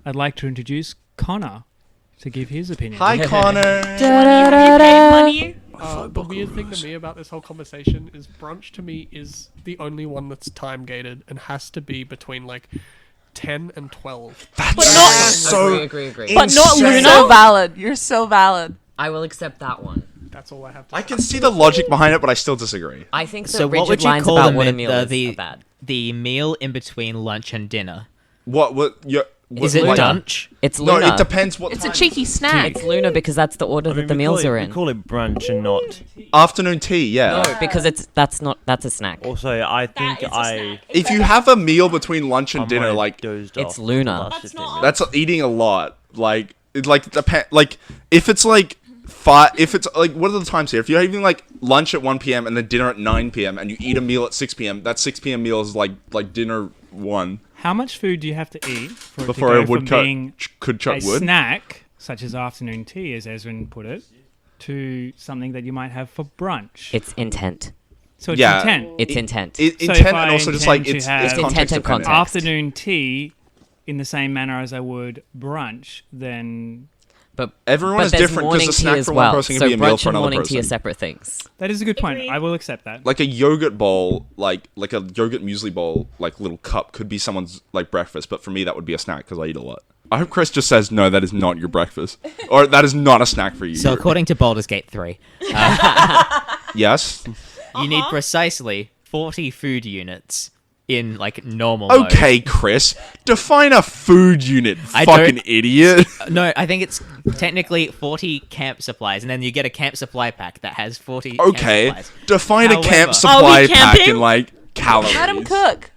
Speaker 7: I'd like to introduce Connor to give his opinion.
Speaker 2: Hi, Connor.
Speaker 4: You paid money.
Speaker 10: The weird thing to me about this whole conversation is brunch to me is the only one that's time gated and has to be between like 10 and 12.
Speaker 4: But not,
Speaker 2: So
Speaker 8: Agree.
Speaker 4: but not
Speaker 2: insane.
Speaker 6: You're
Speaker 4: Luna.
Speaker 6: so valid. You're so valid.
Speaker 8: I will accept that one.
Speaker 10: That's all I have to
Speaker 2: I
Speaker 10: say.
Speaker 2: can see the logic behind it, but I still disagree.
Speaker 8: I think that
Speaker 3: So
Speaker 8: rigid
Speaker 3: what would you
Speaker 8: lines
Speaker 3: call
Speaker 8: about
Speaker 3: the,
Speaker 8: what a
Speaker 3: mi-
Speaker 8: meal is
Speaker 3: the,
Speaker 8: are bad.
Speaker 3: the meal in between lunch and dinner? Is it
Speaker 8: Luna.
Speaker 3: lunch?
Speaker 8: It's
Speaker 2: No,
Speaker 8: Luna.
Speaker 2: it depends what
Speaker 6: It's
Speaker 2: time.
Speaker 6: a cheeky snack.
Speaker 8: It's Luna because that's the order that the meals are in.
Speaker 1: We call it brunch and not.
Speaker 2: Afternoon tea, yeah.
Speaker 8: No, because that's a snack.
Speaker 1: Also, I think
Speaker 4: is a
Speaker 1: I.
Speaker 4: snack.
Speaker 2: If you have a meal between lunch and
Speaker 1: I
Speaker 2: dinner,
Speaker 1: might
Speaker 2: like
Speaker 1: dozed
Speaker 8: It's
Speaker 1: off
Speaker 8: Luna.
Speaker 1: the last
Speaker 4: That's
Speaker 1: 15
Speaker 4: not-
Speaker 1: minutes.
Speaker 2: that's eating a lot. Like it like depend. Like if it's like if it's like what are the times here? If you're having like lunch at 1 p.m. and then dinner at 9 p.m. and you eat a meal at 6 p.m., that 6 p.m. meal is like dinner 1
Speaker 7: How much food do you have to eat for it
Speaker 2: before
Speaker 7: to
Speaker 2: a
Speaker 7: go from
Speaker 2: woodcut
Speaker 7: being
Speaker 2: could
Speaker 7: a
Speaker 2: chuck wood.
Speaker 7: snack, such as afternoon tea, as Ezran put it, to something that you might have for brunch?
Speaker 8: It's intent.
Speaker 7: So it's
Speaker 2: Yeah.
Speaker 7: intent.
Speaker 8: It's intent.
Speaker 7: So if
Speaker 2: Intent
Speaker 7: I
Speaker 2: and also just like
Speaker 7: intend to
Speaker 2: it's
Speaker 7: have-
Speaker 8: It's
Speaker 2: context
Speaker 8: intent and
Speaker 2: dependent.
Speaker 8: context.
Speaker 7: Afternoon tea, in the same manner as I would brunch, then
Speaker 8: But
Speaker 2: Everyone
Speaker 8: but
Speaker 2: is
Speaker 8: there's
Speaker 2: different because
Speaker 8: morning
Speaker 2: a
Speaker 8: tea
Speaker 2: snack
Speaker 8: as
Speaker 2: for
Speaker 8: well.
Speaker 2: one person can
Speaker 8: So
Speaker 2: be a meal
Speaker 8: brunch
Speaker 2: for
Speaker 8: and
Speaker 2: another
Speaker 8: morning tea are
Speaker 2: person.
Speaker 8: separate things.
Speaker 7: that is a good point.
Speaker 4: Agreed.
Speaker 7: I will accept that.
Speaker 2: Like a yogurt bowl, like a yogurt muesli bowl, like little cup could be someone's like breakfast, but for me that would be a snack because I eat a lot. I hope Chris just says no, that is not your breakfast, or that is not a snack for you.
Speaker 3: So according to Baldur's Gate 3,
Speaker 2: Yes,
Speaker 3: you need precisely 40 food units in like normal mode.
Speaker 2: Okay, Chris, define a food unit,
Speaker 3: I
Speaker 2: fucking
Speaker 3: don't-
Speaker 2: idiot.
Speaker 3: No, I think it's technically 40 camp supplies, and then you get a camp supply pack that has 40
Speaker 2: Okay,
Speaker 3: camp supplies.
Speaker 2: define a camp
Speaker 3: However-
Speaker 2: supply
Speaker 4: Are we
Speaker 2: pack
Speaker 4: camping?
Speaker 2: in like calories.
Speaker 6: Let him cook.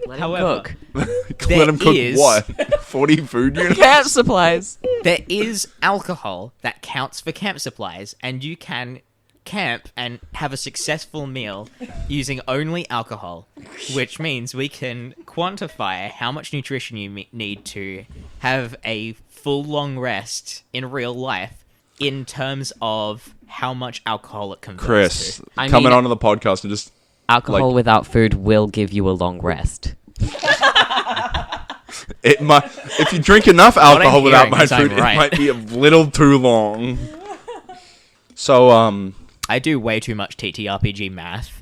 Speaker 8: Let him
Speaker 3: However,
Speaker 8: cook.
Speaker 2: Let him cook
Speaker 3: is-
Speaker 2: what? 40 food units?
Speaker 6: Camp supplies.
Speaker 3: there is alcohol that counts for camp supplies, and you can camp and have a successful meal using only alcohol, which means we can quantify how much nutrition you need to have a full long rest in real life in terms of how much alcohol it converts
Speaker 2: Chris,
Speaker 3: to.
Speaker 8: I
Speaker 2: coming
Speaker 8: mean-
Speaker 2: onto the podcast and just...
Speaker 8: Alcohol
Speaker 2: Like-
Speaker 8: without food will give you a long rest.
Speaker 2: It might, if you drink enough
Speaker 3: I'm
Speaker 2: alcohol without
Speaker 3: hearing
Speaker 2: my
Speaker 3: is I'm
Speaker 2: food,
Speaker 3: right.
Speaker 2: it might be a little too long. So,
Speaker 3: I do way too much TTRPG math.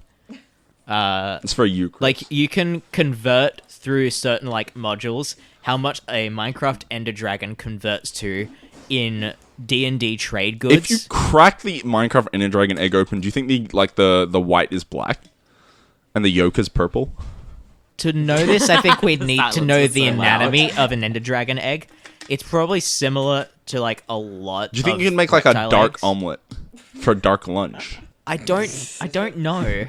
Speaker 2: it's for you, Chris.
Speaker 3: Like, you can convert through certain, like, modules how much a Minecraft Ender Dragon converts to in D&D trade goods.
Speaker 2: If you crack the Minecraft Ender Dragon egg open, do you think the white is black and the yolk is purple?
Speaker 3: To know this, I think we'd need to
Speaker 8: Silence
Speaker 3: know
Speaker 8: was
Speaker 3: the
Speaker 8: so loud.
Speaker 3: anatomy of an Ender Dragon egg. It's probably similar to, like, a lot
Speaker 2: Do you think
Speaker 3: of
Speaker 2: you can make like a
Speaker 3: reptile
Speaker 2: dark
Speaker 3: eggs.
Speaker 2: omelet for dark lunch?
Speaker 3: I don't know.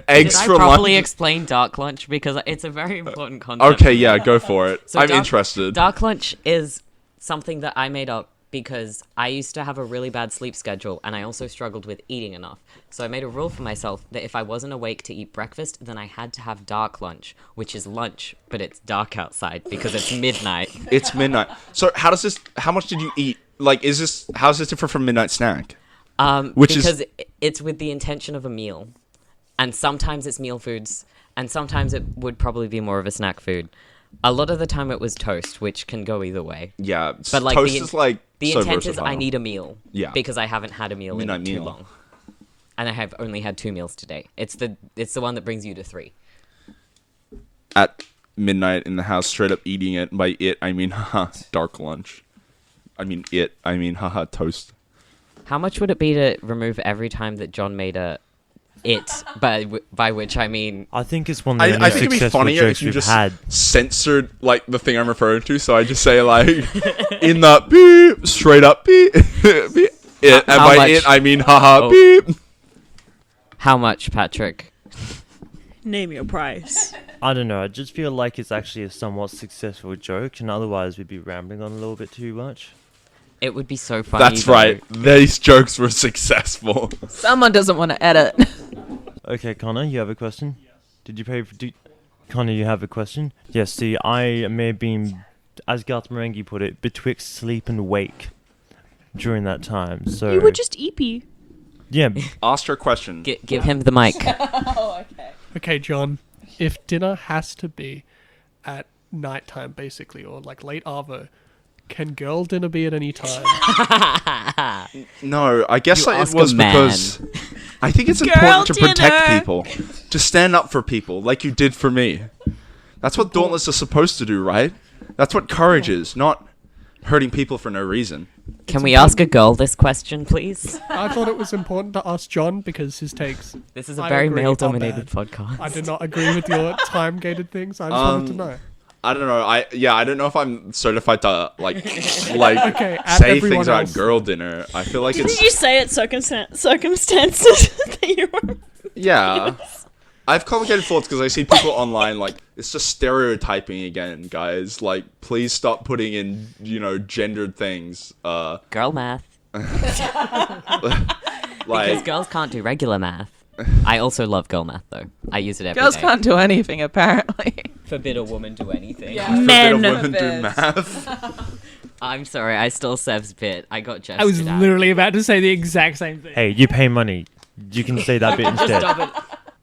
Speaker 2: Eggs
Speaker 8: Did I
Speaker 2: for
Speaker 8: properly
Speaker 2: lunch.
Speaker 8: explain dark lunch? Because it's a very important concept.
Speaker 2: Okay, yeah, go for it.
Speaker 8: So
Speaker 2: I'm
Speaker 8: dark-
Speaker 2: interested.
Speaker 8: Dark lunch is something that I made up because I used to have a really bad sleep schedule and I also struggled with eating enough. So I made a rule for myself that if I wasn't awake to eat breakfast, then I had to have dark lunch, which is lunch, but it's dark outside because it's midnight.
Speaker 2: It's midnight. So how much did you eat? Like, how's this different from midnight snack? Which is-
Speaker 8: Because it's with the intention of a meal. And sometimes it's meal foods, and sometimes it would probably be more of a snack food. A lot of the time it was toast, which can go either way.
Speaker 2: Yeah,
Speaker 8: But like
Speaker 2: toast is like
Speaker 8: the
Speaker 2: so
Speaker 8: intent is
Speaker 2: versatile.
Speaker 8: I need a meal.
Speaker 2: Yeah.
Speaker 8: Because I haven't had a meal
Speaker 2: Midnight
Speaker 8: in too
Speaker 2: meal.
Speaker 8: long. And I have only had 2 meals today. It's the one that brings you to 3.
Speaker 2: At midnight in the house, straight up eating it. By it, I mean haha, dark lunch. I mean haha, toast.
Speaker 8: How much would it be to remove every time that John made a it, by which I mean
Speaker 1: I think it's one of the
Speaker 2: I
Speaker 1: only
Speaker 2: think it'd be
Speaker 1: successful
Speaker 2: funnier
Speaker 1: jokes
Speaker 2: if you
Speaker 1: we've
Speaker 2: just
Speaker 1: had.
Speaker 2: censored like the thing I'm referring to. So I just say like in the beep, straight up beep, beep. It, and
Speaker 8: How
Speaker 2: by
Speaker 8: much?
Speaker 2: it I mean haha
Speaker 8: Oh.
Speaker 2: beep.
Speaker 8: how much, Patrick?
Speaker 4: Name your price.
Speaker 1: I don't know. I just feel like it's actually a somewhat successful joke, and otherwise we'd be rambling on a little bit too much.
Speaker 8: It would be so funny.
Speaker 2: That's right. These jokes were successful.
Speaker 6: Someone doesn't want to edit.
Speaker 1: Okay, Connor, you have a question? Did you pay for... Connor, you have a question? Yes, see, I may have been, as Garth Marenghi put it, betwixt sleep and wake during that time, so...
Speaker 4: You were just eepy.
Speaker 1: Yeah,
Speaker 2: Ask your question.
Speaker 8: Give him the mic.
Speaker 10: Okay, John. If dinner has to be at nighttime, basically, or like late arvo, can girl dinner be at any time?
Speaker 2: No, I guess
Speaker 8: You
Speaker 2: it
Speaker 8: ask a
Speaker 2: was
Speaker 8: man.
Speaker 2: because I think it's
Speaker 4: Girl
Speaker 2: important to protect
Speaker 4: dinner.
Speaker 2: people, to stand up for people like you did for me. That's what Dauntless is supposed to do, right? That's what courage is, not hurting people for no reason.
Speaker 8: Can we ask a girl this question, please?
Speaker 10: I thought it was important to ask John because his takes.
Speaker 8: This is a
Speaker 10: I
Speaker 8: very
Speaker 10: agree,
Speaker 8: male-dominated
Speaker 10: are bad.
Speaker 8: podcast.
Speaker 10: I did not agree with your time-gated things. I just wanted to know.
Speaker 2: I don't know. I don't know if I'm certified to like
Speaker 10: Okay, at
Speaker 2: say
Speaker 10: everyone
Speaker 2: things about
Speaker 10: else.
Speaker 2: girl dinner. I feel like
Speaker 4: Didn't
Speaker 2: it's
Speaker 4: you say it circumstances that you were...
Speaker 2: yeah. I have complicated thoughts because I see people online like it's just stereotyping again, guys. Like, please stop putting in gendered things.
Speaker 8: Girl math. Because
Speaker 2: Like
Speaker 8: girls can't do regular math. I also love girl math, though. I use it every
Speaker 6: Girls
Speaker 8: day.
Speaker 6: can't do anything, apparently.
Speaker 8: Forbid a woman do anything.
Speaker 4: Men.
Speaker 2: forbid a women do
Speaker 6: Forbid.
Speaker 2: math.
Speaker 8: I'm sorry, I still Sev's bit. I got Jess.
Speaker 7: I was literally about to say the exact same thing.
Speaker 1: hey, you pay money. You can say that bit instead.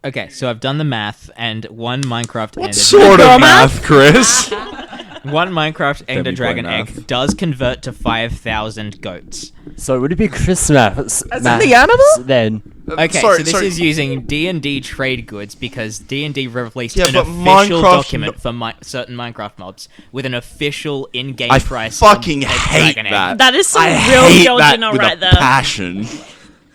Speaker 3: Okay, so I've done the math, and one Minecraft
Speaker 2: What
Speaker 3: Ender
Speaker 2: sort of math, Chris?
Speaker 3: one Minecraft Ender
Speaker 2: Demi-boy
Speaker 3: Dragon
Speaker 2: math.
Speaker 3: egg does convert to 5,000 goats.
Speaker 5: So would it be Christmas?
Speaker 6: As in the animal?
Speaker 5: Then.
Speaker 3: Okay,
Speaker 2: Sorry,
Speaker 3: so this
Speaker 2: sorry.
Speaker 3: is using D&D trade goods because D&D released
Speaker 2: Yeah,
Speaker 3: an
Speaker 2: but
Speaker 3: official
Speaker 2: Minecraft
Speaker 3: document for certain Minecraft mobs with an official in-game
Speaker 2: I
Speaker 3: price.
Speaker 2: fucking
Speaker 3: of
Speaker 2: hate
Speaker 3: Dragon egg.
Speaker 2: that.
Speaker 4: That is some
Speaker 2: I
Speaker 4: real
Speaker 2: hate
Speaker 4: girl
Speaker 2: that
Speaker 4: dinner
Speaker 2: with
Speaker 4: right
Speaker 2: a
Speaker 4: there.
Speaker 2: passion.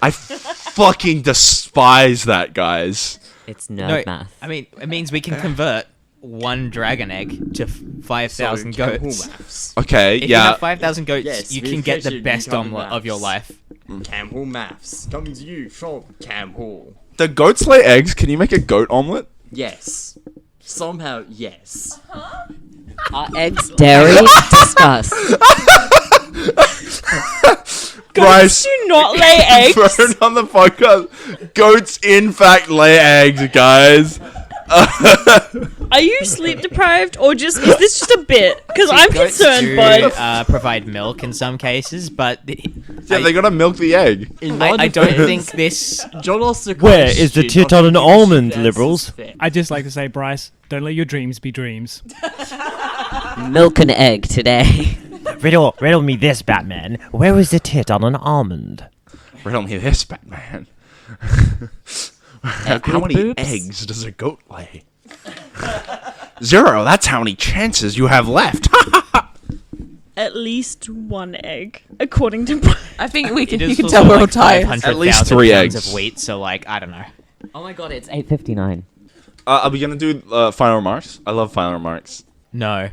Speaker 2: I fucking despise that, guys.
Speaker 8: It's
Speaker 3: No,
Speaker 8: nerd math.
Speaker 3: I mean, it means we can convert one dragon egg to 5,000 goats.
Speaker 2: Okay,
Speaker 3: If you
Speaker 2: yeah.
Speaker 3: have 5,000 goats,
Speaker 5: Yes,
Speaker 3: you
Speaker 5: we
Speaker 3: can get the
Speaker 5: should
Speaker 3: best
Speaker 5: become
Speaker 3: omelet of your
Speaker 5: maths.
Speaker 3: life.
Speaker 5: Cam Hall maths comes you from Cam Hall.
Speaker 2: The goats lay eggs. Can you make a goat omelet?
Speaker 5: Yes. Somehow, yes.
Speaker 8: Are eggs dairy? Discuss.
Speaker 2: Bryce,
Speaker 4: Do not lay eggs.
Speaker 2: burn on the podcast. Goats, in fact, lay eggs, guys.
Speaker 4: Are you sleep deprived or is this just a bit? Because I'm
Speaker 3: Goats
Speaker 4: concerned,
Speaker 3: do,
Speaker 4: bud.
Speaker 3: provide milk in some cases, but
Speaker 2: Yeah, they gotta milk the egg.
Speaker 3: I don't think this.
Speaker 5: John also
Speaker 1: Where is the tit on an almond, liberals?
Speaker 7: I'd just like to say, Bryce, don't let your dreams be dreams.
Speaker 8: Milk an egg today.
Speaker 1: Riddle me this, Batman. Where is the tit on an almond?
Speaker 2: Riddle me this, Batman. How many
Speaker 8: boobs?
Speaker 2: eggs does a goat lay? 0. That's how many chances you have left.
Speaker 4: At least one egg, according to.
Speaker 6: I think we can.
Speaker 3: It
Speaker 6: You
Speaker 3: is
Speaker 6: can
Speaker 3: also
Speaker 6: tell we're all
Speaker 3: like
Speaker 6: tired.
Speaker 3: 500,000
Speaker 2: At least 3
Speaker 3: pounds
Speaker 2: eggs.
Speaker 3: of wheat, so like I don't know.
Speaker 8: Oh my god, it's 8:59.
Speaker 2: Are we gonna do final remarks? I love final remarks.
Speaker 3: No.